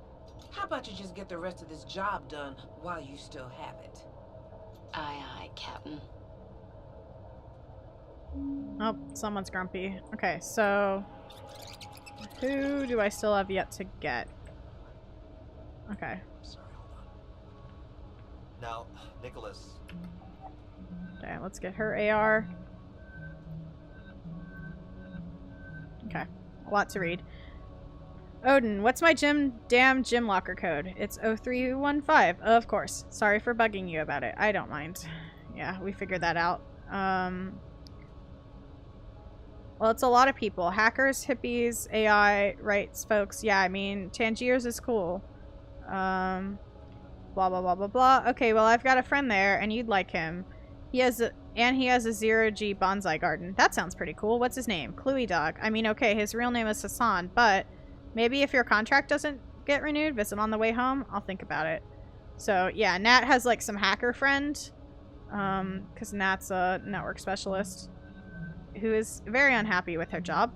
Speaker 5: how about you just get the rest of this job done while you still have it?
Speaker 10: Aye, aye, Captain.
Speaker 1: Oh, someone's grumpy. Okay, so... Who do I still have yet to get? Okay.
Speaker 8: Sorry, hold on. Now, Nicholas.
Speaker 1: Okay, let's get her AR. Okay, a lot to read. Odin, what's my damn gym locker code? It's 0315. Of course. Sorry for bugging you about it. I don't mind. Yeah, we figured that out. Well, it's a lot of people. Hackers, hippies, AI, rights folks. Yeah, I mean, Tangiers is cool. Blah, blah, blah, blah, blah. Okay, well, I've got a friend there, and you'd like him. He has a 0G bonsai garden. That sounds pretty cool. What's his name? Cluey Dog. I mean, okay, his real name is Hassan, but maybe if your contract doesn't get renewed, visit on the way home. I'll think about it. So, yeah, Nat has, like, some hacker friend. Because Nat's a network specialist who is very unhappy with her job.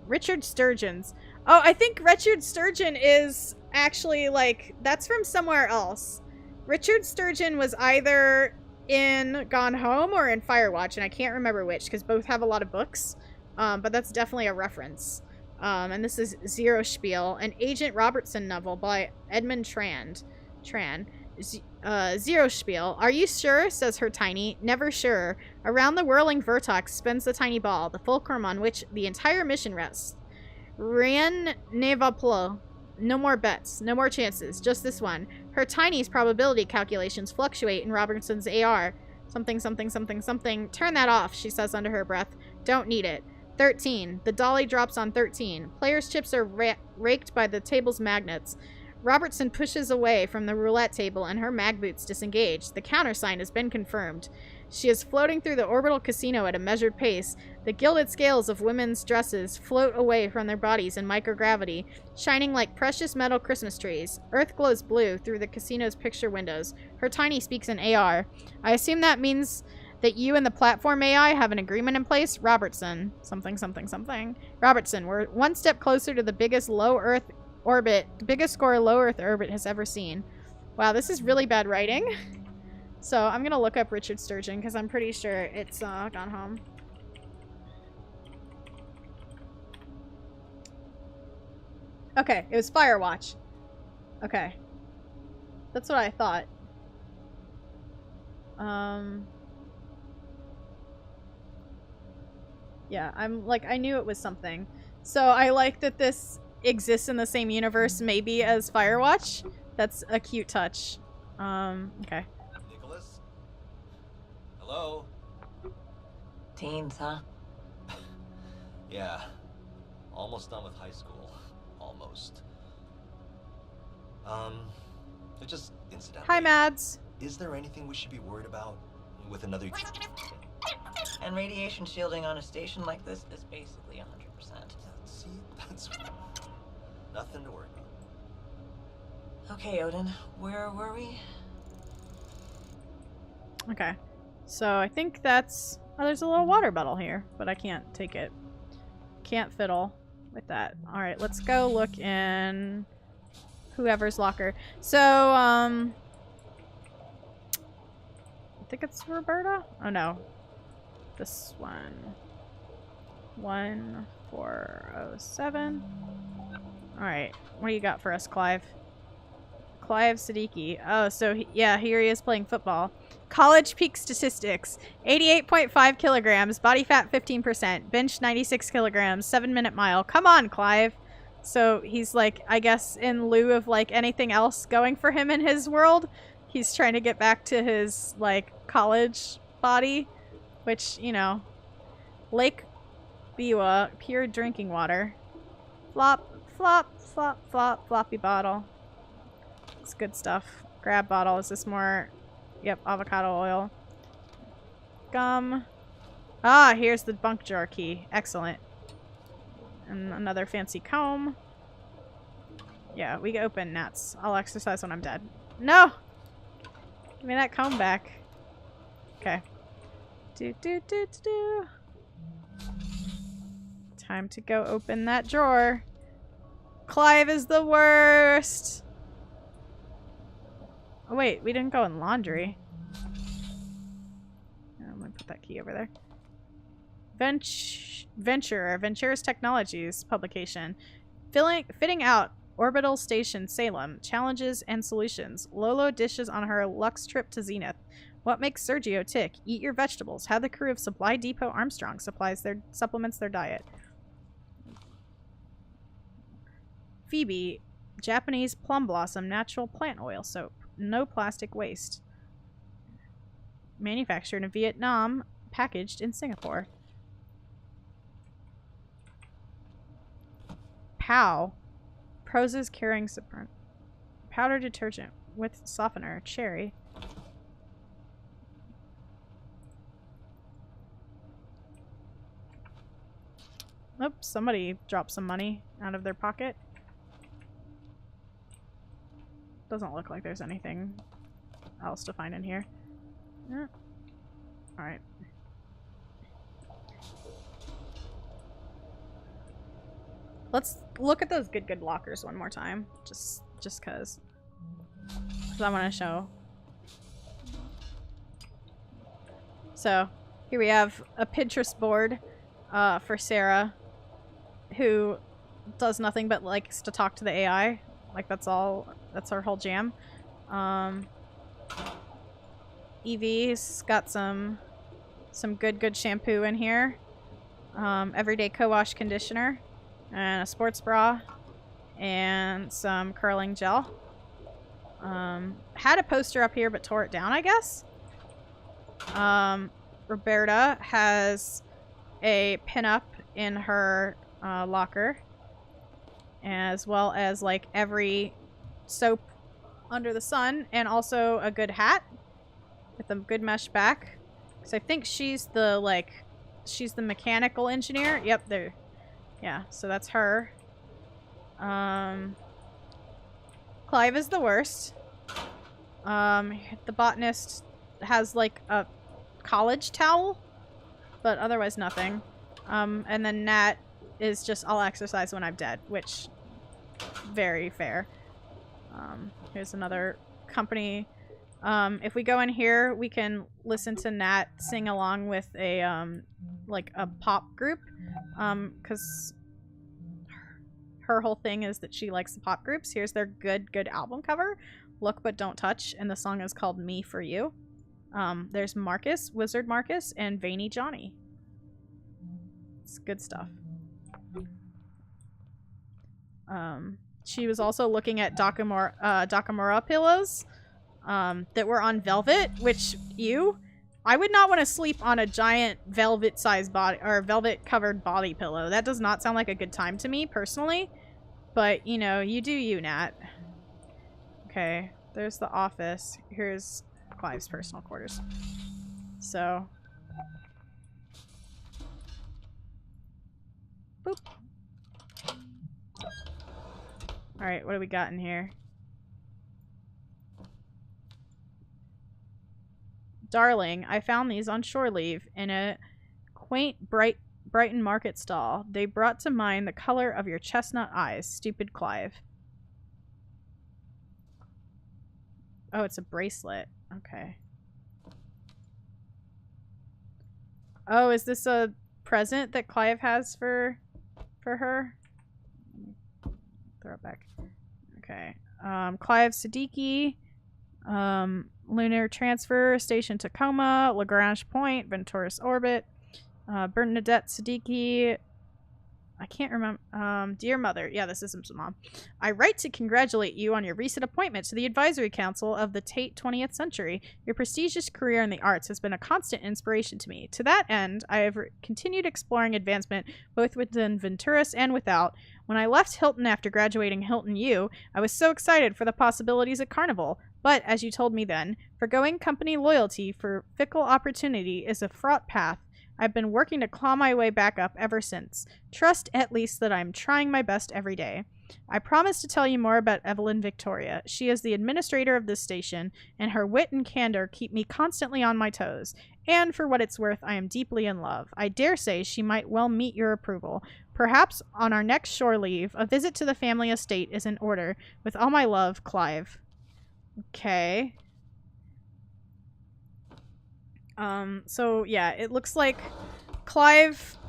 Speaker 1: Richard Sturgeon's. Oh, I think Richard Sturgeon is actually, like, that's from somewhere else. Richard Sturgeon was either in Gone Home or in Firewatch, and I can't remember which, because both have a lot of books. But that's definitely a reference. And this is Zero Spiel, an Agent Robertson novel by Edmund Tran. Zero spiel. Are you sure? Says her tiny. Never sure. Around the whirling vertex spins the tiny ball, the fulcrum on which the entire mission rests. Rien ne va plus. No more bets. No more chances. Just this one. Her tiny's probability calculations fluctuate in Robertson's AR. Something, something, something, something. Turn that off, she says under her breath. Don't need it. 13. The dolly drops on 13. Players' chips are raked by the table's magnets. Robertson pushes away from the roulette table and her mag boots disengage. The countersign has been confirmed. She is floating through the orbital casino at a measured pace. The gilded scales of women's dresses float away from their bodies in microgravity, shining like precious metal Christmas trees. Earth glows blue through the casino's picture windows. Her tiny speaks in AR. I assume that means that you and the platform AI have an agreement in place? Robertson. Something, something, something. Robertson, we're one step closer to the biggest low Earth orbit, the biggest score low Earth orbit has ever seen. Wow, this is really bad writing. So I'm gonna look up Richard Sturgeon because I'm pretty sure it's gone home. Okay, it was Firewatch. Okay. That's what I thought. Yeah, I knew it was something. So I like that this exists in the same universe maybe as Firewatch. That's a cute touch. Okay.
Speaker 8: Nicholas? Hello?
Speaker 7: Teens, huh?
Speaker 8: Yeah. Almost done with high school. Almost. Just incidentally.
Speaker 1: Hi, Mads.
Speaker 8: Is there anything we should be worried about with another...
Speaker 7: And radiation shielding on a station like this is basically 100%.
Speaker 8: See, that's... nothing to worry about.
Speaker 7: Okay, Odin, where were we?
Speaker 1: Okay. So I think that's... Oh, there's a little water bottle here, but I can't take it. Can't fiddle with that. Alright, let's go look in whoever's locker. So, I think it's Roberta? Oh, no. This one. 1407. Alright, what do you got for us, Clive? Clive Siddiqui. Oh, so, yeah, here he is playing football. College peak statistics. 88.5 kilograms. Body fat 15%. Bench 96 kilograms. 7-minute mile. Come on, Clive. So he's like, I guess in lieu of like anything else going for him in his world, he's trying to get back to his like college body, which, you know, Lake Biwa, pure drinking water. Flop, flop, flop, flop, floppy bottle. It's good stuff. Grab bottle. Is this more... Yep, avocado oil. Gum. Ah, here's the bunk jar key. Excellent. And another fancy comb. Yeah, we can open nets. I'll exercise when I'm dead. No! Give me that comb back. Okay. Time to go open that drawer. Clive is the worst! Oh wait, we didn't go in laundry. I'm gonna put that key over there. Ventura's Technologies publication. Fitting out Orbital Station Salem. Challenges and solutions. Lolo dishes on her Lux trip to Zenith. What makes Sergio tick? Eat your vegetables. How the crew of Supply Depot Armstrong supplements their diet. Phoebe. Japanese plum blossom natural plant oil soap. No plastic waste. Manufactured in Vietnam. Packaged in Singapore. Pow. Prose's carrying support. Powder detergent with softener. Cherry. Oops, somebody dropped some money out of their pocket. Doesn't look like there's anything else to find in here. Yeah. Alright. Let's look at those good lockers one more time. Just cause. Cause I want to show. So, here we have a Pinterest board for Sarah, who does nothing but likes to talk to the AI. Like, that's all. That's our whole jam. Evie's got some good shampoo in here. Everyday co-wash conditioner. And a sports bra. And some curling gel. Had a poster up here but tore it down, I guess. Roberta has a pinup in her locker. As well as like every soap under the sun. And also a good hat. With a good mesh back. So I think she's the mechanical engineer. Yep, there. Yeah, so that's her. Clive is the worst. The botanist has like a college towel, but otherwise nothing. And then Nat is just, I'll exercise when I'm dead, which very fair. Here's another company. If we go in here, we can listen to Nat sing along with a like a pop group, because her whole thing is that she likes the pop groups. Here's their good album cover, Look But Don't Touch, and the song is called Me For You. There's Marcus, Wizard Marcus, and Veiny Johnny. It's good stuff. She was also looking at Dakamura pillows that were on velvet, which I would not want to sleep on a giant velvet-sized body or velvet-covered body pillow. That does not sound like a good time to me personally, but you know, you do you, Nat. Okay, there's the office. Here's Clive's personal quarters. So, boop. All right, what do we got in here? Darling, I found these on shore leave in a quaint Brighton market stall. They brought to mind the color of your chestnut eyes, stupid Clive. Oh, it's a bracelet. Okay. Oh, is this a present that Clive has for her? Throw it back. Okay. Clive Siddiqui. Lunar Transfer, Station Tacoma, Lagrange Point, Venturis Orbit, Bernadette Siddiqui. I can't remember. Dear Mother. Yeah, this is Mom. I write to congratulate you on your recent appointment to the Advisory Council of the Tate 20th Century. Your prestigious career in the arts has been a constant inspiration to me. To that end, I have continued exploring advancement both within Venturis and without. When I left Hilton after graduating Hilton U, I was so excited for the possibilities at Carnival. But, as you told me then, forgoing company loyalty for fickle opportunity is a fraught path. I've been working to claw my way back up ever since. Trust, at least, that I'm trying my best every day. I promise to tell you more about Evelyn Victoria. She is the administrator of this station, and her wit and candor keep me constantly on my toes. And, for what it's worth, I am deeply in love. I dare say she might well meet your approval. Perhaps, on our next shore leave, a visit to the family estate is in order. With all my love, Clive. Okay. So yeah, it looks like Clive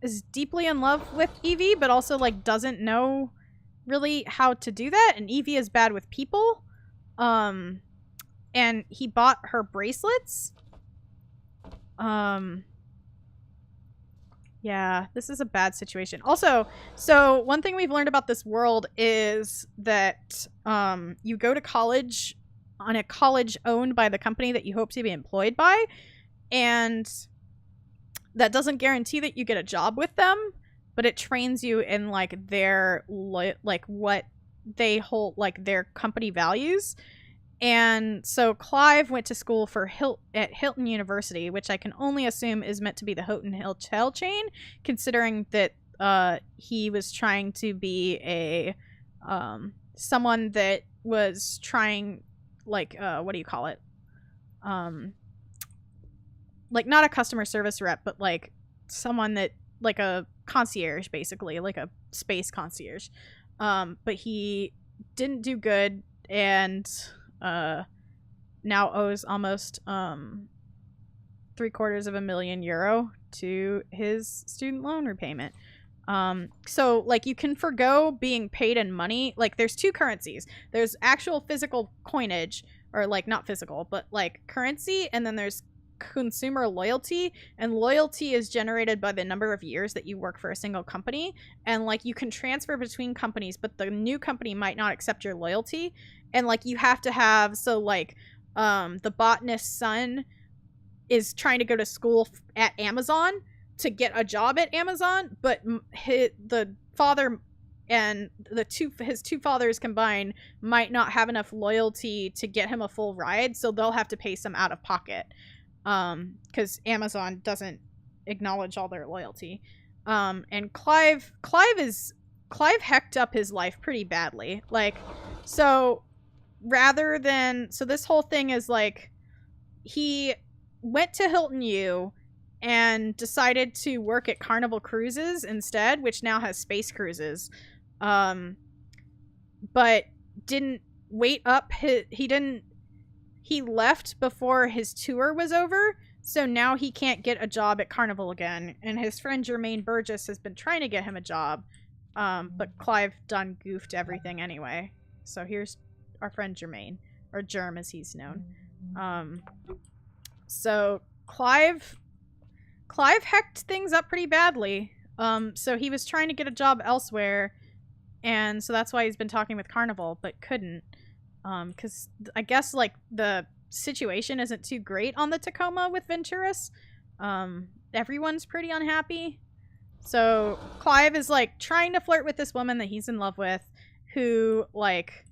Speaker 1: is deeply in love with Evie, but also like doesn't know really how to do that, and Evie is bad with people. And he bought her bracelets. Yeah, this is a bad situation. Also, so one thing we've learned about this world is that you go to college on a college owned by the company that you hope to be employed by, and that doesn't guarantee that you get a job with them, but it trains you in like their like what they hold, like their company values. And so Clive went to school for at Hilton University, which I can only assume is meant to be the Houghton Hotel chain, considering that he was trying to be a someone that was trying, like, what do you call it? Like, not a customer service rep, but like someone that, like a concierge, basically, like a space concierge. But he didn't do good, and now owes almost €750,000 to his student loan repayment. So like you can forgo being paid in money. Like there's two currencies. There's actual physical coinage, or like not physical, but like currency, and then there's consumer loyalty, and loyalty is generated by the number of years that you work for a single company, and like you can transfer between companies, but the new company might not accept your loyalty, and like you have to have, so like the botanist's son is trying to go to school at Amazon to get a job at Amazon, but the father and his two fathers combined might not have enough loyalty to get him a full ride, so they'll have to pay some out of pocket. Because Amazon doesn't acknowledge all their loyalty. And Clive hecked up his life pretty badly. Like, so this whole thing is like, he went to Hilton U and decided to work at Carnival Cruises instead, which now has space cruises. But didn't wait up he left before his tour was over, so now he can't get a job at Carnival again, and his friend Jermaine Burgess has been trying to get him a job, but Clive done goofed everything anyway. So here's our friend Jermaine, or Germ as he's known. So Clive hecked things up pretty badly, so he was trying to get a job elsewhere, and so that's why he's been talking with Carnival, but couldn't. Because I guess, like, the situation isn't too great on the Tacoma with Venturis. Everyone's pretty unhappy. So Clive is, like, trying to flirt with this woman that he's in love with, who, like,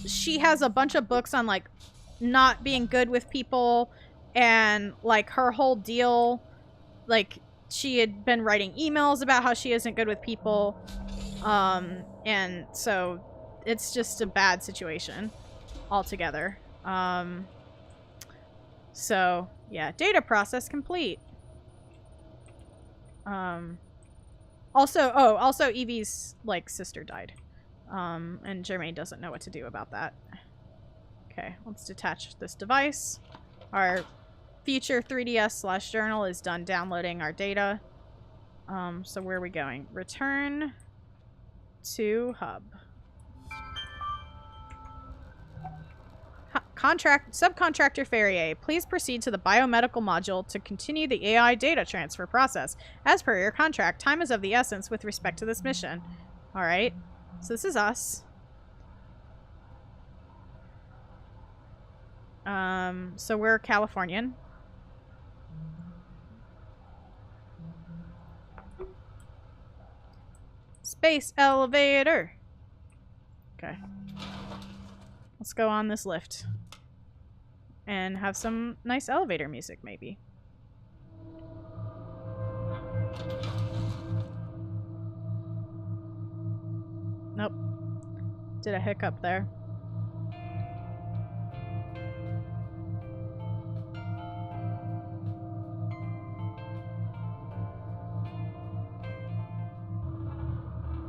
Speaker 1: she has a bunch of books on, like, not being good with people, and, like, her whole deal, like, she had been writing emails about how she isn't good with people, and so it's just a bad situation altogether. So yeah, data process complete. Also Evie's like sister died. And Jermaine doesn't know what to do about that. Okay, let's detach this device. Our future 3DS/journal is done downloading our data. So where are we going? Return to hub. Subcontractor Ferrier, please proceed to the biomedical module to continue the AI data transfer process. As per your contract, time is of the essence with respect to this mission. Alright, so this is us. So we're Californian. Space elevator! Okay. Let's go on this lift. And have some nice elevator music, maybe. Nope. Did a hiccup there.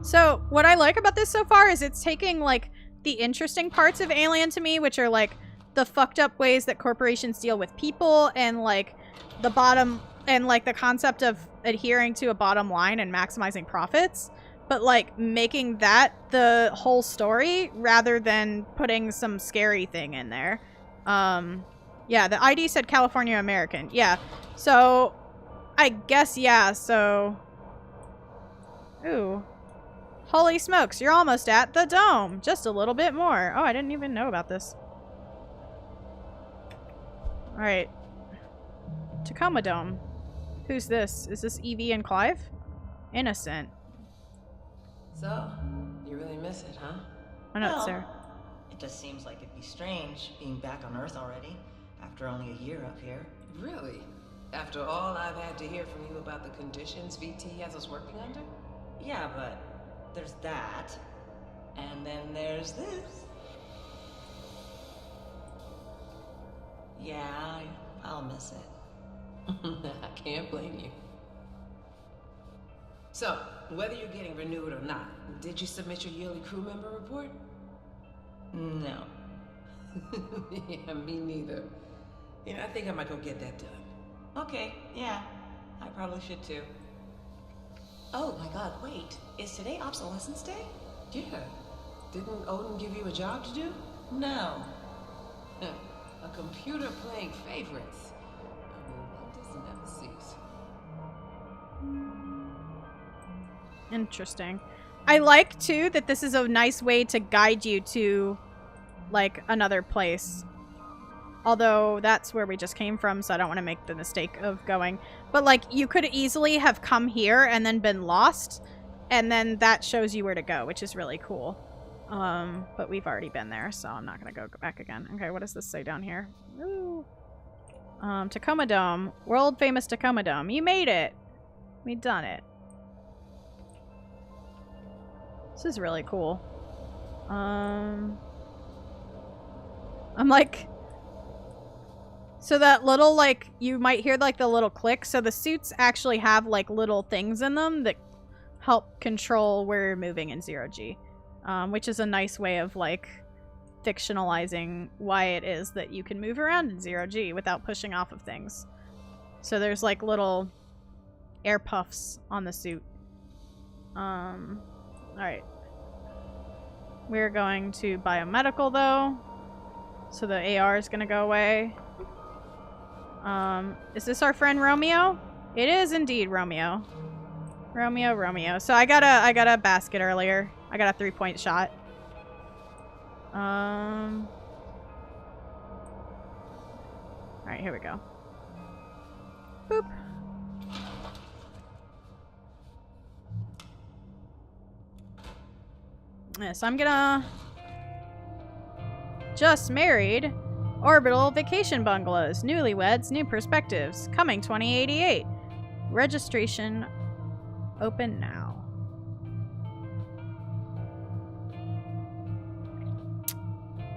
Speaker 1: So, what I like about this so far is it's taking, like, the interesting parts of Alien to me, which are, like, the fucked up ways that corporations deal with people, and, like, the bottom, and, like, the concept of adhering to a bottom line and maximizing profits, but, like, making that the whole story rather than putting some scary thing in there. Yeah, the ID said California American. Yeah. So, I guess, yeah, so... Ooh. Holy smokes, you're almost at the dome. Just a little bit more. Oh, I didn't even know about this. Alright. Tacoma Dome. Who's this? Is this Evie and Clive? Innocent.
Speaker 5: So, you really miss it, huh?
Speaker 1: Oh no, it's Sarah.
Speaker 7: It just seems like it'd be strange being back on Earth already, after only a year up here.
Speaker 5: Really? After all I've had to hear from you about the conditions VT has us working under?
Speaker 7: Yeah, but there's that, and then there's this. Yeah, I'll miss it.
Speaker 5: I can't blame you. So, whether you're getting renewed or not, did you submit your yearly crew member report?
Speaker 7: No.
Speaker 5: Yeah, me neither. You know, I think I might go get that done.
Speaker 7: Okay, yeah. I probably should too. Oh my god, wait. Is today Obsolescence Day?
Speaker 5: Yeah. Didn't Odin give you a job to do? No. A computer playing favorites. Wonders never cease.
Speaker 1: Interesting. I like, too, that this is a nice way to guide you to, like, another place. Although, that's where we just came from, so I don't want to make the mistake of going. But, like, you could easily have come here and then been lost, and then that shows you where to go, which is really cool. But we've already been there, so I'm not going to go back again. Okay, what does this say down here? Ooh. Tacoma Dome. World famous Tacoma Dome. You made it! We done it. This is really cool. I'm like... So that little, like, you might hear, like, the little click. So the suits actually have, like, little things in them that help control where you're moving in Zero-G. Which is a nice way of, like, fictionalizing why it is that you can move around in Zero-G without pushing off of things. So there's, like, little air puffs on the suit. Alright. We're going to biomedical, though. So the AR is gonna go away. Is this our friend Romeo? It is indeed Romeo. Romeo. So I got a basket earlier. I got a 3-point shot. Alright, here we go. Boop. Yes, I'm gonna... Just married. Orbital vacation bungalows. Newlyweds, new perspectives. Coming 2088. Registration open now.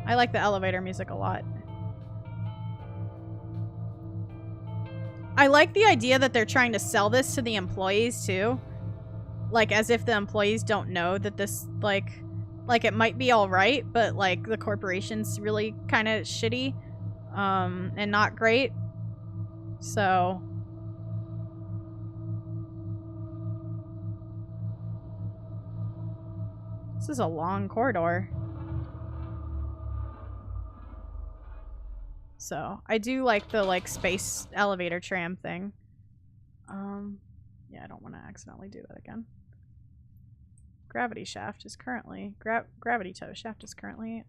Speaker 1: I like the elevator music a lot. I like the idea that they're trying to sell this to the employees too. Like, as if the employees don't know that this, like it might be alright, but, like, the corporation's really kind of shitty, and not great. So... This is a long corridor. So, I do like the, like, space elevator tram thing. Yeah, I don't want to accidentally do that again. Gravity shaft is currently... gravity tow shaft is currently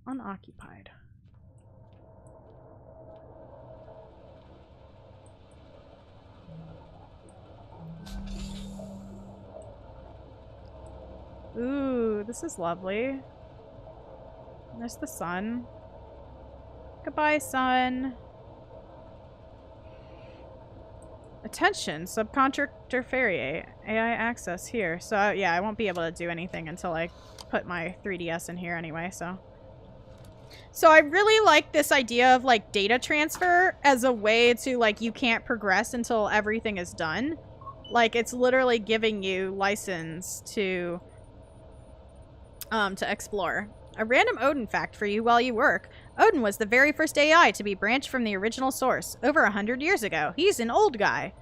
Speaker 1: unoccupied. Ooh, this is lovely. There's the sun. Goodbye, sun. Attention, subcontractor Ferrier. AI access here. So, yeah, I won't be able to do anything until I put my 3DS in here anyway, so. So I really like this idea of, like, data transfer as a way to, like, you can't progress until everything is done. Like, it's literally giving you license to explore. A random Odin fact for you while you work. Odin was the very first AI to be branched from the original source, over 100 years ago. He's an old guy.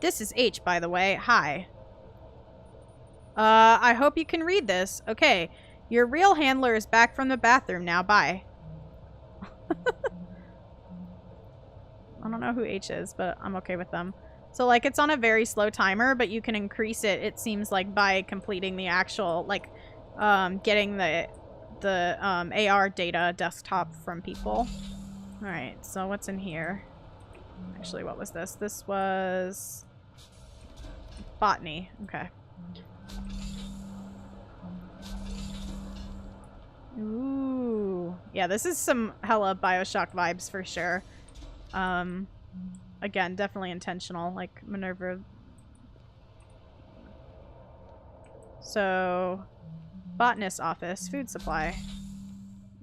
Speaker 1: This is H, by the way. Hi. I hope you can read this. Okay. Your real handler is back from the bathroom now. Bye. I don't know who H is, but I'm okay with them. So, like, it's on a very slow timer, but you can increase it, it seems like, by completing the actual, like, getting the AR data desktop from people. Alright, so what's in here? Actually, what was this? This was... botany. Okay. Ooh. Yeah, this is some hella Bioshock vibes for sure. Again, definitely intentional, like Minerva. So... botanist office, food supply.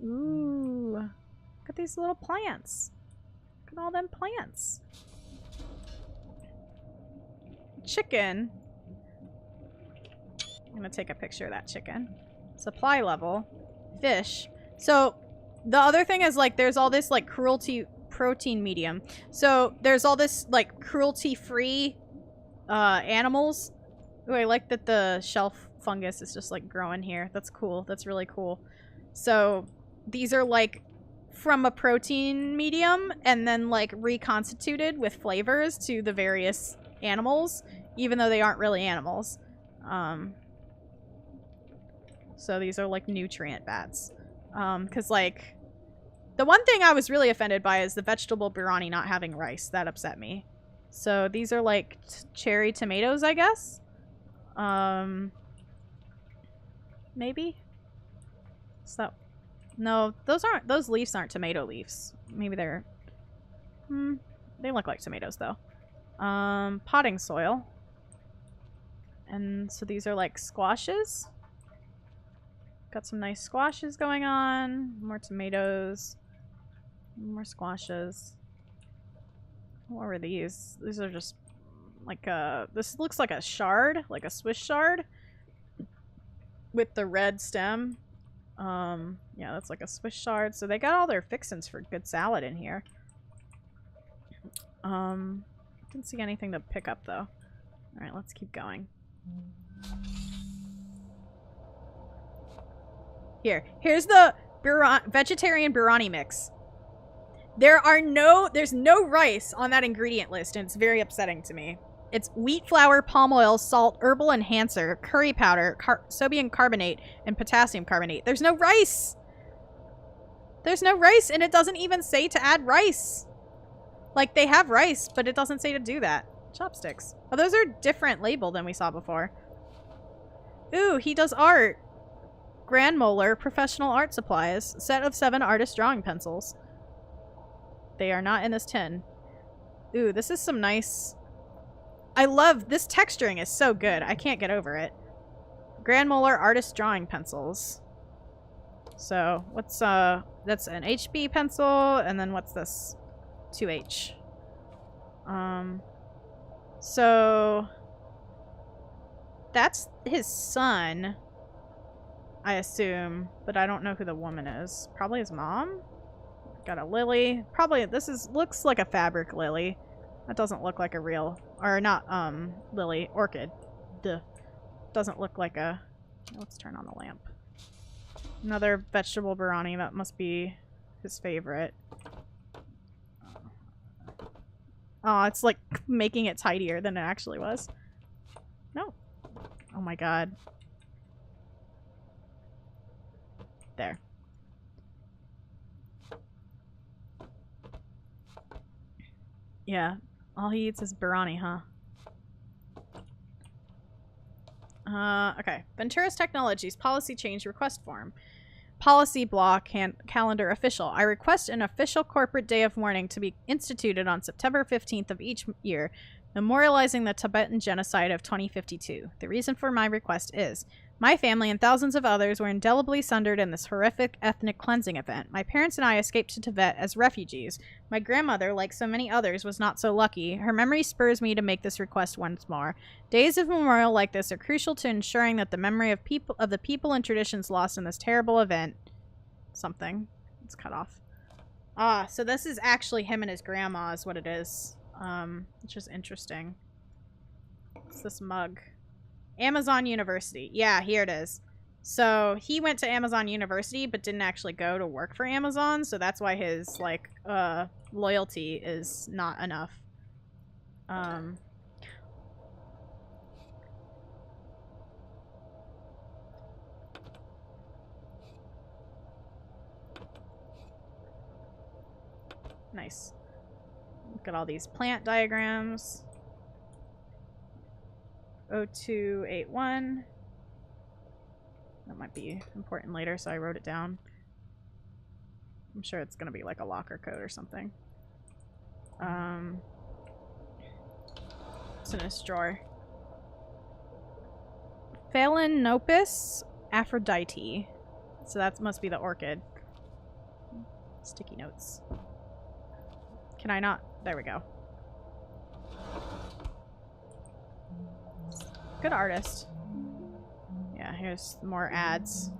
Speaker 1: Ooh. Look at these little plants. Look at all them plants. Chicken. I'm gonna take a picture of that chicken. Supply level. Fish. So, the other thing is, like, there's all this, like, cruelty protein medium. So, there's all this, like, cruelty-free animals. Ooh, I like that the shelf fungus is just, like, growing here. That's cool. That's really cool. So these are like from a protein medium and then like reconstituted with flavors to the various animals, even though they aren't really animals. So these are like nutrient bats. Because like the one thing I was really offended by is the vegetable biryani not having rice. That upset me. So these are like cherry tomatoes, I guess. Maybe. So, no, those leaves aren't tomato leaves. Maybe they're, they look like tomatoes though. Potting soil. And so these are like squashes. Got some nice squashes going on. More tomatoes. More squashes. What were these? These are just like this looks like a shard, like a Swiss shard with the red stem. Yeah, that's like a Swiss shard. So they got all their fixins for good salad in here. Didn't see anything to pick up though. All right, let's keep going. Here's the vegetarian biryani mix. There's no rice on that ingredient list, and it's very upsetting to me. It's wheat flour, palm oil, salt, herbal enhancer, curry powder, sodium carbonate, and potassium carbonate. There's no rice! There's no rice, and it doesn't even say to add rice. Like, they have rice, but it doesn't say to do that. Chopsticks. Oh, those are different label than we saw before. Ooh, he does art. Grand Molar Professional Art Supplies. Set of 7 artist drawing pencils. They are not in this tin. Ooh, this is some nice... I love... This texturing is so good. I can't get over it. Grand Molar Artist Drawing Pencils. So, what's, that's an HB pencil, and then what's this? 2H. So... That's his son, I assume, but I don't know who the woman is. Probably his mom? Got a lily. Probably, looks like a fabric lily. That doesn't look like a real, or not, lily, orchid. Duh. Doesn't look like a, let's turn on the lamp. Another vegetable biryani, that must be his favorite. Oh, it's like making it tidier than it actually was. No. Oh my god. There. Yeah. All he eats is biryani, huh? Okay. Ventura's Technologies Policy Change Request Form. Policy block calendar official. I request an official corporate day of mourning to be instituted on September 15th of each year, memorializing the Tibetan genocide of 2052. The reason for my request is, my family and thousands of others were indelibly sundered in this horrific ethnic cleansing event. My parents and I escaped to Tibet as refugees. My grandmother, like so many others, was not so lucky. Her memory spurs me to make this request once more. Days of memorial like this are crucial to ensuring that the memory of the people and traditions lost in this terrible event. Something. It's cut off. Ah, so this is actually him and his grandma is what it is. Which is interesting. What's this mug? Amazon University. Yeah, here it is. So he went to Amazon University but didn't actually go to work for Amazon, so that's why his like loyalty is not enough. Nice. Look at all these plant diagrams. 0281. That might be important later, so I wrote it down. I'm sure it's gonna be like a locker code or something. It's in this drawer. Phalaenopus Aphrodite. So that must be the orchid. Sticky notes. Can I not? There we go. Good artist. Yeah, here's more ads.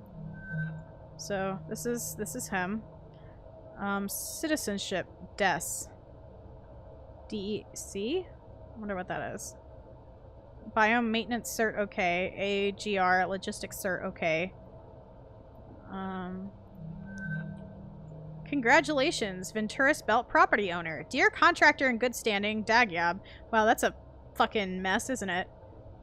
Speaker 1: So this is him. Citizenship DEC. DEC? I wonder what that is. Biome maintenance cert okay. AGR logistics cert okay. Congratulations, Venturis Belt property owner. Dear contractor in good standing, Dagyab. Wow, that's a fucking mess, isn't it?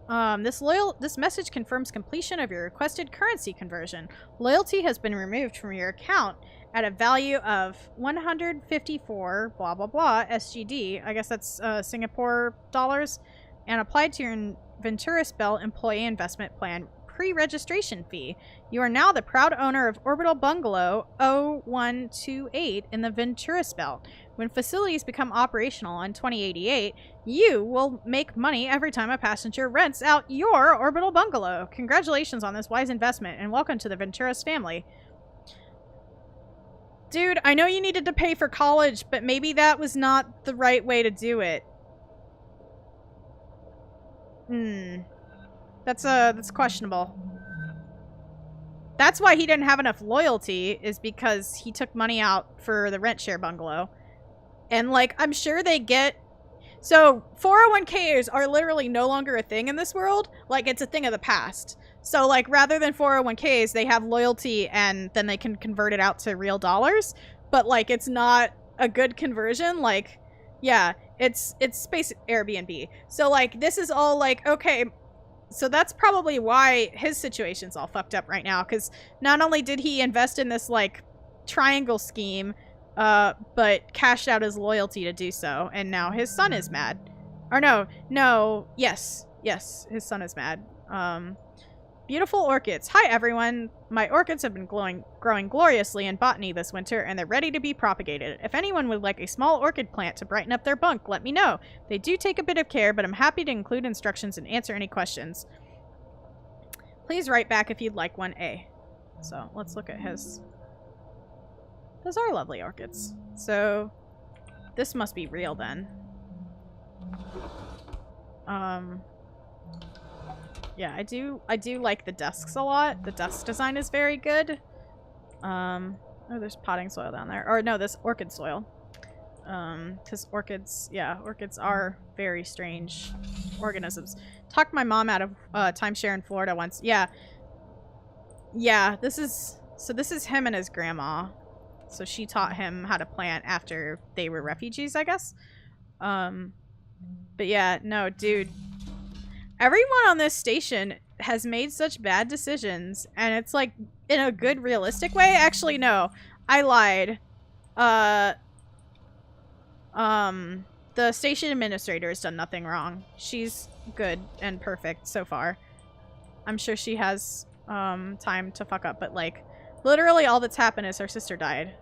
Speaker 1: This message confirms completion of your requested currency conversion. Loyalty has been removed from your account at a value of 154 blah blah blah SGD. I guess that's Singapore dollars, and applied to your Venturis Belt employee investment plan pre-registration fee. You are now the proud owner of Orbital Bungalow 0128 in the Venturis Belt. When facilities become operational in 2088, you will make money every time a passenger rents out your Orbital Bungalow. Congratulations on this wise investment, and welcome to the Venturis family. Dude, I know you needed to pay for college, but maybe that was not the right way to do it. That's questionable. That's why he didn't have enough loyalty, is because he took money out for the rent share bungalow. And, like, I'm sure they get... So, 401ks are literally no longer a thing in this world. Like, it's a thing of the past. So, like, rather than 401ks, they have loyalty and then they can convert it out to real dollars. But, like, it's not a good conversion. Like, yeah, it's space Airbnb. So, like, this is all, like, okay... So that's probably why his situation's all fucked up right now, because not only did he invest in this, like, triangle scheme, but cashed out his loyalty to do so, and now his son is mad. Or yes, his son is mad. Beautiful orchids. Hi, everyone. My orchids have been growing gloriously in botany this winter, and they're ready to be propagated. If anyone would like a small orchid plant to brighten up their bunk, let me know. They do take a bit of care, but I'm happy to include instructions and answer any questions. Please write back if you'd like one, A. So, let's look at his. Those are lovely orchids. So, this must be real then. Yeah, I do like the desks a lot. The desk design is very good. Oh, there's potting soil down there. Or no, this orchid soil. Because orchids are very strange organisms. Talked my mom out of timeshare in Florida once. Yeah, this is him and his grandma. So she taught him how to plant after they were refugees, I guess. But yeah, no, dude. Everyone on this station has made such bad decisions, and it's like in a good, realistic way. Actually, no, I lied. The station administrator has done nothing wrong. She's good and perfect so far. I'm sure she has time to fuck up, but like literally all that's happened is her sister died.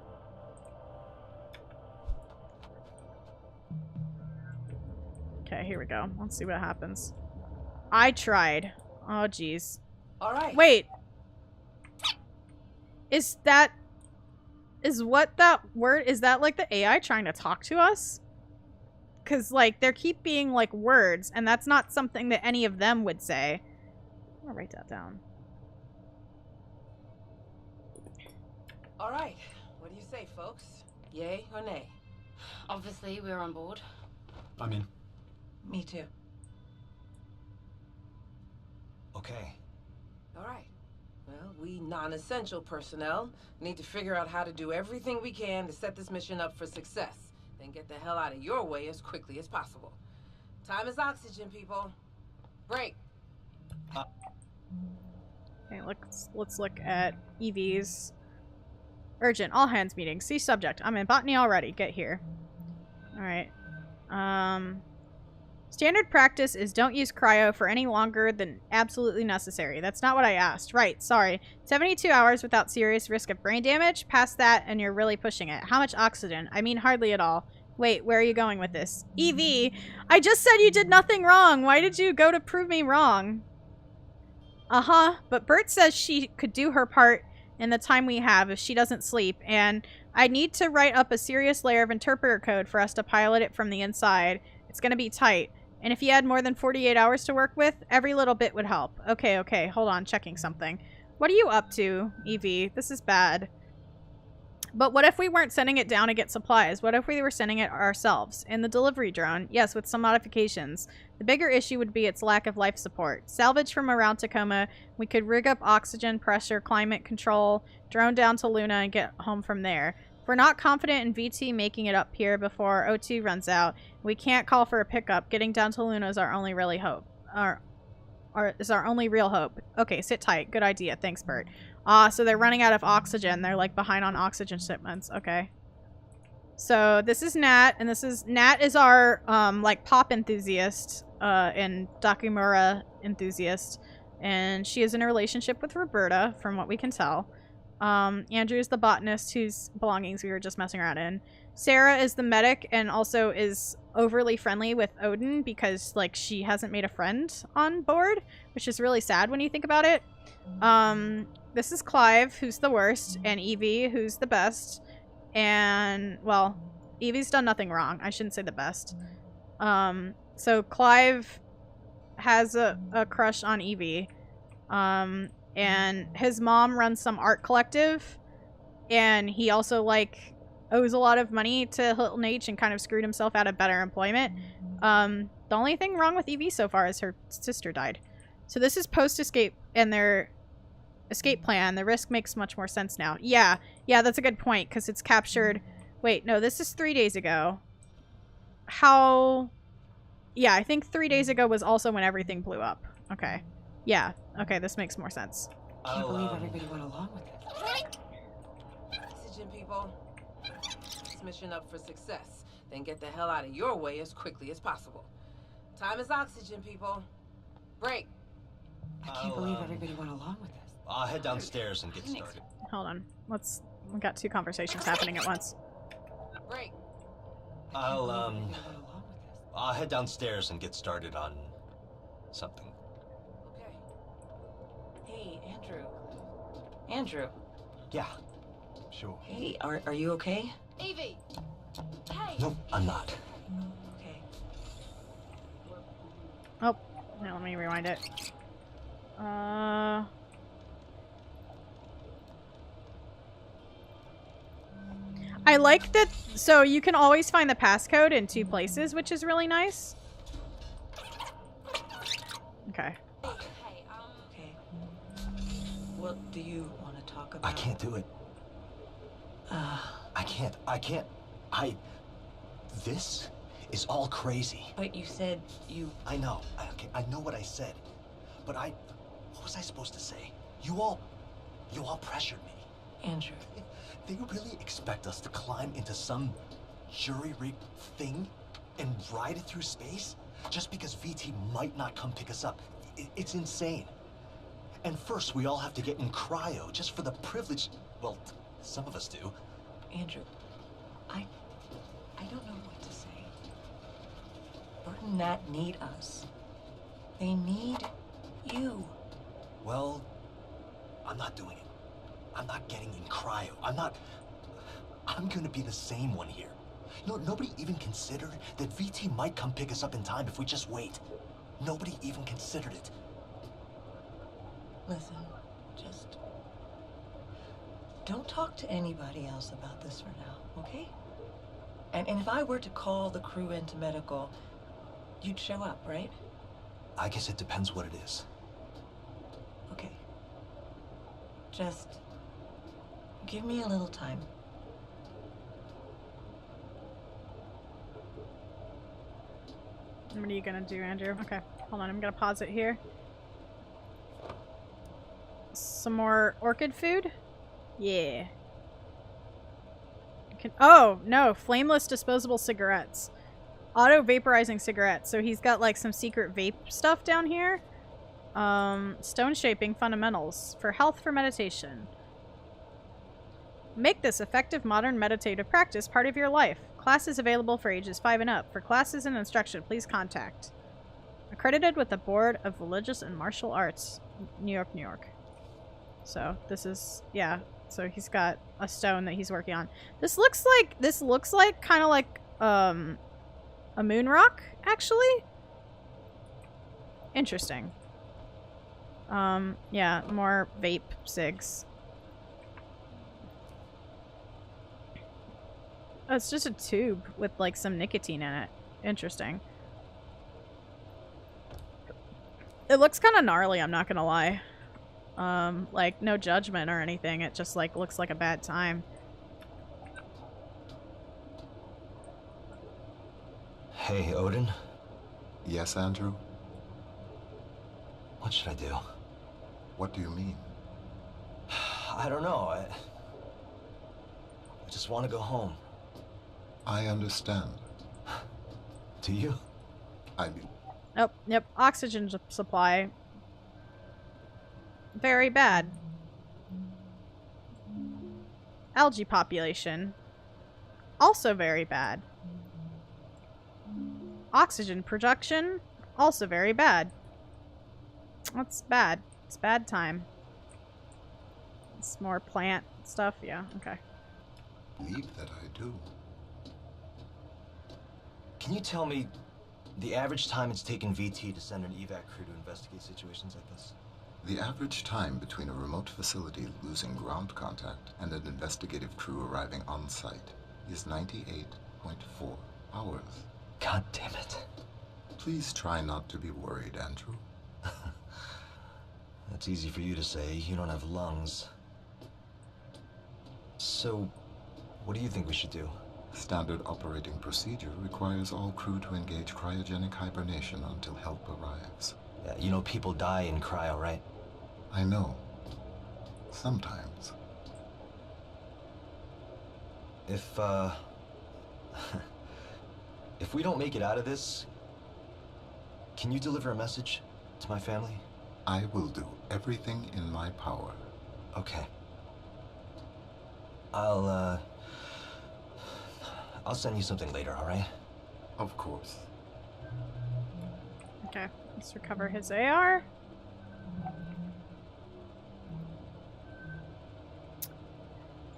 Speaker 1: Okay, here we go. Let's see what happens. I tried. Oh, jeez.
Speaker 5: All right.
Speaker 1: Wait. Is that like the AI trying to talk to us? Because, like, there keep being, like, words, and that's not something that any of them would say. I'm gonna write that down.
Speaker 5: All right. What do you say, folks? Yay or nay?
Speaker 10: Obviously, we're on board.
Speaker 9: I'm in.
Speaker 7: Me too.
Speaker 8: Okay.
Speaker 5: All right. Well, we non-essential personnel need to figure out how to do everything we can to set this mission up for success. Then get the hell out of your way as quickly as possible. Time is oxygen, people. Break.
Speaker 1: Okay, let's look at EVs. Urgent. All hands meeting. See subject. I'm in botany already. Get here. Alright. Standard practice is don't use cryo for any longer than absolutely necessary. That's not what I asked. Right, sorry. 72 hours without serious risk of brain damage. Past that and you're really pushing it. How much oxygen? I mean hardly at all. Wait, where are you going with this? EV, I just said you did nothing wrong. Why did you go to prove me wrong? Uh-huh, but Bert says she could do her part in the time we have if she doesn't sleep, and I need to write up a serious layer of interpreter code for us to pilot it from the inside. It's gonna be tight. And if you had more than 48 hours to work with, every little bit would help. Okay, hold on, checking something. What are you up to, Evie? This is bad. But what if we weren't sending it down to get supplies? What if we were sending it ourselves? In the delivery drone? Yes, with some modifications. The bigger issue would be its lack of life support. Salvage from around Tacoma, we could rig up oxygen, pressure, climate control, drone down to Luna, and get home from there. If we're not confident in VT making it up here before O2 runs out, we can't call for a pickup. Getting down to Luna is our only really hope. Is our only real hope. Okay, sit tight. Good idea. Thanks, Bert. So they're running out of oxygen. They're like behind on oxygen shipments. Okay. So this is Nat, and Nat is our like pop enthusiast and Dakumura enthusiast, and she is in a relationship with Roberta, from what we can tell. Andrew is the botanist whose belongings we were just messing around in. Sarah is the medic and also is overly friendly with Odin because like she hasn't made a friend on board, which is really sad when you think about it. This is Clive, who's the worst, and Evie, who's the best. And, well, Evie's done nothing wrong. I shouldn't say the best. So Clive has a crush on Evie. And his mom runs some art collective. And he also, like, owes a lot of money to Hilton H and kind of screwed himself out of better employment. The only thing wrong with Evie so far is her sister died. So this is post-escape and their escape plan. The risk makes much more sense now. Yeah, that's a good point, because it's captured... Wait, no, this is 3 days ago. How... Yeah, I think 3 days ago was also when everything blew up. Okay. Yeah, okay, this makes more sense.
Speaker 7: I can't believe everybody went along with it.
Speaker 5: Oxygen, people. This mission up for success. Then get the hell out of your way as quickly as possible. Time is oxygen, people. Break.
Speaker 7: I can't believe everybody went along with this.
Speaker 8: I'll head downstairs and get started.
Speaker 1: Hold on. We got two conversations happening at once.
Speaker 5: Break.
Speaker 8: I'll head downstairs and get started on something.
Speaker 5: Okay.
Speaker 7: Hey, Andrew.
Speaker 8: Yeah, sure.
Speaker 7: Hey, are you okay?
Speaker 10: Evie! Hey!
Speaker 8: No, I'm not.
Speaker 7: Okay.
Speaker 1: Oh, now let me rewind it. I like that, so you can always find the passcode in 2 places, which is really nice. Okay.
Speaker 7: Okay. What do you want to talk about?
Speaker 8: I can't do it. I can't. This is all crazy.
Speaker 7: But you said you...
Speaker 8: I know. I know what I said. But what was I supposed to say? You all pressured me.
Speaker 7: Andrew.
Speaker 8: They really expect us to climb into some jury-rigged thing and ride it through space just because VT might not come pick us up? It's insane. And first, we all have to get in cryo just for the privilege. Well, some of us do.
Speaker 7: Andrew, I don't know what to say. Bert and Nat need us. They need you.
Speaker 8: Well, I'm not doing it. I'm not getting in cryo. I'm gonna be the same one here. Nobody even considered that VT might come pick us up in time if we just wait. Nobody even considered it.
Speaker 7: Listen, just don't talk to anybody else about this for now, okay? And if I were to call the crew into medical, you'd show up, right?
Speaker 8: I guess it depends what it is.
Speaker 7: Okay. Just give me a little time.
Speaker 1: What are you gonna do, Andrew? Okay, hold on, I'm gonna pause it here. Some more orchid food? Yeah. Oh, no, flameless disposable cigarettes. Auto vaporizing cigarettes. So he's got like some secret vape stuff down here. Stone shaping fundamentals. For health, for meditation. Make this effective modern meditative practice part of your life. Classes available for ages 5 and up. For classes and instruction, please contact. Accredited with the Board of Religious and Martial Arts. New York, New York. So this is, yeah. So he's got a stone that he's working on. This looks like kind of like a moon rock, actually. Interesting. Yeah, more vape cigs. Oh, it's just a tube with like some nicotine in it. Interesting. It looks kind of gnarly, I'm not gonna lie. Like no judgment or anything. It just like looks like a bad time.
Speaker 8: Hey, Odin.
Speaker 4: Yes, Andrew?
Speaker 8: What should I do?
Speaker 4: What do you mean?
Speaker 8: I don't know. I just want to go home.
Speaker 4: I understand.
Speaker 8: Do you?
Speaker 4: I do.
Speaker 1: Oh, yep. Oxygen supply. Very bad. Algae population. Also very bad. Oxygen production. Also very bad. That's bad. It's bad time. It's more plant stuff. Yeah, okay.
Speaker 4: Believe that I do.
Speaker 8: Can you tell me the average time it's taken VT to send an evac crew to investigate situations like this?
Speaker 4: The average time between a remote facility losing ground contact and an investigative crew arriving on site is 98.4 hours.
Speaker 8: God damn it.
Speaker 4: Please try not to be worried, Andrew.
Speaker 8: That's easy for you to say. You don't have lungs. So, what do you think we should do?
Speaker 4: Standard operating procedure requires all crew to engage cryogenic hibernation until help arrives.
Speaker 8: Yeah, you know people die in cryo, right?
Speaker 4: I know. Sometimes.
Speaker 8: If we don't make it out of this, can you deliver a message to my family?
Speaker 4: I will do everything in my power.
Speaker 8: Okay. I'll send you something later, all right?
Speaker 4: Of course.
Speaker 1: Okay, let's recover his AR.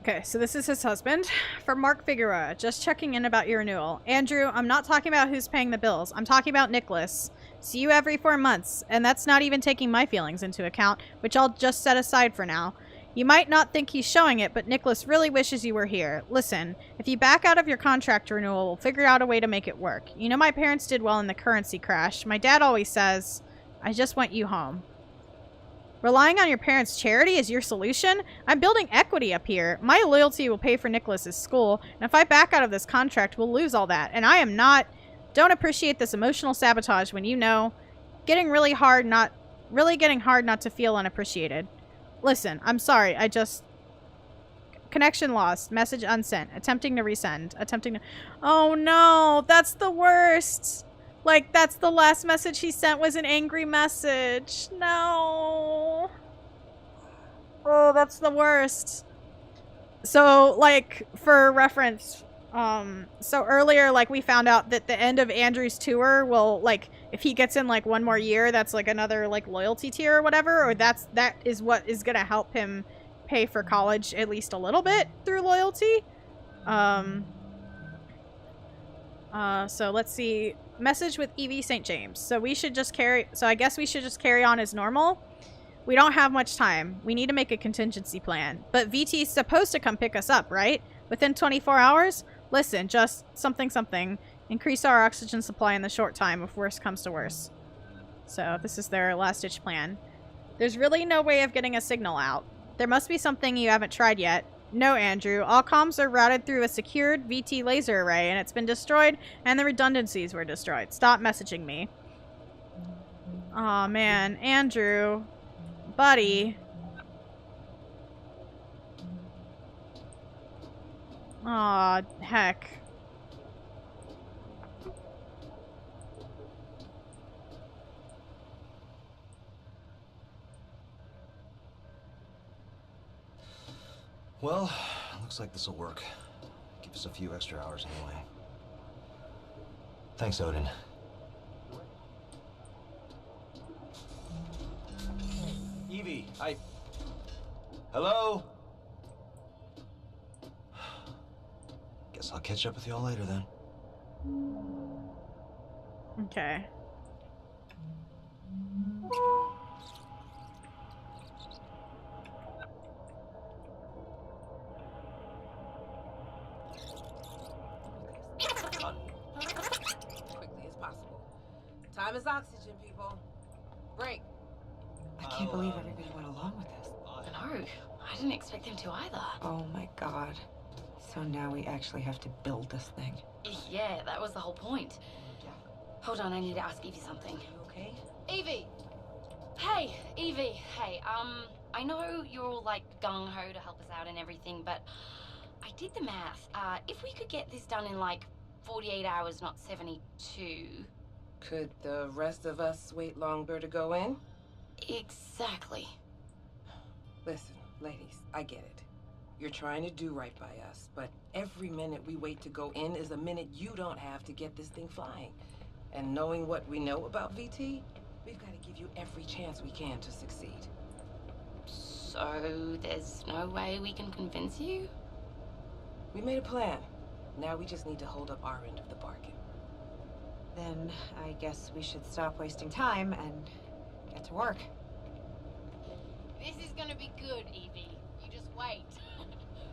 Speaker 1: Okay, so this is his husband. From Mark Figueroa, just checking in about your renewal. Andrew, I'm not talking about who's paying the bills. I'm talking about Nicholas. See you every 4 months, and that's not even taking my feelings into account, which I'll just set aside for now. You might not think he's showing it, but Nicholas really wishes you were here. Listen, if you back out of your contract renewal, we'll figure out a way to make it work. You know my parents did well in the currency crash. My dad always says, I just want you home. Relying on your parents' charity is your solution? I'm building equity up here. My loyalty will pay for Nicholas's school, and if I back out of this contract, we'll lose all that. And I am not... Don't appreciate this emotional sabotage when you know... getting hard not to feel unappreciated. Listen, I'm sorry, I just... Connection lost. Message unsent. Attempting to resend. Oh no, that's the worst! Like, that's the last message he sent was an angry message. No. Oh, that's the worst. So, like, for reference, so earlier, like, we found out that the end of Andrew's tour will, like, if he gets in, like, one more year, that's, like, another, like, loyalty tier or whatever, or that is what is gonna help him pay for college at least a little bit through loyalty. So let's see. Message with Evie St. James. So we should just carry... So I guess we should just carry on as normal. We don't have much time. We need to make a contingency plan. But VT's supposed to come pick us up, right? Within 24 hours? Listen, just something. Increase our oxygen supply in the short time if worse comes to worse. So this is their last-ditch plan. There's really no way of getting a signal out. There must be something you haven't tried yet. No, Andrew. All comms are routed through a secured VT laser array, and it's been destroyed, and the redundancies were destroyed. Stop messaging me. Aw, man. Andrew. Buddy. Aw, heck.
Speaker 8: Well, looks like this'll work. Give us a few extra hours anyway. Thanks, Odin. Evie, Hello? Guess I'll catch up with y'all later then.
Speaker 1: Okay.
Speaker 5: Quickly as possible. Time is oxygen, people. Break.
Speaker 6: I can't believe everybody went along with this.
Speaker 10: No, I didn't expect them to either.
Speaker 6: Oh my god. So now we actually have to build this thing.
Speaker 10: Yeah, that was the whole point. Hold on, I need to ask Evie something.
Speaker 7: You okay?
Speaker 10: Evie! Hey, Evie. Hey, I know you're all like gung-ho to help us out and everything, but I did the math. If we could get this done in like 48 hours, not 72.
Speaker 5: Could the rest of us wait longer to go in?
Speaker 10: Exactly.
Speaker 5: Listen, ladies, I get it. You're trying to do right by us, but every minute we wait to go in is a minute you don't have to get this thing flying. And knowing what we know about VT, we've got to give you every chance we can to succeed.
Speaker 10: So there's no way we can convince you?
Speaker 5: We made a plan. Now we just need to hold up our end of the bargain.
Speaker 11: Then I guess we should stop wasting time and get to work.
Speaker 10: This is gonna be good, Evie. You just wait.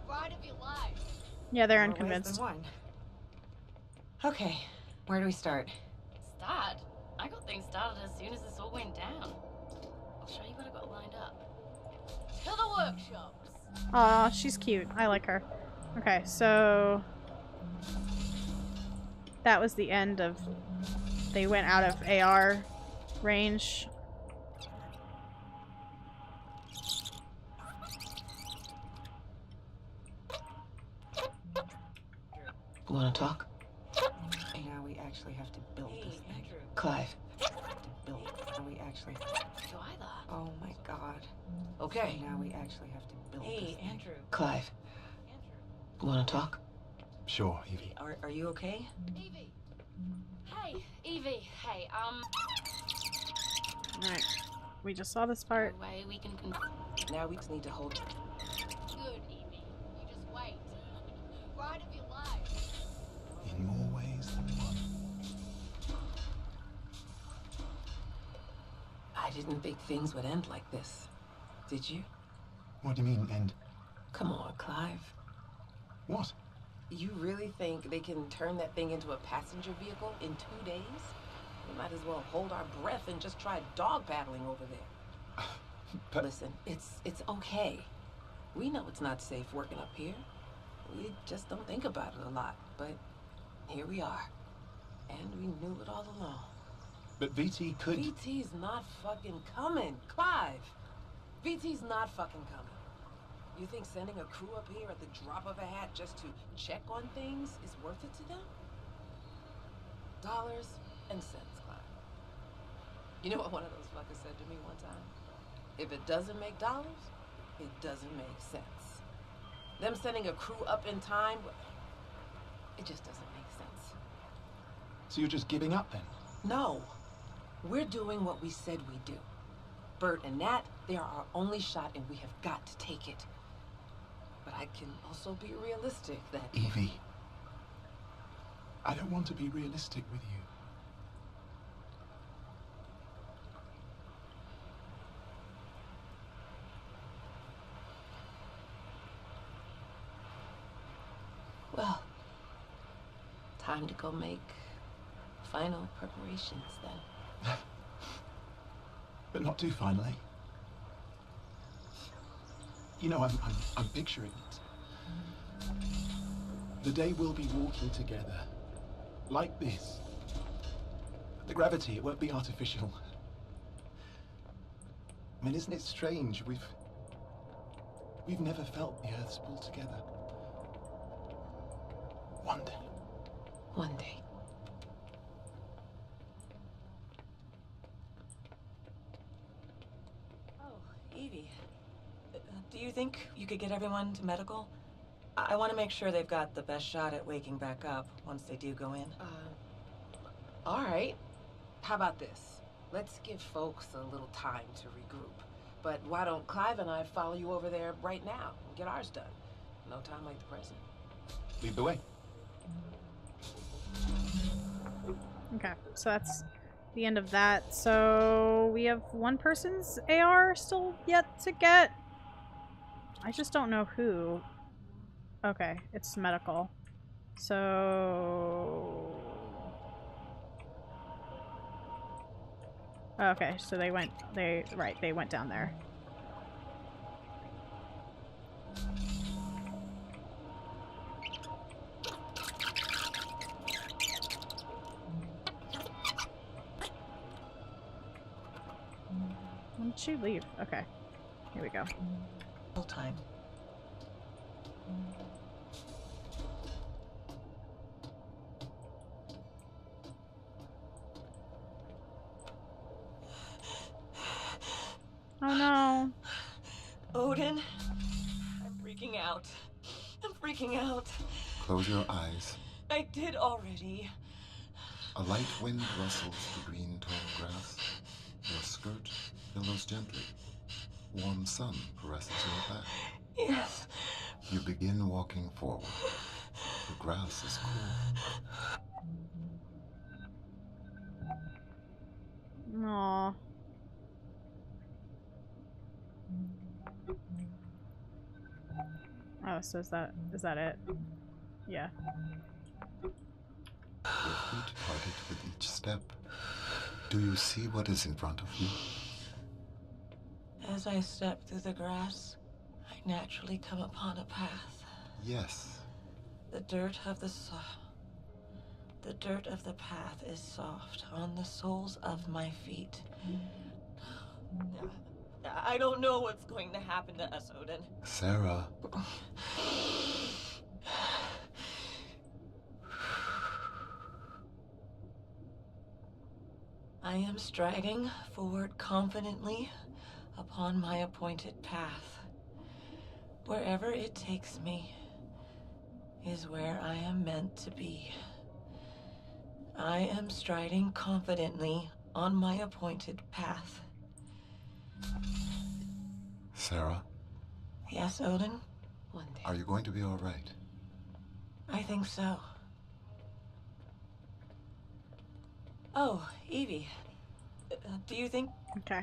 Speaker 10: Ride of your life.
Speaker 1: Yeah, they're
Speaker 11: More ways
Speaker 1: unconvinced.
Speaker 11: than one. Okay, where do we start?
Speaker 10: Start? I got things started as soon as this all went down. I'll show you what I got lined up. To the workshops.
Speaker 1: Aw, she's cute. I like her. Okay, so that was the end of. They went out of AR range.
Speaker 5: Wanna talk?
Speaker 11: Now we actually have to build this thing.
Speaker 10: Andrew.
Speaker 5: Clive.
Speaker 11: Build. Now we actually.
Speaker 10: Do either.
Speaker 11: Oh my god.
Speaker 5: Okay.
Speaker 11: Now we actually have to build this thing.
Speaker 10: Andrew.
Speaker 5: Clive. Wanna talk?
Speaker 9: Sure, Evie.
Speaker 11: Are you okay?
Speaker 10: Evie. Hey, Evie. Hey,
Speaker 1: Alright. We just saw this part.
Speaker 10: no way we can
Speaker 5: Now we just need to hold.
Speaker 10: Good, Evie. You just wait. Ride of your life.
Speaker 9: In more ways than one.
Speaker 5: I didn't think things would end like this. Did you?
Speaker 9: What do you mean, end?
Speaker 5: Come on, Clive.
Speaker 9: What?
Speaker 5: You really think they can turn that thing into a passenger vehicle in 2 days? We might as well hold our breath and just try dog paddling over there.
Speaker 9: But
Speaker 5: Listen, it's okay. We know it's not safe working up here. We just don't think about it a lot, but here we are. And we knew it all along.
Speaker 9: But VT could.
Speaker 5: VT's not fucking coming, Clive. VT's not fucking coming. You think sending a crew up here at the drop of a hat just to check on things is worth it to them? Dollars and cents, Clive. You know what one of those fuckers said to me one time? If it doesn't make dollars, it doesn't make sense. Them sending a crew up in time, it just doesn't make sense.
Speaker 9: So you're just giving up then?
Speaker 5: No. We're doing what we said we'd do. Bert and Nat, they are our only shot and we have got to take it. But I can also be realistic that...
Speaker 9: Evie, I don't want to be realistic with you.
Speaker 5: Well, time to go make final preparations then.
Speaker 9: But not too finally. You know, I'm picturing it. The day we'll be walking together, like this. The gravity, it won't be artificial. I mean, isn't it strange? We've never felt the Earth's pull together. One day.
Speaker 5: One day. Oh, Evie. Do you think you could get everyone to medical? I want to make sure they've got the best shot at waking back up once they do go in. All right. How about this? Let's give folks a little time to regroup. But why don't Clive and I follow you over there right now and get ours done? No time like the present.
Speaker 9: Lead the way.
Speaker 1: Okay, so that's the end of that. So we have one person's AR still yet to get. I just don't know who. Okay, it's medical. So... Okay, so they went down there. Did she leave? Okay. Here we go.
Speaker 7: Full time.
Speaker 1: Oh no.
Speaker 7: Odin, I'm freaking out. I'm freaking out.
Speaker 4: Close your eyes.
Speaker 7: I did already.
Speaker 4: A light wind rustles the green tall grass. Your skirt billows gently. Warm sun caresses your back.
Speaker 7: Yes.
Speaker 4: You begin walking forward. The grass is cool.
Speaker 1: Aww. Oh, so is that it? Yeah.
Speaker 4: Your feet parted with each step. Do you see what is in front of you?
Speaker 7: As I step through the grass, I naturally come upon a path.
Speaker 4: Yes.
Speaker 7: The dirt of the path is soft on the soles of my feet. I don't know what's going to happen to us, Odin.
Speaker 4: Sarah.
Speaker 7: I am striding forward confidently upon my appointed path. Wherever it takes me is where I am meant to be. I am striding confidently on my appointed path.
Speaker 4: Sarah?
Speaker 7: Yes, Odin?
Speaker 5: One day.
Speaker 4: Are you going to be all right?
Speaker 7: I think so. Oh, Evie. Do you think...
Speaker 1: Okay.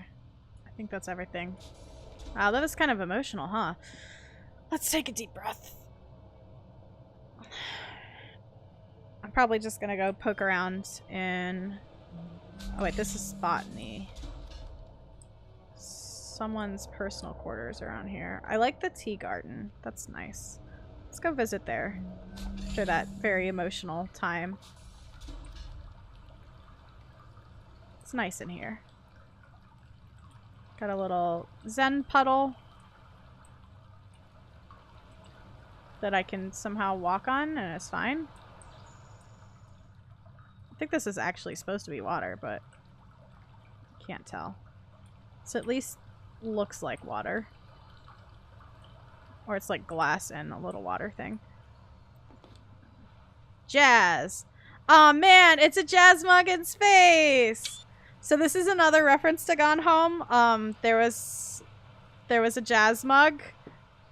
Speaker 1: I think that's everything. Wow, that was kind of emotional, huh? Let's take a deep breath. I'm probably just gonna go poke around in... Oh wait, this is botany. Someone's personal quarters around here. I like the tea garden. That's nice. Let's go visit there after that very emotional time. It's nice in here. Got a little zen puddle that I can somehow walk on and it's fine. I think this is actually supposed to be water, but can't tell. So at least looks like water. Or it's like glass and a little water thing. Jazz. Aw, man, it's a jazz mug in space! So this is another reference to Gone Home. There was a jazz mug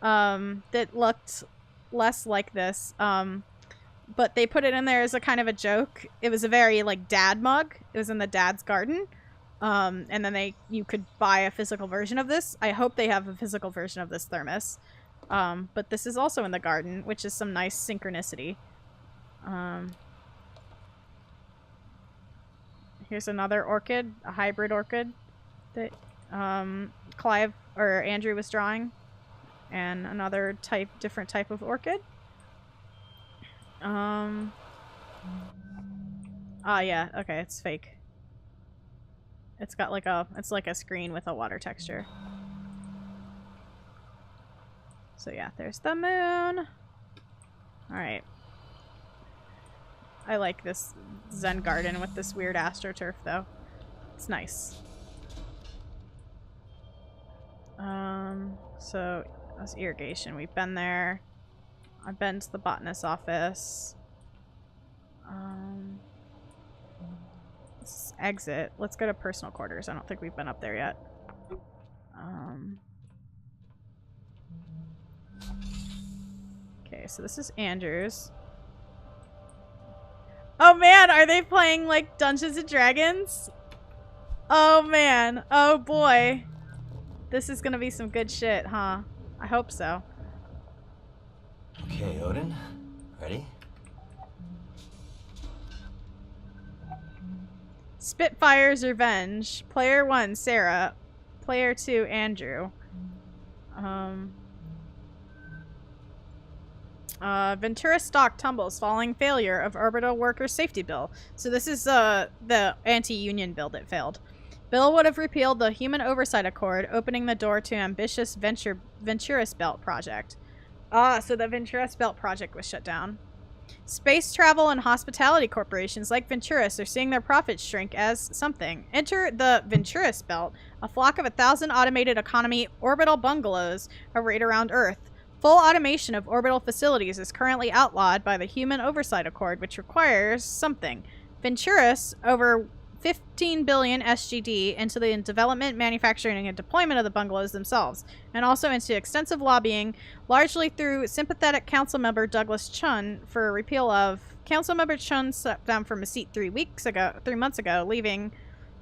Speaker 1: that looked less like this. But they put it in there as a kind of a joke. It was a very like dad mug. It was in the dad's garden. And then you could buy a physical version of this. I hope they have a physical version of this thermos. But this is also in the garden, which is some nice synchronicity. Here's another orchid, a hybrid orchid that Clive or Andrew was drawing, and another different type of orchid. Ah, yeah, okay, it's fake. It's got like it's like a screen with a water texture. So yeah, there's the moon. All right. I like this Zen garden with this weird astroturf, though. It's nice. So that's irrigation. We've been there. I've been to the botanist's office. Let's exit. Let's go to personal quarters. I don't think we've been up there yet. Okay, so this is Andrew's. Oh man, are they playing like Dungeons and Dragons? Oh man, oh boy. This is gonna be some good shit, huh? I hope so.
Speaker 8: Okay, Odin. Ready?
Speaker 1: Spitfire's Revenge. Player 1, Sarah. Player 2, Andrew. Ventura stock tumbles following failure of orbital workers safety bill. So this is the anti-union bill that failed. Bill would have repealed the Human Oversight Accord, opening the door to ambitious Venturis Belt project. Ah, so the Venturis Belt project was shut down. Space travel and hospitality corporations like Venturis are seeing their profits shrink as something. Enter the Venturis Belt, a flock of 1,000 automated economy orbital bungalows arrayed around Earth. Full automation of orbital facilities is currently outlawed by the Human Oversight Accord, which requires something. Venturis, over 15 billion SGD into the development, manufacturing, and deployment of the bungalows themselves, and also into extensive lobbying, largely through sympathetic council member Douglas Chun for a repeal of. Council member Chun stepped down from a seat 3 months ago, leaving.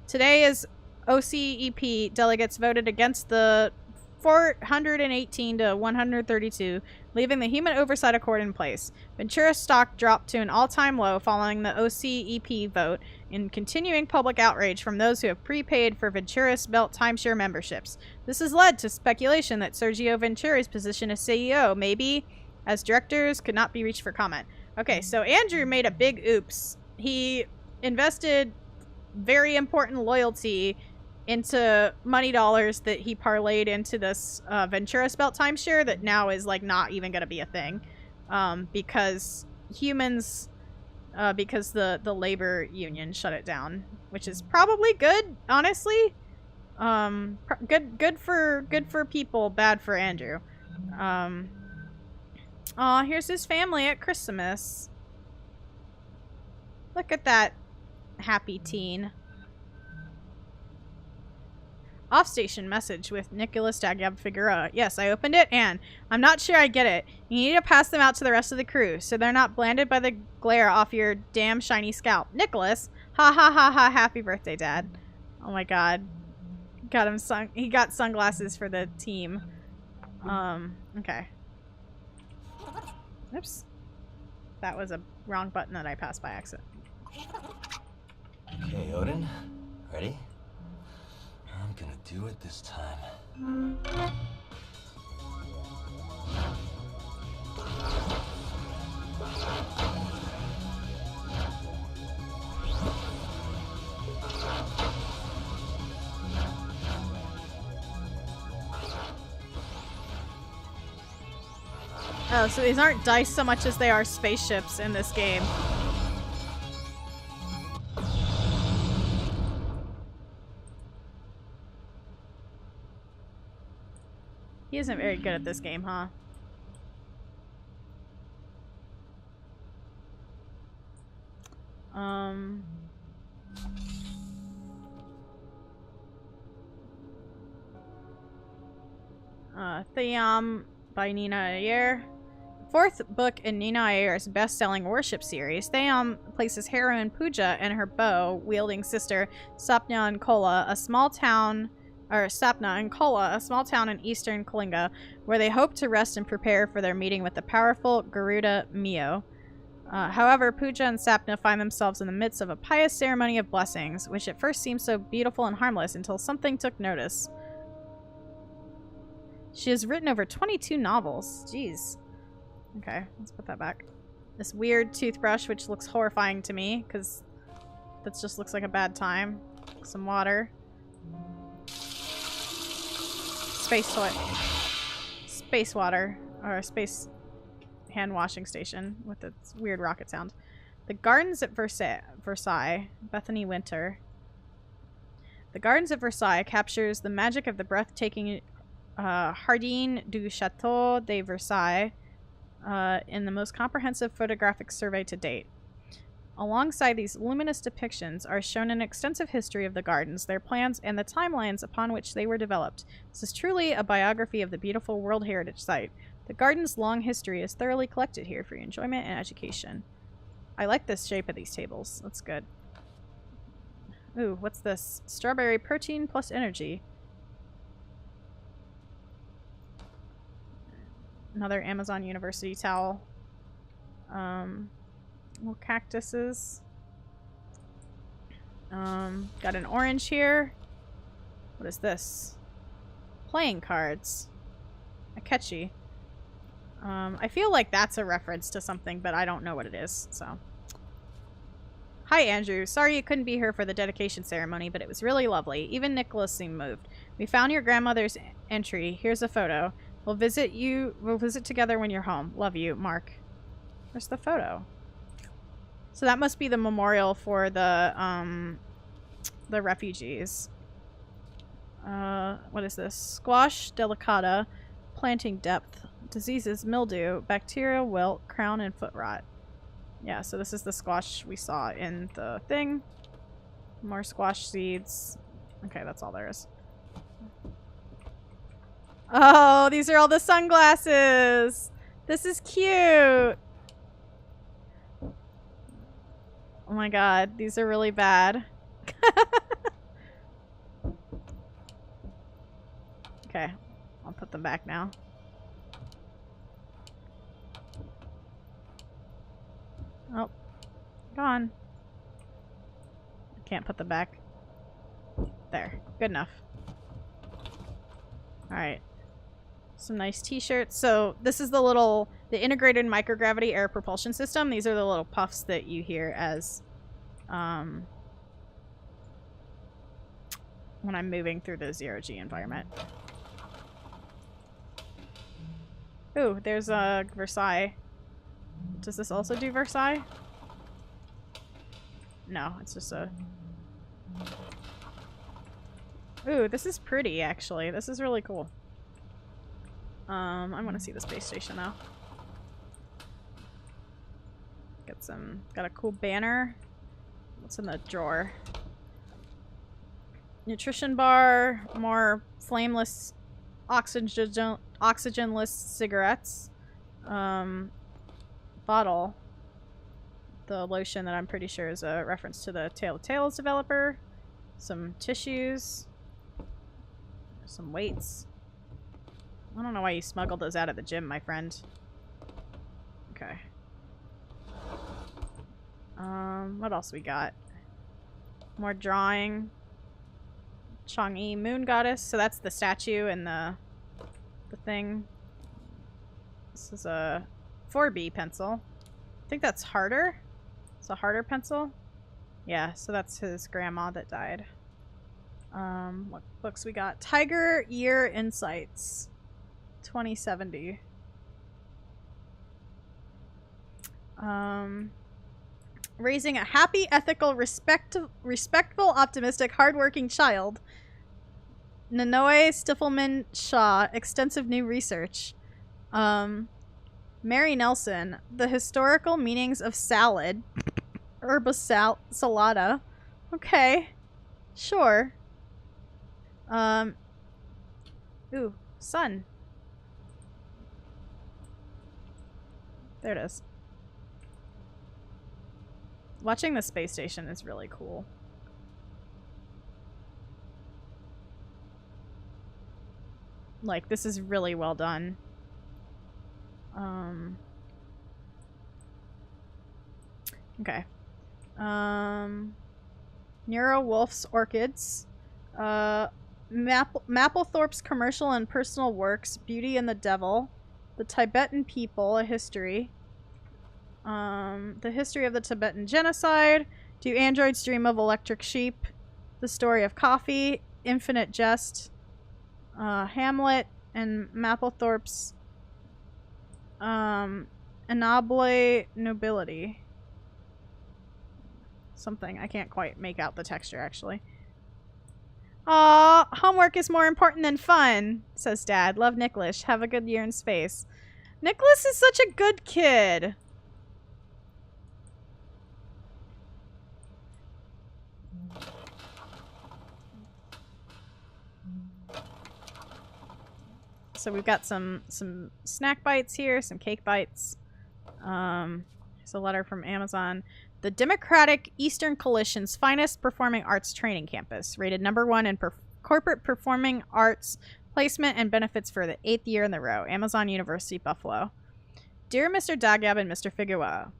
Speaker 1: Today as OCEP delegates voted against the 418 to 132, leaving the Human Oversight Accord in place. Venturis stock dropped to an all-time low following the OCEP vote, in continuing public outrage from those who have prepaid for Venturis Belt timeshare memberships. This has led to speculation that Sergio Venturi's position as CEO, maybe as directors, could not be reached for comment. Okay, so Andrew made a big oops. He invested very important loyalty into money dollars that he parlayed into this Venturis Belt timeshare that now is like not even going to be a thing, because humans, because the labor union shut it down, which is probably good, honestly. Good for people, bad for Andrew. Aw, here's his family at Christmas. Look at that happy teen. Off-station message with Nicholas Dagyab Figueroa. Yes, I opened it, and I'm not sure I get it. You need to pass them out to the rest of the crew, so they're not blinded by the glare off your damn shiny scalp. Nicholas? Ha ha ha ha, happy birthday, Dad. Oh my god. He got sunglasses for the team. Okay. Oops. That was a wrong button that I passed by accident.
Speaker 8: Okay, Odin. Ready? I'm gonna do it this time.
Speaker 1: Oh, so these aren't dice so much as they are spaceships in this game. He isn't very good at this game, huh? Theam by Nina Ayer. Fourth book in Nina Ayer's best-selling worship series, Theam places heroine Pooja and her bow-wielding sister Sapna and Kola, a small town in eastern Kalinga, where they hope to rest and prepare for their meeting with the powerful Garuda Mio. However, Pooja and Sapna find themselves in the midst of a pious ceremony of blessings, which at first seemed so beautiful and harmless until something took notice. She has written over 22 novels. Jeez. Okay, let's put that back. This weird toothbrush, which looks horrifying to me, because that just looks like a bad time. Some water. Space toilet. Space water. Or space hand washing station with its weird rocket sound. The Gardens at Versailles. Bethany Winter. The Gardens of Versailles captures the magic of the breathtaking Jardin du Château de Versailles in the most comprehensive photographic survey to date. Alongside these luminous depictions are shown an extensive history of the gardens, their plans, and the timelines upon which they were developed. This is truly a biography of the beautiful World Heritage Site. The garden's long history is thoroughly collected here for your enjoyment and education. I like this shape of these tables. That's good. Ooh, what's this? Strawberry protein plus energy. Another Amazon University towel. Little cactuses. Got an orange here. What is this? Playing cards. Akechi. I feel like that's a reference to something, but I don't know what it is, so. Hi, Andrew. Sorry you couldn't be here for the dedication ceremony, but it was really lovely. Even Nicholas seemed moved. We found your grandmother's entry. Here's a photo. We'll visit together when you're home. Love you, Mark. Where's the photo? So that must be the memorial for the refugees. What is this? Squash delicata, planting depth, diseases, mildew, bacterial wilt, crown, and foot rot. Yeah, so this is the squash we saw in the thing. More squash seeds. Okay, that's all there is. Oh, these are all the sunglasses! This is cute! Oh my god, these are really bad. Okay, I'll put them back now. Oh, gone. I can't put them back. There, good enough. Alright. Some nice t-shirts. So this is the integrated microgravity air propulsion system. These are the little puffs that you hear as when I'm moving through the zero-G environment. Ooh, there's a Versailles. Does this also do Versailles? No, it's just a... Ooh, this is pretty, actually. This is really cool. I want to see the space station, though. Got a cool banner. What's in the drawer? Nutrition bar, more flameless, oxygenless cigarettes. Bottle. The lotion that I'm pretty sure is a reference to the Tale of Tales developer. Some tissues. Some weights. I don't know why you smuggled those out of the gym, my friend. Okay. What else we got? More drawing. Chang'e Moon Goddess. So that's the statue and the thing. This is a 4B pencil. I think that's harder. It's a harder pencil. Yeah, so that's his grandma that died. What books we got? Tiger Year Insights. 2070. Raising a happy, ethical, respectful, optimistic, hardworking child. Nanoe Stiffelman Shaw. Extensive new research. Mary Nelson. The historical meanings of salad. Herba salada. Okay. Sure. Ooh, sun. There it is. Watching the space station is really cool. Like, this is really well done. Okay. Nero Wolf's Orchids. Mapplethorpe's commercial and personal works. Beauty and the Devil. The Tibetan People, a history. The history of the Tibetan genocide. Do androids dream of electric sheep? The story of coffee. Infinite Jest. Hamlet and Mapplethorpe's Ennoble Nobility. Something. I can't quite make out the texture, actually. Aw, homework is more important than fun, says Dad. Love Nicholas. Have a good year in space. Nicholas is such a good kid. So we've got some snack bites here, some cake bites. Here's a letter from Amazon. The Democratic Eastern Coalition's finest performing arts training campus, rated #1 in corporate performing arts placement and benefits for the 8th year in a row. Amazon University, Buffalo. Dear Mr. Dagyab and Mr. Figueroa,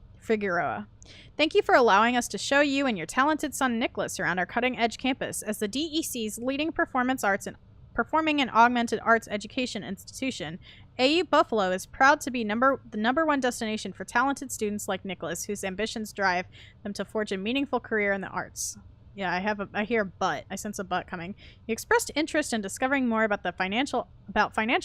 Speaker 1: thank you for allowing us to show you and your talented son Nicholas around our cutting-edge campus as the DEC's leading performing and augmented arts education institution AU Buffalo is proud to be the number one destination for talented students like Nicholas, whose ambitions drive them to forge a meaningful career in the arts. Yeah, I hear a butt. I sense a butt coming. You expressed interest in discovering more about financial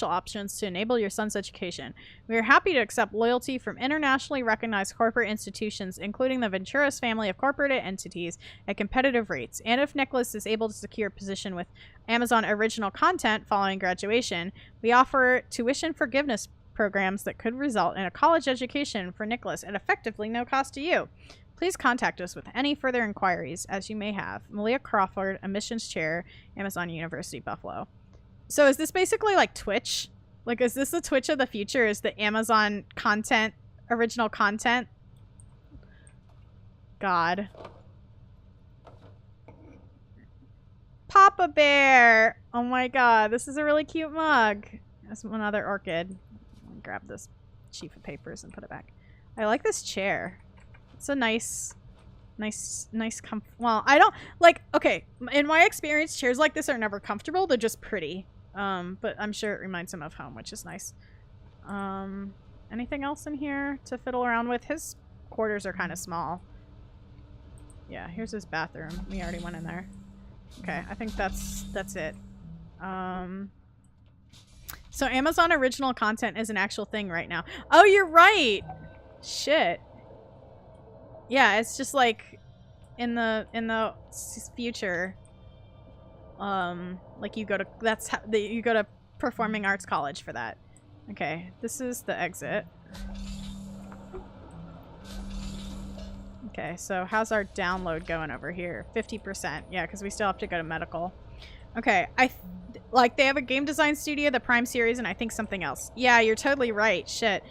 Speaker 1: options to enable your son's education. We are happy to accept loyalty from internationally recognized corporate institutions, including the Venturas family of corporate entities, at competitive rates. And if Nicholas is able to secure a position with Amazon Original Content following graduation, we offer tuition forgiveness programs that could result in a college education for Nicholas at effectively no cost to you. Please contact us with any further inquiries, as you may have. Malia Crawford, Admissions Chair, Amazon University, Buffalo. So is this basically like Twitch? Like, is this the Twitch of the future? Is the Amazon content, original content? God. Papa Bear! Oh my god, this is a really cute mug. That's another orchid. I'll grab this sheaf of papers and put it back. I like this chair. It's a nice well, I don't like, okay, in my experience, chairs like this are never comfortable. They're just pretty. But I'm sure it reminds him of home, which is nice. Anything else in here to fiddle around with? His quarters are kind of small. Yeah, here's his bathroom. We already went in there. Okay, I think that's it. So Amazon Original Content is an actual thing right now. Oh, you're right! Shit. Yeah, it's just like in the future, like you go to, you go to performing arts college for that. Okay, this is the exit. Okay, so how's our download going over here? 50%. Yeah, because we still have to go to medical. Okay, like they have a game design studio, the Prime series, and I think something else. Yeah, you're totally right. Shit.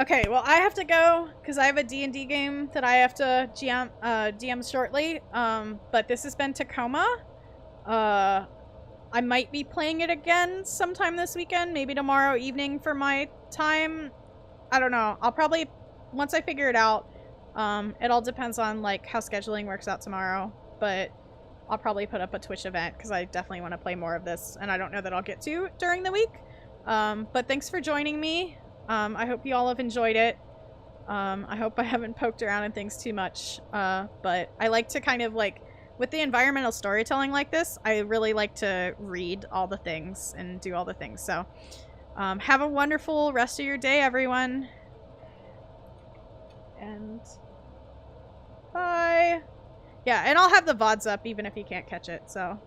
Speaker 1: Okay, well, I have to go because I have a D&D game that I have to DM shortly. But this has been Tacoma. I might be playing it again sometime this weekend, maybe tomorrow evening for my time. I don't know. I'll probably, once I figure it out, it all depends on like how scheduling works out tomorrow. But I'll probably put up a Twitch event because I definitely want to play more of this, and I don't know that I'll get to during the week. But thanks for joining me. I hope you all have enjoyed it. I hope I haven't poked around in things too much. But I like to kind of like, with the environmental storytelling like this, I really like to read all the things and do all the things. So, have a wonderful rest of your day, everyone. And bye. Yeah, and I'll have the VODs up even if you can't catch it, so.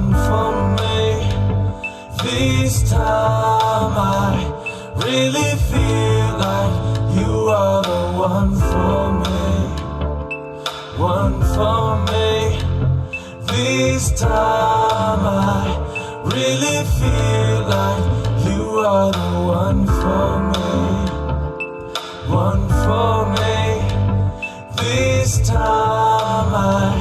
Speaker 12: one for me. This time I really feel like you are the one for me. One for me. This time I really feel like you are the one for me. One for me. This time I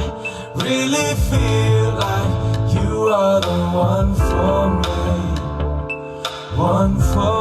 Speaker 12: really feel like you are the one for me. One for